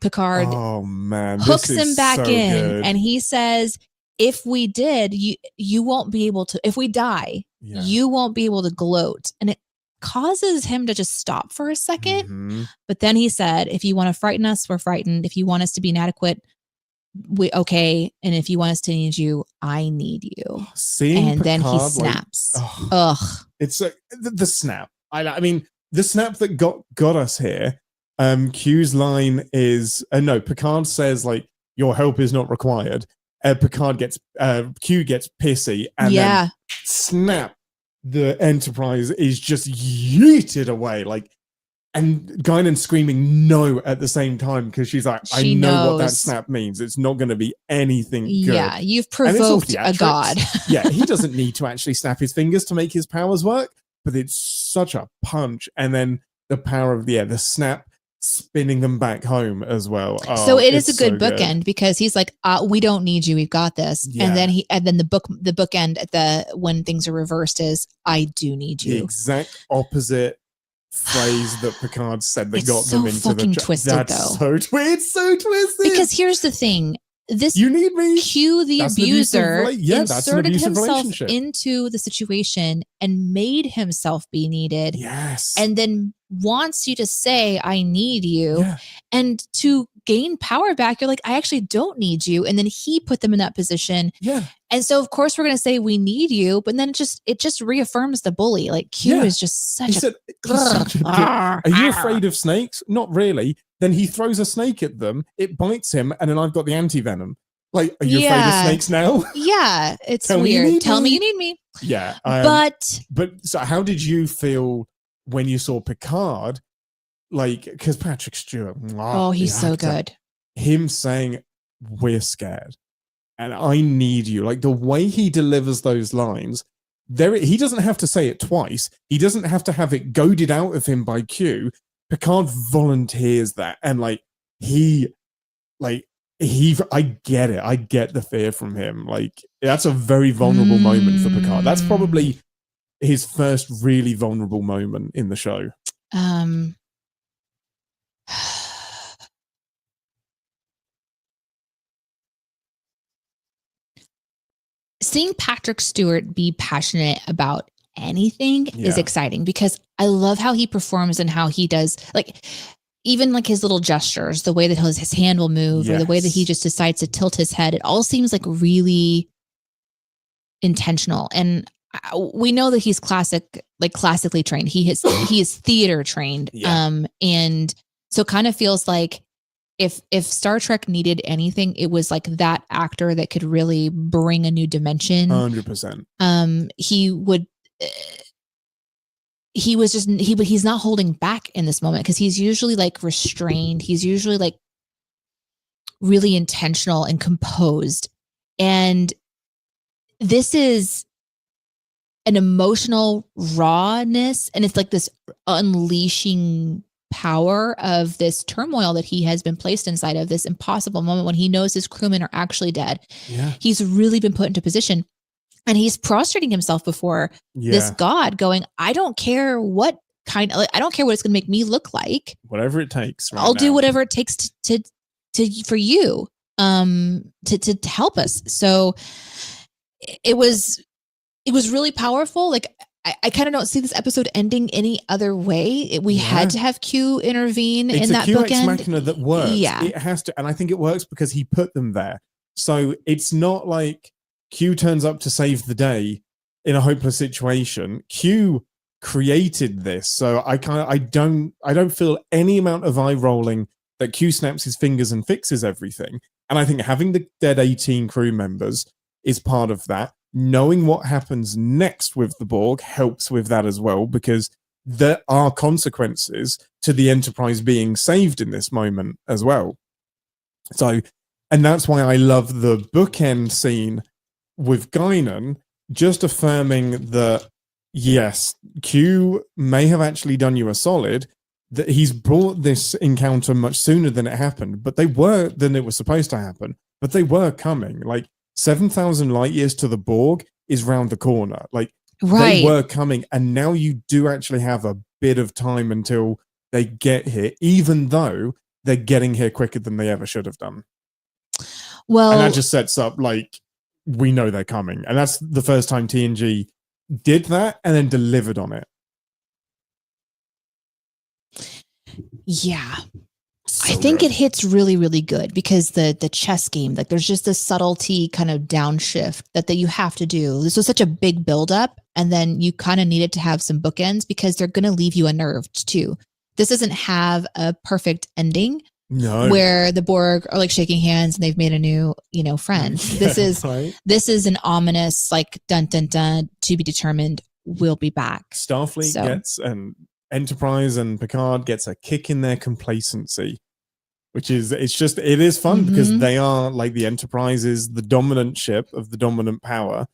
Picard hooks him back in. And he says, if we did, you won't be able to, if we die, you won't be able to gloat. And it causes him to just stop for a second. But then he said, if you want to frighten us, we're frightened. If you want us to be inadequate, okay. And if you want us to need you, I need you. And Picard, then he snaps. It's the snap. I mean, the snap that got us here. Q's line is, Picard says, like, your help is not required. Picard Q gets pissy, and then snap, the Enterprise is just yeeted away. Like, And Guinan screaming no at the same time because she's like, I know what that knows. snap means. It's not going to be anything good. Yeah, you've provoked a god. Yeah, he doesn't need to actually snap his fingers to make his powers work, but it's such a punch. And then the power of the snap spinning them back home as well. So it is a good bookend because he's like, we don't need you, we've got this. Yeah. And then the bookend at when things are reversed is, I do need you. The exact opposite phrase that Picard said that got them into fucking twisted. That's though. It's so twisted. Because here's the thing. You need me. Q, the abuser, inserted himself into the situation and made himself be needed. Yes. And then wants you to say, I need you. Yeah. And to gain power back, you're like, I actually don't need you. And then he put them in that position. Yeah. And so of course we're going to say we need you, but then it just reaffirms the bully. Like Q is just such a Are you afraid of snakes? Not really. Then he throws a snake at them, it bites him, and then I've got the anti-venom. Like, are you afraid of snakes now? Yeah, it's weird. Tell me you need me. Yeah. But so how did you feel when you saw Picard? Like, because Patrick Stewart, he's so good. Him saying, we're scared and I need you. Like the way he delivers those lines, he doesn't have to say it twice. He doesn't have to have it goaded out of him by Q. Picard volunteers that. And I get it. I get the fear from him. Like that's a very vulnerable moment for Picard. That's probably his first really vulnerable moment in the show. Seeing Patrick Stewart be passionate about anything is exciting because I love how he performs and how he does, like, even like his little gestures, the way that his hand will move or the way that he just decides to tilt his head. It all seems like really intentional. And we know that he's classically trained. He is theater trained. And so it kind of feels like if Star Trek needed anything, it was like that actor that could really bring a new dimension. 100%. He's not holding back in this moment because he's usually like restrained. He's usually like really intentional and composed. And this is an emotional rawness. And it's like this unleashing power of this turmoil that he has been placed inside of, this impossible moment when he knows his crewmen are actually dead. Yeah. He's really been put into position and he's prostrating himself before this god going, I don't care what I don't care what it's going to make me look like. Whatever it takes. I'll do whatever it takes for you, to help us. So it was really powerful. Like, I kind of don't see this episode ending any other way. We had to have Q intervene in that bookend. It's a Q ex machina that works. Yeah. It has to. And I think it works because he put them there. So it's not like Q turns up to save the day in a hopeless situation. Q created this. So I don't feel any amount of eye rolling that Q snaps his fingers and fixes everything. And I think having the dead 18 crew members is part of that. Knowing what happens next with the Borg helps with that as well, because there are consequences to the Enterprise being saved in this moment as well. So, and that's why I love the bookend scene with Guinan, just affirming that, yes, Q may have actually done you a solid, that he's brought this encounter much sooner than it happened, but it was supposed to happen, but they were coming. Like, 7,000 light years to the Borg is round the corner. Like, they were coming, and now you do actually have a bit of time until they get here, even though they're getting here quicker than they ever should have done. Well, and that just sets up, like, we know they're coming. And that's the first time TNG did that and then delivered on it. Yeah. I think it hits really, really good because the chess game, like there's just this subtlety kind of downshift that you have to do. This was such a big buildup, and then you kind of needed to have some bookends because they're going to leave you unnerved too. This doesn't have a perfect ending. No. Where the Borg are like shaking hands and they've made a new, friend. This is an ominous, like, dun dun dun, to be determined. We'll be back. Starfleet gets, and Enterprise and Picard gets a kick in their complacency, which is, it is fun because they are like, the Enterprise is the dominant ship of the dominant power.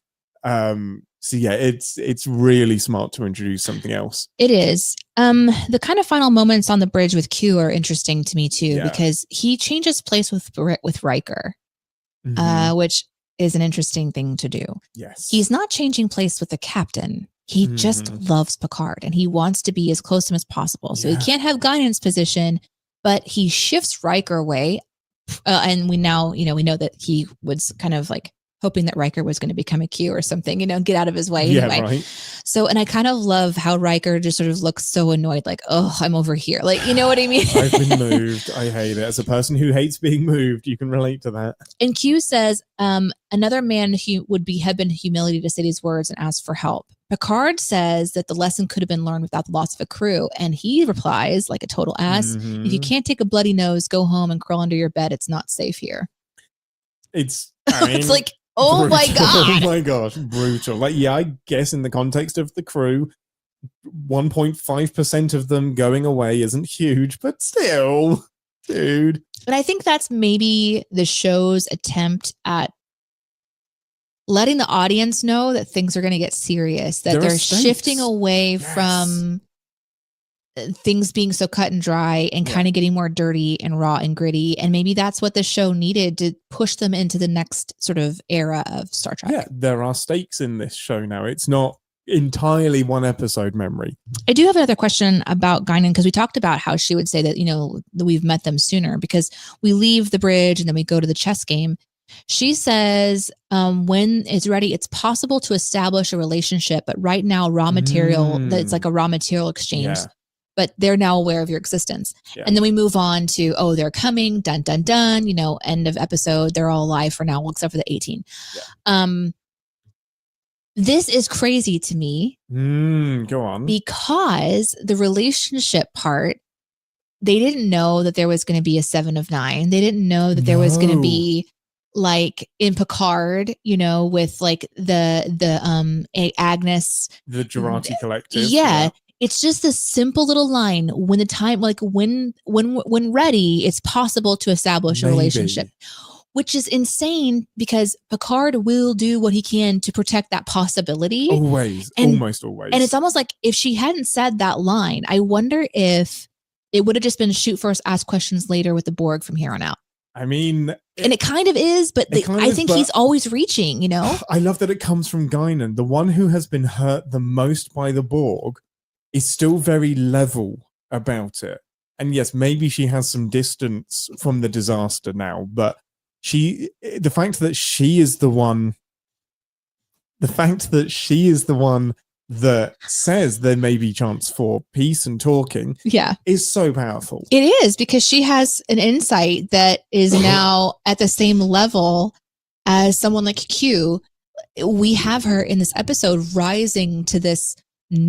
So yeah, it's really smart to introduce something else. It is. The kind of final moments on the bridge with Q are interesting to me too, because he changes place with Riker, which is an interesting thing to do. Yes. He's not changing place with the captain. He just loves Picard and he wants to be as close to him as possible. So he can't have Guinan's position, but he shifts Riker away. And we know that he was kind of like hoping that Riker was going to become a Q or something, get out of his way anyway. Right. So, and I kind of love how Riker just sort of looks so annoyed, like, oh, I'm over here. Like, you know what I mean? I've been moved. I hate it. As a person who hates being moved, you can relate to that. And Q says, another man who have been humiliated to say these words and ask for help. Picard says that the lesson could have been learned without the loss of a crew. And he replies, like a total ass, if you can't take a bloody nose, go home and crawl under your bed. It's not safe here. It's like, oh my God. Oh my gosh, brutal. Like, yeah, I guess in the context of the crew, 1.5% of them going away isn't huge, but still, dude. But I think that's maybe the show's attempt at letting the audience know that things are going to get serious, that they're shifting away from things being so cut and dry and kind of getting more dirty and raw and gritty. And maybe that's what the show needed to push them into the next sort of era of Star Trek. Yeah, there are stakes in this show now. It's not entirely one episode memory. I do have another question about Guinan, because we talked about how she would say that, that we've met them sooner, because we leave the bridge and then we go to the chess game. She says, when it's ready, it's possible to establish a relationship, but right now, raw material, it's like a raw material exchange, but they're now aware of your existence. Yeah. And then we move on to, oh, they're coming, dun, dun, dun, end of episode. They're all alive for now, except for the 18. Yeah. This is crazy to me. Go on. Because the relationship part, they didn't know that there was going to be a 7 of 9. They didn't know that there was going to be, like in Picard, with like the Agnes, the Jurati Collective. Yeah. It's just a simple little line. When the time, like when ready, it's possible to establish a relationship, which is insane because Picard will do what he can to protect that possibility. Always, almost always. And it's almost like if she hadn't said that line, I wonder if it would have just been shoot first, ask questions later with the Borg from here on out. I mean, and it kind of is, but I think he's always reaching, I love that it comes from Guinan. The one who has been hurt the most by the Borg is still very level about it. And yes, maybe she has some distance from the disaster now, but the fact that she is the one that says there may be chance for peace and talking is so powerful. It is, because she has an insight that is now at the same level as someone like Q. We have her in this episode rising to this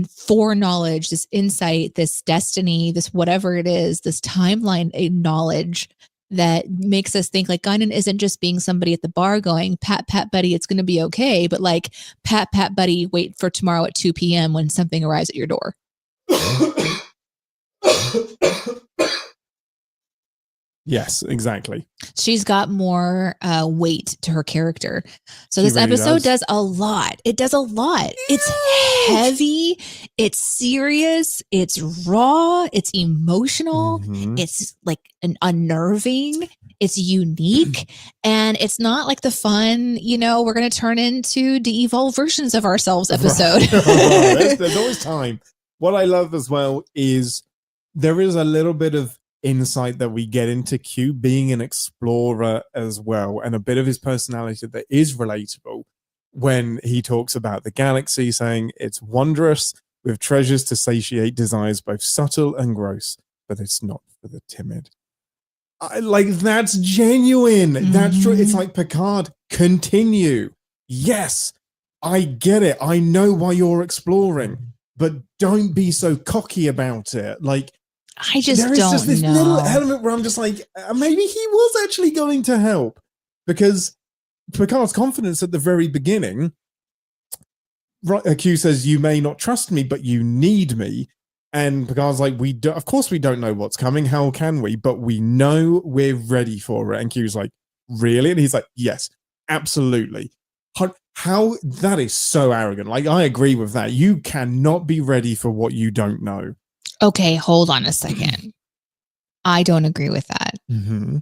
foreknowledge, this insight, this destiny, this whatever it is, this timeline knowledge that makes us think like Guinan isn't just being somebody at the bar going, pat, pat, buddy, it's going to be okay. But like, pat, pat, buddy, wait for tomorrow at 2 p.m. when something arrives at your door. Yes, exactly. She's got more weight to her character. So this really episode does a lot. It does a lot. It's heavy. It's serious. It's raw. It's emotional. It's like unnerving. It's unique. And it's not like the fun, we're going to turn into de-evolved versions of ourselves episode. There's always time. What I love as well is there is a little bit of insight that we get into Q being an explorer as well, and a bit of his personality that is relatable when he talks about the galaxy, saying it's wondrous with treasures to satiate desires both subtle and gross, but it's not for the timid. That's genuine. That's true. It's like, Picard, continue. Yes, I get it. I know why you're exploring, but don't be so cocky about it. Like, I just don't know. There is just this little element where I'm just like, maybe he was actually going to help, because Picard's confidence at the very beginning, Q says, you may not trust me, but you need me. And Picard's like, of course we don't know what's coming. How can we? But we know we're ready for it. And Q's like, really? And he's like, yes, absolutely. How that is so arrogant. Like, I agree with that. You cannot be ready for what you don't know. Okay, hold on a second. I don't agree with that. Mm-hmm.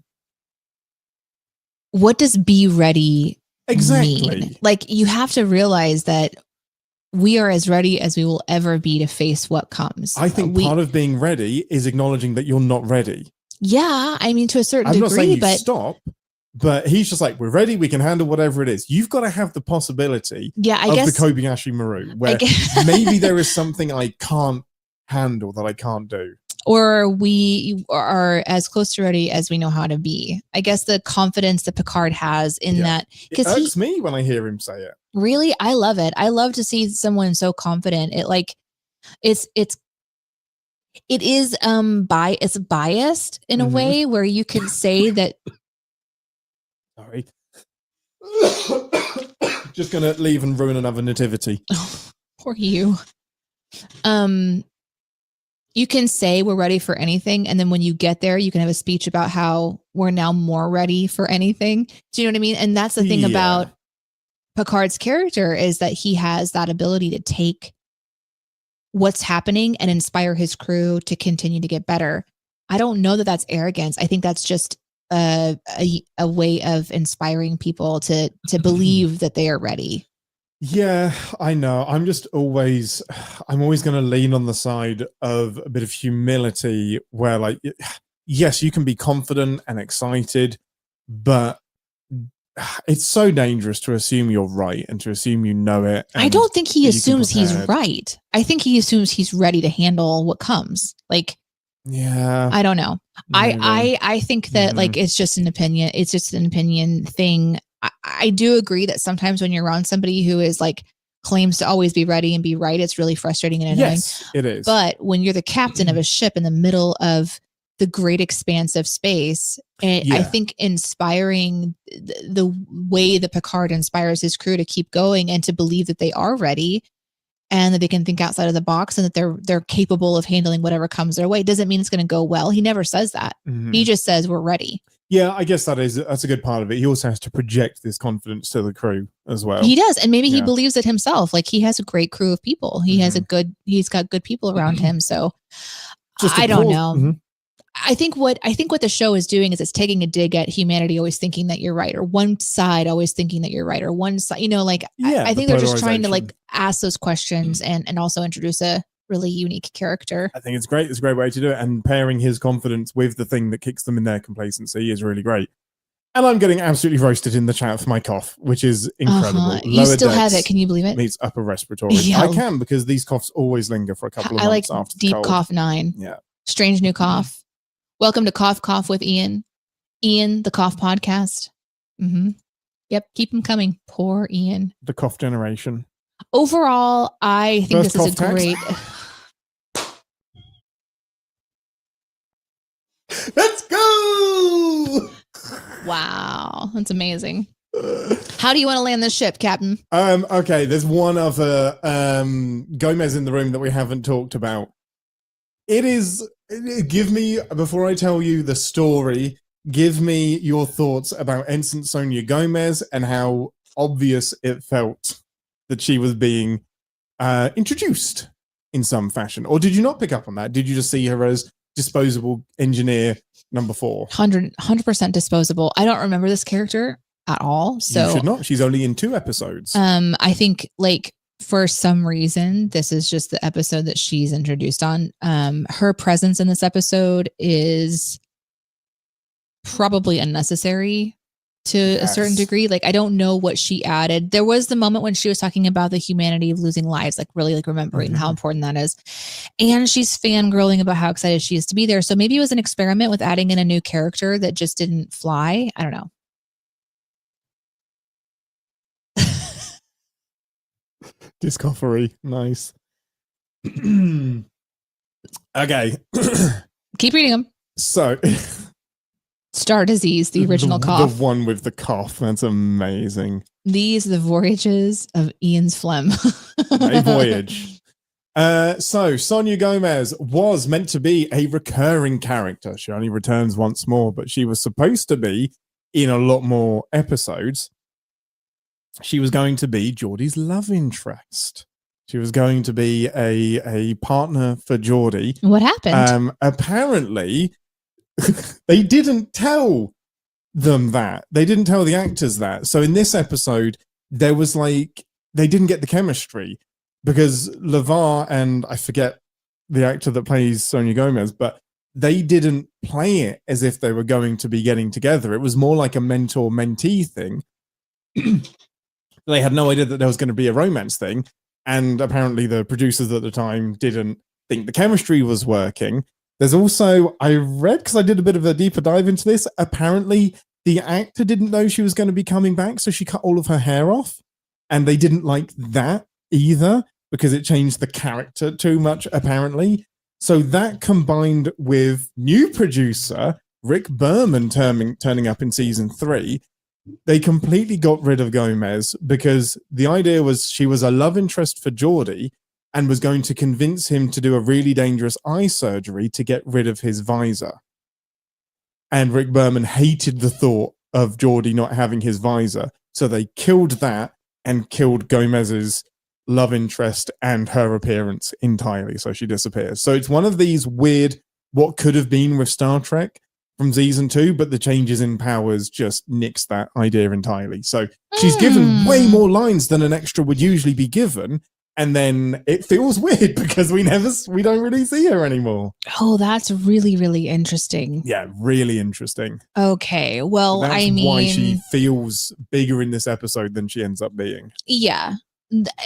What does be ready exactly mean? Like, you have to realize that we are as ready as we will ever be to face what comes. I think part of being ready is acknowledging that you're not ready. Yeah, I mean, to a certain degree, I'm not saying but stop. But he's just like, we're ready. We can handle whatever it is. You've got to have the possibility of the Kobayashi Maru, where maybe there is something I can't handle that I can't do. Or we are as close to ready as we know how to be. I guess the confidence that Picard has in that. It irks me when I hear him say it. Really? I love it. I love to see someone so confident. It's biased in a way where you can say that. Sorry. Just gonna leave and ruin another nativity. Poor you. You can say we're ready for anything, and then when you get there, you can have a speech about how we're now more ready for anything. Do you know what I mean? And that's the thing about Picard's character, is that he has that ability to take what's happening and inspire his crew to continue to get better. I don't know that that's arrogance. I think that's just a way of inspiring people to believe that they are ready. Yeah, I know. I'm always going to lean on the side of a bit of humility where, like, yes, you can be confident and excited, but it's so dangerous to assume you're right and to assume you know it. I don't think he assumes he's right. I think he assumes he's ready to handle what comes. Like, yeah, I don't know. I think that like it's just an opinion. It's just an opinion thing. I do agree that sometimes when you're around somebody who is like claims to always be ready and be right, it's really frustrating and annoying. Yes, it is. But when you're the captain of a ship in the middle of the great expanse of space, and I think inspiring the way that Picard inspires his crew to keep going and to believe that they are ready and that they can think outside of the box and that they're capable of handling whatever comes their way doesn't mean it's going to go well. He never says that. He just says we're ready. Yeah, I guess that's a good part of it. He also has to project this confidence to the crew as well. He does, and maybe he believes it himself. Like, he has a great crew of people. He's got good people around him. So I don't know. I think what the show is doing is it's taking a dig at humanity always thinking that you're right, or one side always thinking that you're right, or one side, like I think they're just trying to like ask those questions and also introduce a really unique character. I think it's great. It's a great way to do it. And pairing his confidence with the thing that kicks them in their complacency is really great. And I'm getting absolutely roasted in the chat for my cough, which is incredible. You still have it. Can you believe it? Meets upper respiratory. Yeah. I can, because these coughs always linger for a couple of months after the cold. Deep cough 9. Yeah. Strange new cough. Welcome to Cough with Ian. Ian, the cough podcast. Yep. Keep them coming. Poor Ian. The cough generation. Overall, I think this is a great... Let's go! Wow, that's amazing. How do you want to land this ship, Captain? Okay, there's one other Gomez in the room that we haven't talked about. Give me, before I tell you the story, give me your thoughts about Ensign Sonia Gomez and how obvious it felt that she was being introduced in some fashion. Or did you not pick up on that? Did you just see her as disposable engineer number 4? 100% disposable. I don't remember this character at all. So you should not. She's only in 2 episodes. I think like for some reason, this is just the episode that she's introduced on. Her presence in this episode is probably unnecessary to a certain degree. Like, I don't know what she added. There was the moment when she was talking about the humanity of losing lives, like really like remembering how important that is. And she's fangirling about how excited she is to be there. So maybe it was an experiment with adding in a new character that just didn't fly. I don't know. Discovery. Nice. Okay. Keep reading them. So... Star Disease, the original cough. The one with the cough. That's amazing. These are the voyages of Ian's phlegm. A voyage. So Sonia Gomez was meant to be a recurring character. She only returns once more, but she was supposed to be in a lot more episodes. She was going to be Geordie's love interest. She was going to be a partner for Geordie. What happened? Apparently, they didn't tell them that. They didn't tell the actors that. So in this episode, there was like, they didn't get the chemistry because LeVar and I forget the actor that plays Sonia Gomez, but they didn't play it as if they were going to be getting together. It was more like a mentor-mentee thing. They had no idea that there was going to be a romance thing. And apparently the producers at the time didn't think the chemistry was working. There's also, I read, because I did a bit of a deeper dive into this, apparently the actor didn't know she was going to be coming back, so she cut all of her hair off. And they didn't like that either, because it changed the character too much, apparently. So that combined with new producer Rick Berman turning up in season 3, they completely got rid of Gomez because the idea was she was a love interest for Geordie and was going to convince him to do a really dangerous eye surgery to get rid of his visor. And Rick Berman hated the thought of Geordie not having his visor. So they killed that and killed Gomez's love interest and her appearance entirely. So she disappears. So it's one of these weird, what could have been with Star Trek from season 2, but the changes in powers just nixed that idea entirely. So she's given way more lines than an extra would usually be given. And then it feels weird because we don't really see her anymore. Oh, that's really, really interesting. Yeah, really interesting. Okay. Well, That's I mean, why she feels bigger in this episode than she ends up being. Yeah.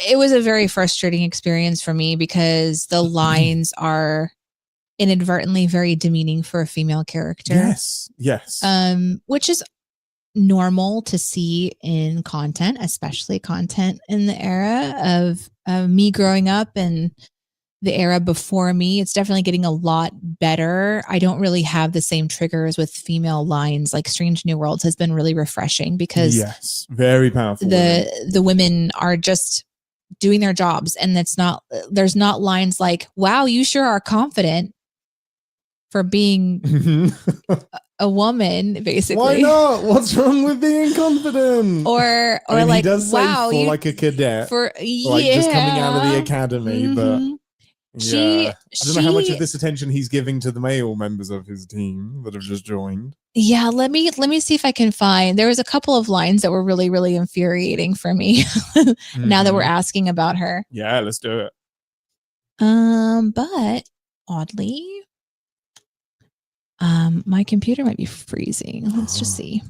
It was a very frustrating experience for me because the lines are inadvertently very demeaning for a female character. Yes. Which is normal to see in content, especially content in the era of me growing up and the era before me. It's definitely getting a lot better. I don't really have the same triggers with female lines. Like Strange New Worlds has been really refreshing because yes, very powerful. The women are just doing their jobs, and there's not lines like, "Wow, you sure are confident for being a woman," basically. Why not? What's wrong with being confident? Or I mean, like, he does wow, say for like a cadet, for like just coming out of the academy, but yeah, I don't know how much of this attention he's giving to the male members of his team that have just joined. Yeah, let me see if I can find. There was a couple of lines that were really, really infuriating for me. Now that we're asking about her. Yeah, let's do it. But oddly, my computer might be freezing. Let's just see.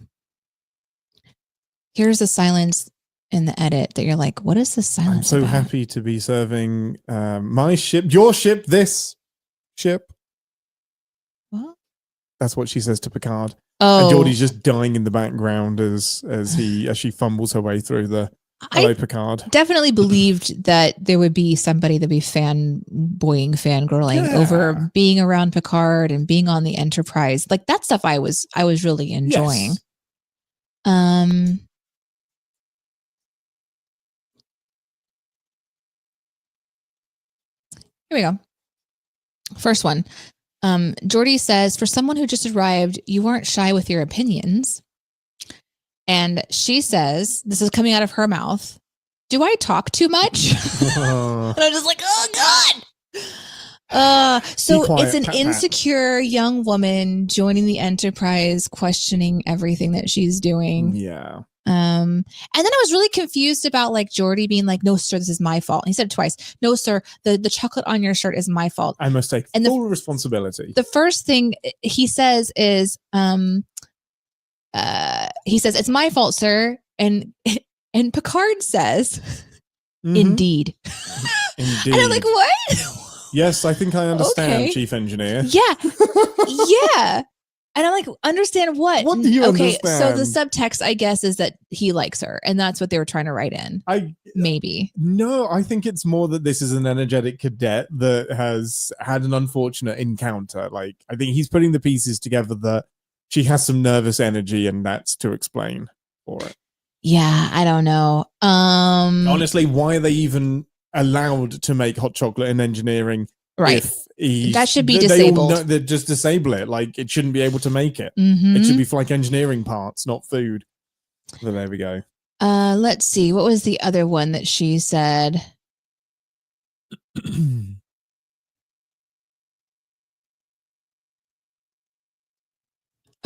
Here's the silence in the edit that you're like, what is this silence? I'm so about? happy to be serving my ship, your ship, this ship. What? That's what she says to Picard. Oh, and Geordie's just dying in the background as she fumbles her way through the hello Picard. Definitely believed that there would be somebody that'd be fangirling over being around Picard and being on the Enterprise. Like that stuff I was really enjoying. Yes. Here we go. First one. Geordie says, for someone who just arrived, you aren't shy with your opinions. And she says, this is coming out of her mouth, do I talk too much? And I'm just like, oh God. So it's an insecure young woman joining the Enterprise, questioning everything that she's doing. Yeah. And then I was really confused about like Geordie being like, no, sir, this is my fault. And he said it twice. No, sir, the chocolate on your shirt is my fault. I must take full responsibility. The first thing he says is, he says, it's my fault, sir. And Picard says, indeed. Indeed. And I'm like, what? Yes, I think I understand, Chief Engineer. Yeah. Yeah. And I'm like, understand what? What do you understand? So the subtext, I guess, is that he likes her. And that's what they were trying to write in. Maybe. No, I think it's more that this is an energetic cadet that has had an unfortunate encounter. Like, I think he's putting the pieces together that she has some nervous energy and that's to explain for it. Yeah, I don't know. Honestly, why are they even allowed to make hot chocolate in engineering. Right. That should be disabled. They just disable it. Like, it shouldn't be able to make it. Mm-hmm. It should be for like engineering parts, not food. So there we go. Let's see. What was the other one that she said?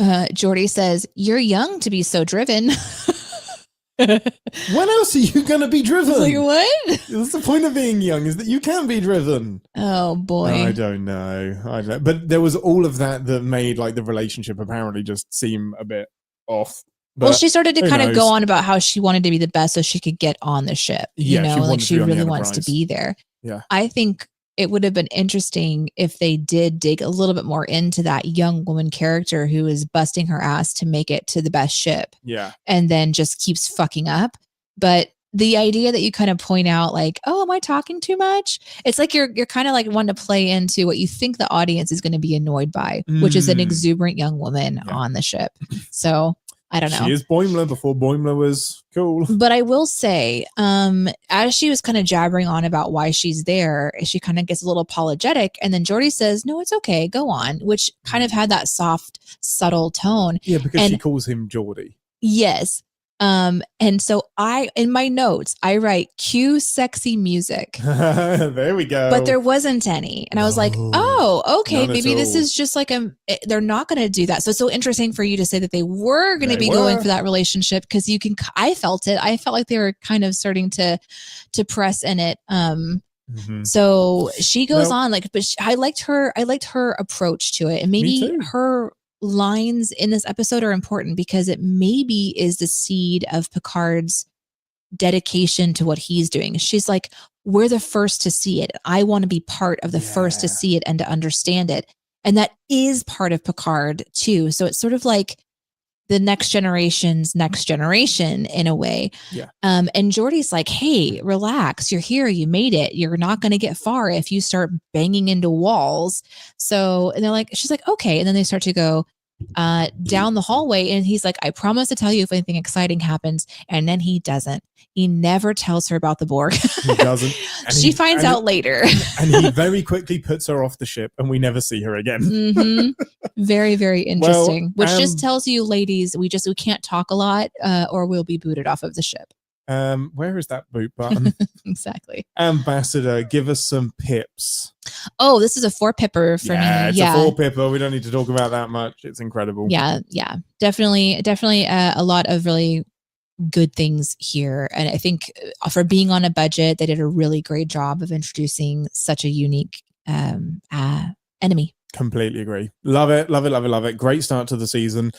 Geordi says, "You're young to be so driven." When else are you going to be driven? Like, what? That's the point of being young, is that you can be driven. Oh, boy. I don't know. But there was all of that made like the relationship apparently just seem a bit off. But well, she started to kind of go on about how she wanted to be the best so she could get on the ship. You know, like she really wants to be there. Yeah. I think it would have been interesting if they did dig a little bit more into that young woman character who is busting her ass to make it to the best ship. Yeah. And then just keeps fucking up. But the idea that you kind of point out like, oh, am I talking too much? It's like you're kind of like wanting to play into what you think the audience is going to be annoyed by, which is an exuberant young woman on the ship. So I don't know. She is Boimler before Boimler was cool. But I will say, as she was kind of jabbering on about why she's there, she kind of gets a little apologetic. And then Geordi says, no, it's okay. Go on, which kind of had that soft, subtle tone. Yeah, because she calls him Geordi. Yes. And so in my notes, I write cue sexy music. There we go. But there wasn't any. And I was like, oh, okay. Maybe this is just like, they're not going to do that. So it's so interesting for you to say that they were going to be going for that relationship. Cause I felt it. I felt like they were kind of starting to press in it. So she goes on but I liked her approach to it, and maybe her lines in this episode are important because it maybe is the seed of Picard's dedication to what he's doing. She's like, we're the first to see it. I want to be part of the first to see it and to understand it. And that is part of Picard too. So it's sort of like the next generation's next generation in a way. Yeah. And Geordi's like, hey, relax. You're here. You made it. You're not going to get far if you start banging into walls. So, and they're like, she's like, okay. And then they start to go down the hallway. And he's like, I promise to tell you if anything exciting happens. And then he doesn't. He never tells her about the Borg. He doesn't. She finds out later. And he very quickly puts her off the ship and we never see her again. Very, very interesting. Which just tells you, ladies, we can't talk a lot or we'll be booted off of the ship. Where is that boot button? Exactly. Ambassador, give us some pips. Oh, this is a 4-pipper for me. It's a 4-pipper. We don't need to talk about that much. It's incredible. Yeah. Definitely a lot of really good things here. And I think for being on a budget, they did a really great job of introducing such a unique enemy. Completely agree. Love it. Love it. Love it. Love it. Great start to the season.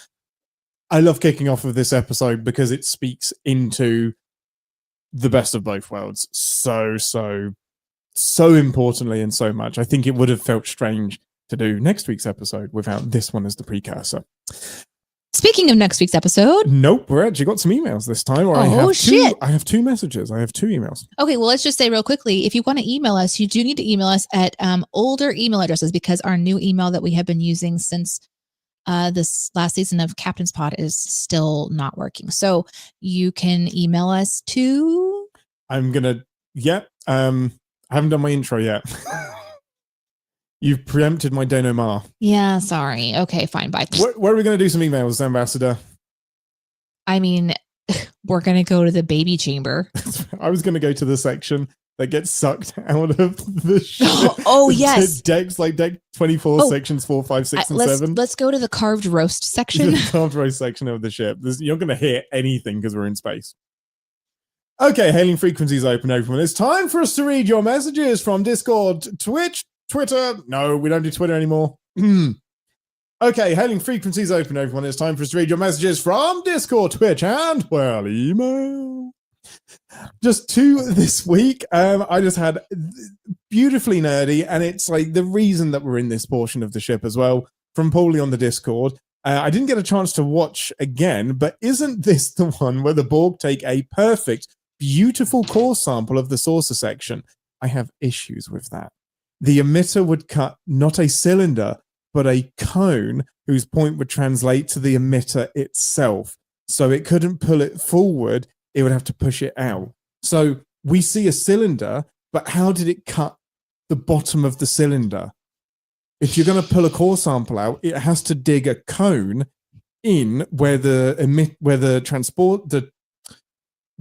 I love kicking off with this episode because it speaks into the best of both worlds so importantly and so much. I think it would have felt strange to do next week's episode without this one as the precursor. Speaking of next week's episode. Nope, we're actually got some emails this time. I have 2 messages. I have 2 emails. Okay, well, let's just say real quickly, if you want to email us, you do need to email us at older email addresses because our new email that we have been using since this last season of Captain's Pod is still not working. So you can email us to... I haven't done my intro yet. You've preempted my denouement. Yeah, sorry. Okay, fine. Bye. Where are we going to do some emails, Ambassador? I mean, we're going to go to the baby chamber. I was going to go to the section that gets sucked out of the ship. Oh, yes. Decks like deck 24, sections 4, 5, 6, and 7. Let's go to the carved roast section. The carved roast section of the ship. You're going to hear anything because we're in space. Okay, hailing frequencies open, everyone. It's time for us to read your messages from Discord, Twitch, Twitter. No, we don't do Twitter anymore. Okay, hailing frequencies open, everyone. It's time for us to read your messages from Discord, Twitch, and, well, email. Just 2 this week. I just had beautifully nerdy, and it's like the reason that we're in this portion of the ship as well, from Paulie on the Discord. I didn't get a chance to watch again, but isn't this the one where the Borg take a perfect, beautiful core sample of the saucer section? I have issues with that. The emitter would cut not a cylinder, but a cone whose point would translate to the emitter itself. So it couldn't pull it forward. It would have to push it out. So we see a cylinder but how did it cut the bottom of the cylinder? If you're going to pull a core sample out, it has to dig a cone in where the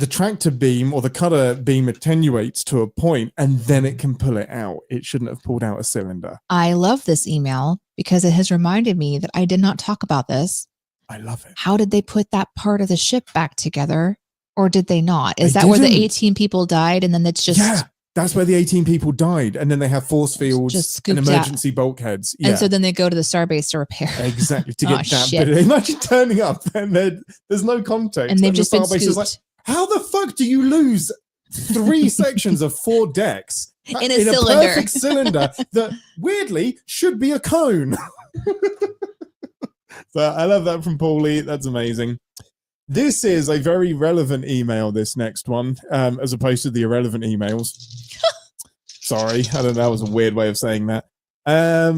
tractor beam or the cutter beam attenuates to a point, and then it can pull it out. It shouldn't have pulled out a cylinder. I love this email because it has reminded me that I did not talk about this. I love it. How did they put that part of the ship back together? Or did they not? Is They that where the didn't. 18 people died and then it's just... Yeah, that's where the 18 people died. And then they have force fields Just and scooped emergency bulkheads. Yeah. And so then they go to the starbase to repair. Exactly, to get that shit. bit. Imagine turning up and there's no context. And they've the just been starbase is like, scooped. how the fuck do you lose 3 sections of 4 decks In a cylinder. perfect cylinder that weirdly should be a cone? So I love that from Paulie. That's amazing. This is a very relevant email, this next one, as opposed to the irrelevant emails. Sorry, I don't know. That was a weird way of saying that. I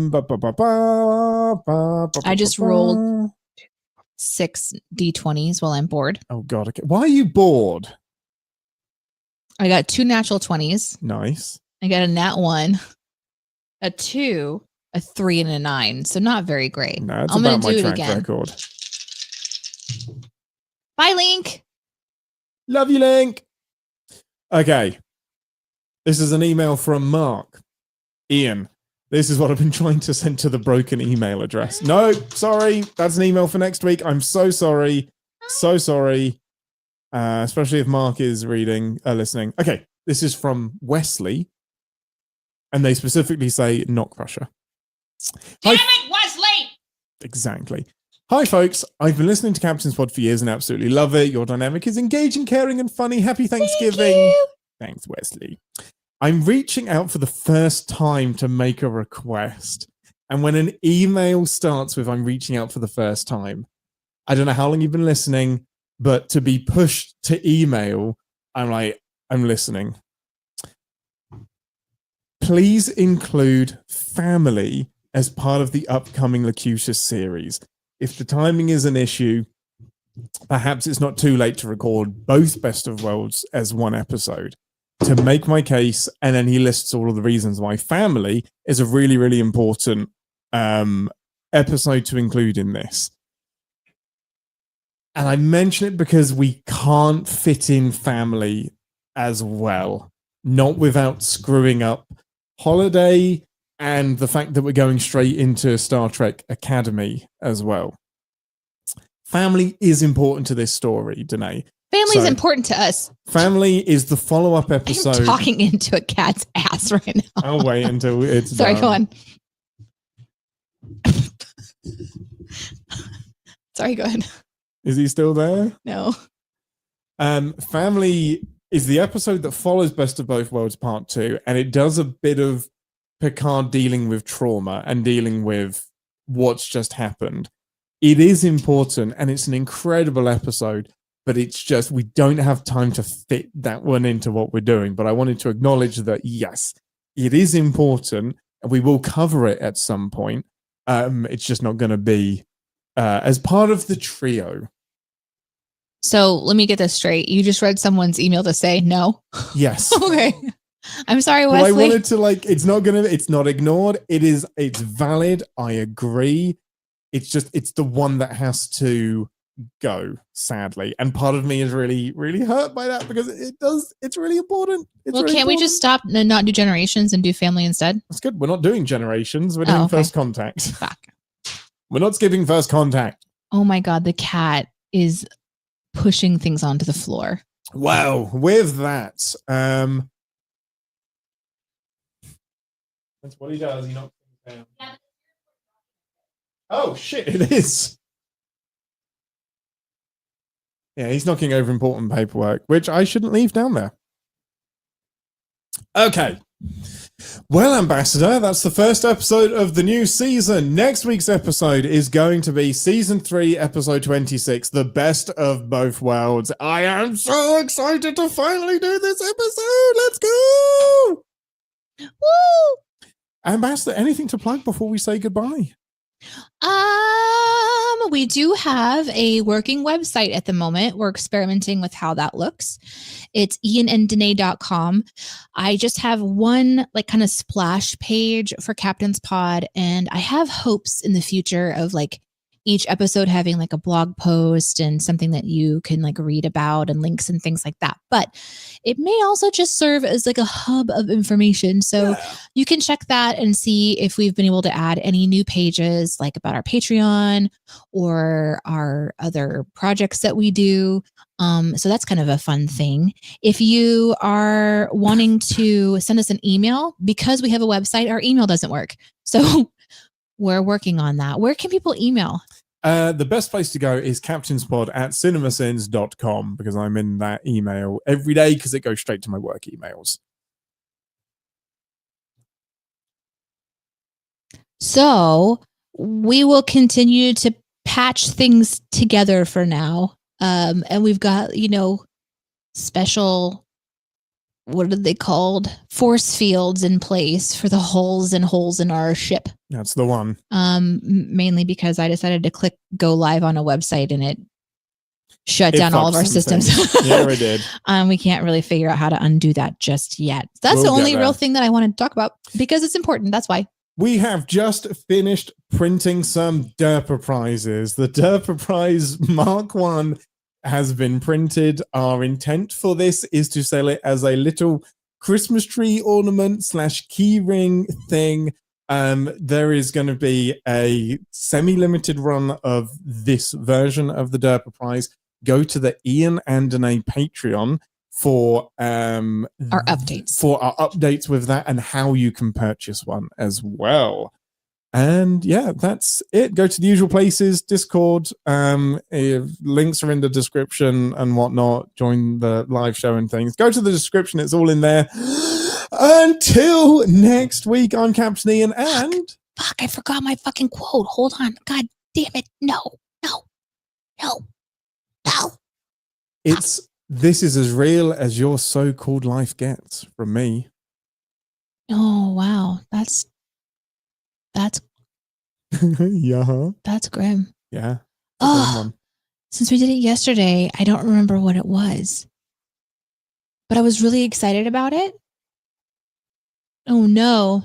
just rolled 6 D20s while I'm bored. Oh, God. Okay. Why are you bored? I got 2 natural 20s. Nice. I got a nat 1, a 2, a 3, and a 9. So not very great. No, it's I'm about gonna my do it track again. record. Bye, Link. Love you, Link. Okay. This is an email from Mark. Ian, this is what I've been trying to send to the broken email address. No, sorry. That's an email for next week. I'm so sorry. So sorry. Especially if Mark is listening. Okay. This is from Wesley. And they specifically say Knock Crusher. Damn it, Wesley! Exactly. Hi, folks. I've been listening to Captain's Pod for years and absolutely love it. Your dynamic is engaging, caring, and funny. Happy Thanksgiving. Thank you. Thanks, Wesley. I'm reaching out for the first time to make a request. And when an email starts with I'm reaching out for the first time, I don't know how long you've been listening, but to be pushed to email, I'm like, I'm listening. Please include family as part of the upcoming Locutus series. If the timing is an issue, perhaps it's not too late to record both Best of Worlds as one episode to make my case. And then he lists all of the reasons why family is a really, really important episode to include in this. And I mention it because we can't fit in family as well, not without screwing up Holiday and the fact that we're going straight into Star Trek Academy as well. Family is important to this story, Danae. Family is important to us. Family is the follow-up episode. I'm talking into a cat's ass right now. I'll wait until it's Sorry, done. go on. Sorry, go ahead. Is he still there? No. Family is the episode that follows Best of Both Worlds Part 2, and it does a bit of Picard dealing with trauma and dealing with what's just happened. It is important, and it's an incredible episode, but it's just we don't have time to fit that one into what we're doing. But I wanted to acknowledge that, yes, it is important, and we will cover it at some point. It's just not going to be as part of the trio. So let me get this straight. You just read someone's email to say no? Yes. Okay. I'm sorry, Well, Wesley. I wanted to it's not ignored. It's valid. I agree. It's the one that has to go, sadly. And part of me is really, really hurt by that because it's really important. Can't we just stop and not do Generations and do Family instead? That's good. We're not doing Generations. We're doing First Contact. Fuck. We're not skipping First Contact. Oh my God, the cat is pushing things onto the floor. Wow. With that, that's what he does. He knocks things down. Oh, shit, it is. Yeah, he's knocking over important paperwork, which I shouldn't leave down there. Okay. Well, Ambassador, that's the first episode of the new season. Next week's episode is going to be Season 3, Episode 26, The Best of Both Worlds. I am so excited to finally do this episode. Let's go! Woo! Ambassador, anything to plug before we say goodbye? We do have a working website at the moment. We're experimenting with how that looks. It's iananddanae.com. I just have one like kind of splash page for Captain's Pod, and I have hopes in the future of like each episode having like a blog post and something that you can like read about and links and things like that. But it may also just serve as like a hub of information. So you can check that and see if we've been able to add any new pages like about our Patreon or our other projects that we do. So that's kind of a fun thing. If you are wanting to send us an email, because we have a website, our email doesn't work. So we're working on that. Where can people email? The best place to go is captainspod@cinemasins.com, because I'm in that email every day because it goes straight to my work emails. So we will continue to patch things together for now. And we've got, special, what are they called? Force fields in place for the holes in our ship. That's the one. Mainly because I decided to click go live on a website and it shut down all of our systems. Yeah, it did. We can't really figure out how to undo that just yet. That's the only real thing that I wanted to talk about because it's important. That's why. We have just finished printing some Derpa prizes. The Derpa prize Mark 1 has been printed. Our intent for this is to sell it as a little Christmas tree ornament / key ring thing. There is going to be a semi-limited run of this version of the Derpa prize. Go to the Ian and Danae Patreon for our updates with that and how you can purchase one as well. And yeah, that's it. Go to the usual places, Discord, links are in the description and whatnot. Join the live show and things. Go to the description, it's all in there. Until next week, I'm Captain Ian and... Fuck, I forgot my fucking quote. Hold on. God damn it. No. This is as real as your so-called life gets from me. Oh, wow. That's yeah. That's grim. Yeah. Oh, since we did it yesterday, I don't remember what it was. But I was really excited about it. Oh, no.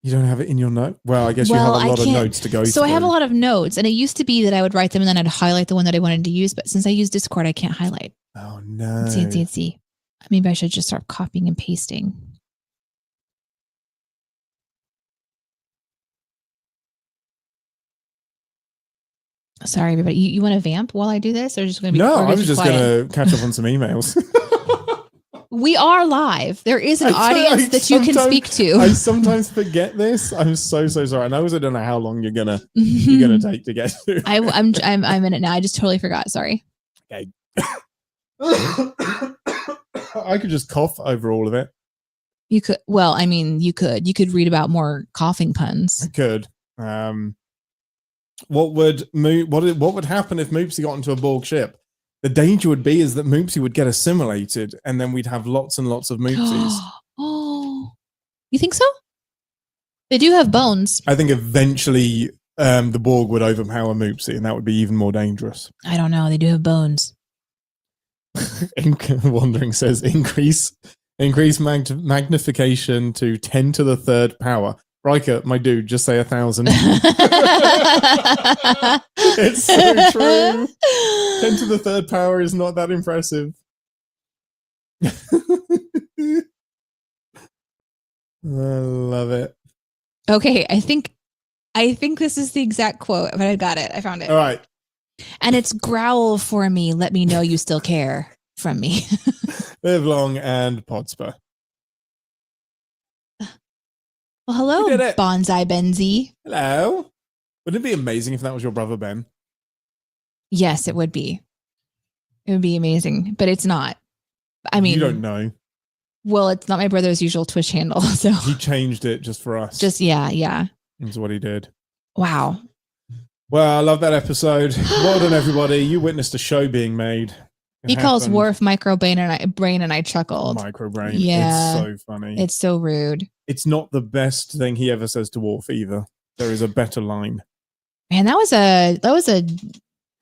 You don't have it in your note? Well, I guess you have a lot of notes to go through. So I have a lot of notes, and it used to be that I would write them and then I'd highlight the one that I wanted to use. But since I use Discord, I can't highlight. Oh, no. Let's see. Maybe I should just start copying and pasting. Sorry, everybody. You want to vamp while I do this, or just going to be? No, I was just going to catch up on some emails. We are live. There is an audience that you can speak to. I sometimes forget this. I'm so sorry. And I also don't know how long you're gonna take to get to. I'm in it now. I just totally forgot. Sorry. Okay. I could just cough over all of it. You could. Well, I mean, you could. You could read about more coughing puns. I could. What would happen if Moopsy got into a Borg ship? The danger would be is that Moopsy would get assimilated, and then we'd have lots and lots of Moopsies. Oh, you think so? They do have bones. I think eventually the Borg would overpower Moopsy, and that would be even more dangerous. I don't know. They do have bones. Wandering says increase magnification to 10 to the third power. Riker, my dude, just say 1,000. It's so true. 10 to the third power is not that impressive. I love it. Okay, I think this is the exact quote, but I got it. I found it. All right. And it's growl for me. Let me know you still care from me. Live long and Podspur. Well, hello, Bonsai Benzie. Hello. Wouldn't it be amazing if that was your brother, Ben? Yes, it would be. It would be amazing, but it's not. I mean, you don't know. Well, it's not my brother's usual Twitch handle, so he changed it just for us. Yeah. That's what he did. Wow. Well, I love that episode. Well done, everybody. You witnessed a show being made. He calls Worf microbrain and I chuckled. Microbrain. Yeah. It's so funny. It's so rude. It's not the best thing he ever says to Worf either. There is a better line. Man, that was a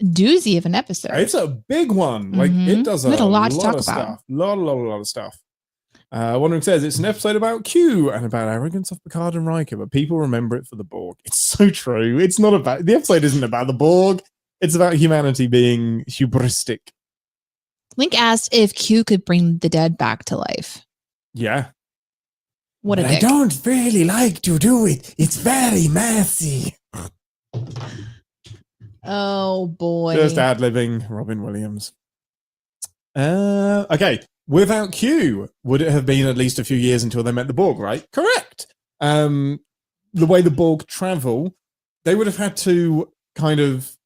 doozy of an episode. It's a big one. Like it does a lot to talk about. Lot of stuff. Wondering says it's an episode about Q and about arrogance of Picard and Riker, but people remember it for the Borg. It's so true. It's not about the episode. Isn't about the Borg. It's about humanity being hubristic. Link asked if Q could bring the dead back to life. Yeah. What a dick. I don't really like to do it. It's very messy. Oh boy. Just ad-libbing Robin Williams. Okay. Without Q, would it have been at least a few years until they met the Borg, right? Correct. The way the Borg travel, they would have had to kind of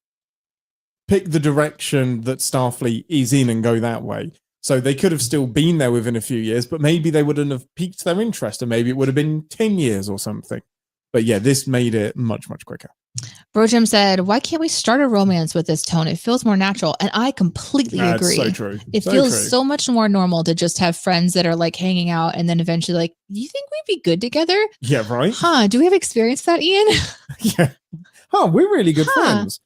pick the direction that Starfleet is in and go that way. So they could have still been there within a few years, but maybe they wouldn't have piqued their interest, and maybe it would have been 10 years or something. But yeah, this made it much, much quicker. Brojam said, why can't we start a romance with this tone? It feels more natural. And I completely agree. That's so true. It feels so much more normal to just have friends that are like hanging out and then eventually like, do you think we'd be good together? Yeah, right. Do we have experienced that, Ian? Yeah. We're really good friends.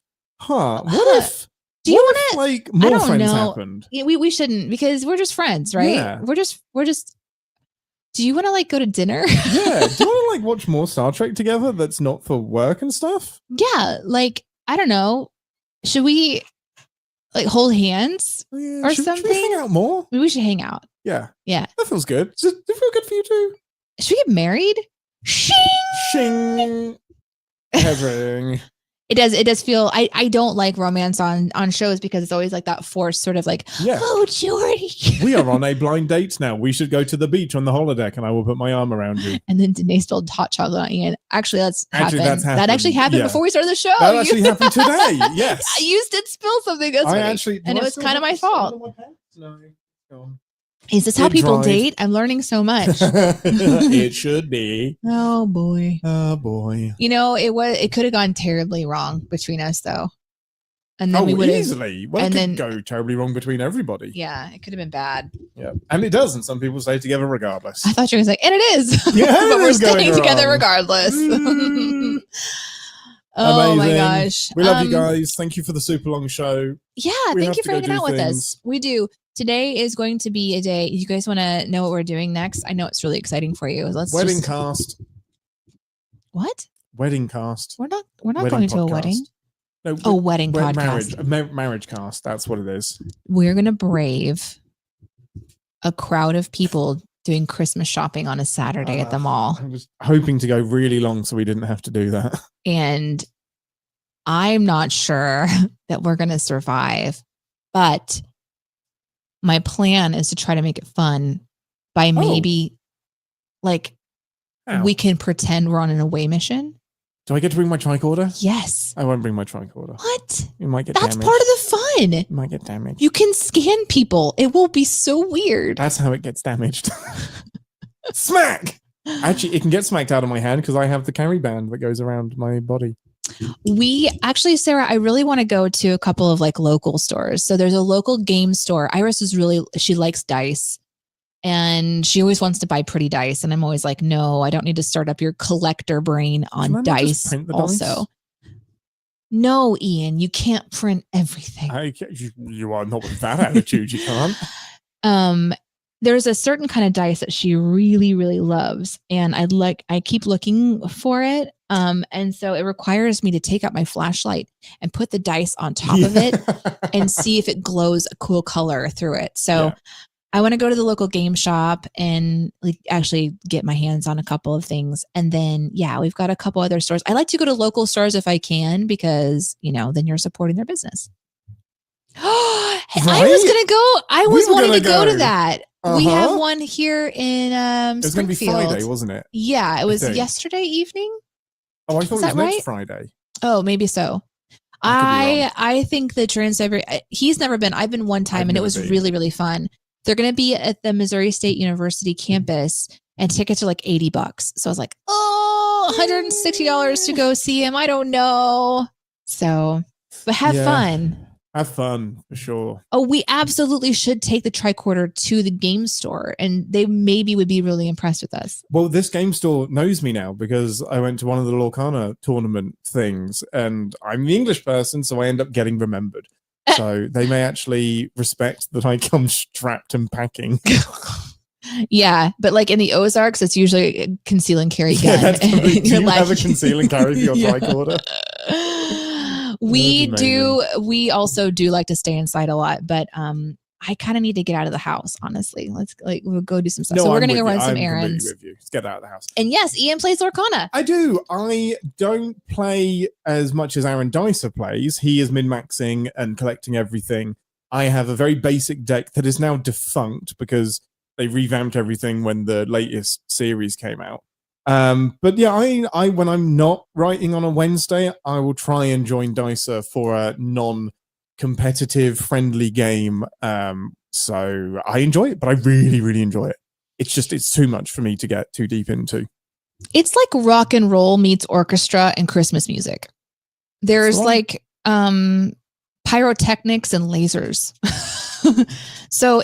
What if... Do you want to like more friends happened? We shouldn't, because we're just friends, right? Yeah. We're just. Do you want to like go to dinner? Yeah. Do you want to like watch more Star Trek together? That's not for work and stuff. Yeah, like I don't know. Should we like hold hands or something? Should we hang out more? Maybe we should hang out. Yeah. Yeah. That feels good. Does it feel good for you too? Should we get married? Shing. Shing. Herring. It does feel I don't like romance on shows because it's always like that forced sort of like, oh Jordy. We are on a blind date now. We should go to the beach on the holodeck and I will put my arm around you. And then Danae spilled hot chocolate on Ian. Actually, that's happened. That actually happened Yeah. before we started the show. That actually happened today. Yes. You did spill something. That's funny. And it was kind of my fault. No. Go on. Is this how people date? I'm learning so much. It should be. Oh boy. Oh boy. You know, it could have gone terribly wrong between us though. And then we would easily. Well, it could go terribly wrong between everybody. Yeah, it could have been bad. Yeah. And it doesn't. Some people stay together regardless. I thought you were going to say, and it is. Yeah, but we're staying together regardless. Oh amazing. My gosh. We love you guys. Thank you for the super long show. Yeah, thank you for hanging out with us. We do. Today is going to be a day. You guys want to know what we're doing next? I know it's really exciting for you. Wedding cast. What? Wedding cast. We're not going to a wedding. No, wedding podcast. Marriage cast. That's what it is. We're going to brave a crowd of people doing Christmas shopping on a Saturday at the mall. I was hoping to go really long so we didn't have to do that. And I'm not sure that we're going to survive, but my plan is to try to make it fun by maybe we can pretend we're on an away mission. Do I get to bring my tricorder? Yes. I won't bring my tricorder. What? You might get That's damaged. part of the fun. You might get damaged. You can scan people. It will be so weird. That's how it gets damaged. Smack! Actually, it can get smacked out of my hand because I have the carry band that goes around my body. Sarah, I really want to go to a couple of like local stores. So there's a local game store. Iris she likes dice and she always wants to buy pretty dice. And I'm always like, no, I don't need to start up your collector brain on dice also. Dice? No, Ian, you can't print everything. You are not with that attitude. You can't. There's a certain kind of dice that she really, really loves. And I keep looking for it. And so it requires me to take out my flashlight and put the dice on top of it and see if it glows a cool color through it. So I want to go to the local game shop and actually get my hands on a couple of things. And then, we've got a couple other stores. I like to go to local stores if I can, because, then you're supporting their business. Right? I was wanting to go to that. We have one here in Springfield. It was going to be Friday, wasn't it? Yeah, it was yesterday evening. Oh, I thought it was next Friday. Oh, maybe so. I think the Trans-Siberian, he's never been. I've been one time and it was really, really fun. They're going to be at the Missouri State University campus and tickets are like $80. So I was like, $160 to go see him. I don't know. So, but have fun. Have fun for sure. Oh, we absolutely should take the tricorder to the game store, and they maybe would be really impressed with us. Well, this game store knows me now because I went to one of the Lorcana tournament things, and I'm the English person, so I end up getting remembered. So they may actually respect that I come strapped and packing. Yeah, but like in the Ozarks, it's usually a conceal and carry gun. Yeah, that's do you Like, have a conceal and carry for your tricorder? We do. We also do like to stay inside a lot, but I kind of need to get out of the house. Honestly, we'll go do some stuff. No, so we're I'm gonna go with run you. some I'm completely errands. with you. Let's get out of the house. And yes, Ian plays Lorcana. I do. I don't play as much as Aaron Dicer plays. He is min-maxing and collecting everything. I have a very basic deck that is now defunct because they revamped everything when the latest series came out. But yeah, I when I'm not writing on a Wednesday, I will try and join Dicer for a non-competitive, friendly game. So I enjoy it, but I really, really enjoy it. It's too much for me to get too deep into. It's like rock and roll meets orchestra and Christmas music. There's like pyrotechnics and lasers. So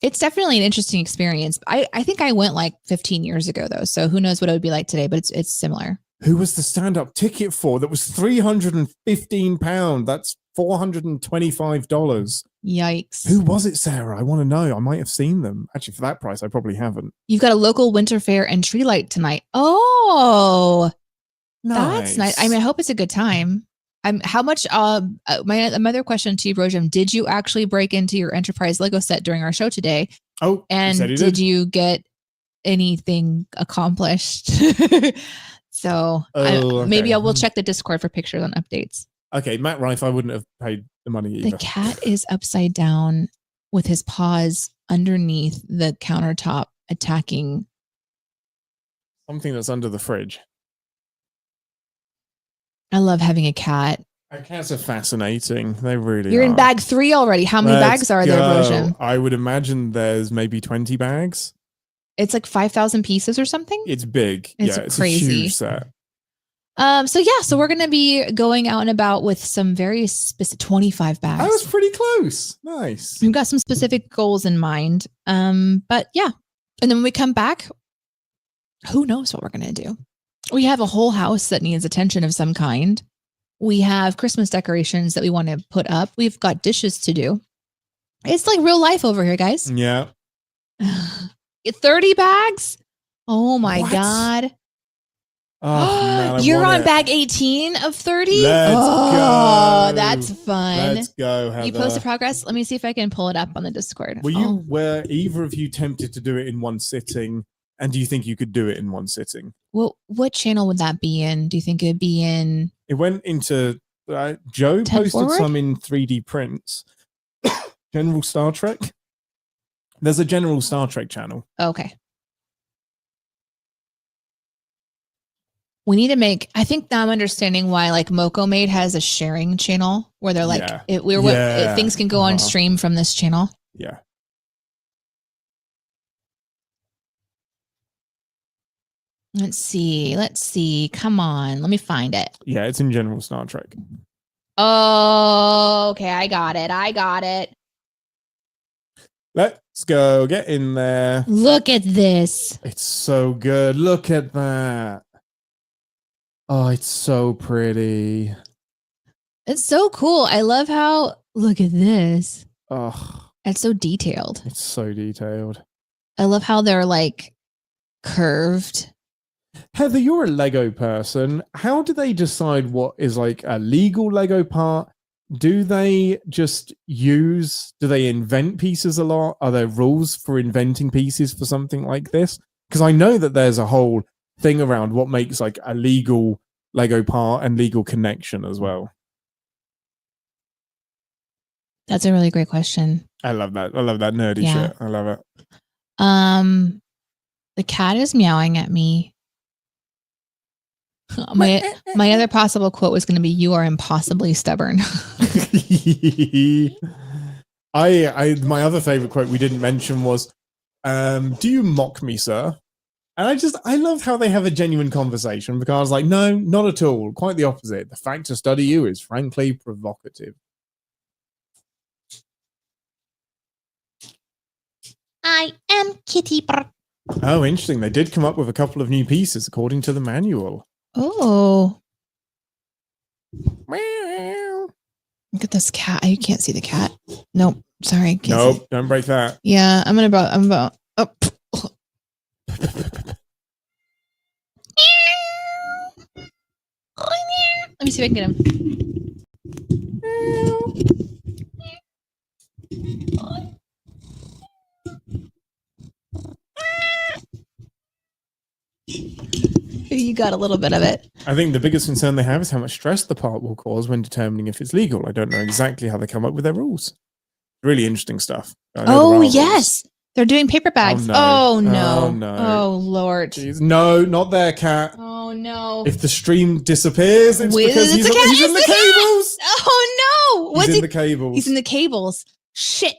it's definitely an interesting experience. I think I went like 15 years ago though, so who knows what it would be like today, but it's similar. Who was the stand-up ticket for? That was £315. That's $425. Yikes. Who was it, Sarah? I want to know. I might have seen them. Actually, for that price, I probably haven't. You've got a local winter fair and tree light tonight. Oh, that's nice. I mean, I hope it's a good time. How much? My other question to you, Brojam, did you actually break into your Enterprise Lego set during our show today? Oh, and did you get anything accomplished? So maybe I will check the Discord for pictures on updates. Okay, Matt Rife, I wouldn't have paid the money either. The cat is upside down with his paws underneath the countertop attacking something that's under the fridge. I love having a cat. Cats are fascinating. They really You're are. in bag 3 already. How many bags are there, Brojam? I would imagine there's maybe 20 bags. It's like 5,000 pieces or something. It's big. It's crazy. A huge set. So we're going to be going out and about with some very specific 25 bags. I was pretty close. Nice. We've got some specific goals in mind. But yeah. And then when we come back, who knows what we're going to do? We have a whole house that needs attention of some kind. We have Christmas decorations that we want to put up. We've got dishes to do. It's like real life over here, guys. Yeah. 30 bags? Oh my God. Oh, man, you're on bag 18 of 30? Let's go. That's fun. Let's go, Heather. You posted progress? Let me see if I can pull it up on the Discord. Were either of you tempted to do it in one sitting? And do you think you could do it in one sitting? Well, what channel would that be in? Do you think it'd be in? It went into Joe posted forward? some in 3D prints. General Star Trek. There's a General Star Trek channel. Okay. We need to make. I think now I'm understanding why like Moco Made has a sharing channel where they're like, things can go on stream from this channel. Yeah. Let's see. Come on. Let me find it. Yeah, it's in General Star Trek. Oh, okay. I got it. Let's go. Get in there. Look at this. It's so good. Look at that. Oh, it's so pretty. It's so cool. I love how, look at this. Oh, it's so detailed. It's so detailed. I love how they're like curved. Heather, you're a Lego person. How do they decide what is like a legal Lego part? Do they invent pieces a lot? Are there rules for inventing pieces for something like this? Because I know that there's a whole thing around what makes like a legal Lego part and legal connection as well. That's a really great question. I love that. I love that nerdy shit. I love it. The cat is meowing at me. My other possible quote was going to be, "You are impossibly stubborn." My other favorite quote we didn't mention was, "Do you mock me, sir?" And I love how they have a genuine conversation, because I was like, no, not at all. Quite the opposite. The fact to study you is frankly provocative. I am Kitty. Oh, interesting. They did come up with a couple of new pieces according to the manual. Oh. Meow. Look at this cat. You can't see the cat. Nope. Sorry. Can't see. Don't break that. Yeah, I'm about. Oh. Let me see if I can get him. You got a little bit of it. I think the biggest concern they have is how much stress the part will cause when determining if it's legal. I don't know exactly how they come up with their rules. Really interesting stuff. Oh, yes. They're doing paper bags. Oh, no. Oh, no. Oh, Lord. Jeez. No, not there, cat. Oh, no. If the stream disappears, it's because he's in the cables. Oh, no. He's in the cables. He's in the cables. Shit.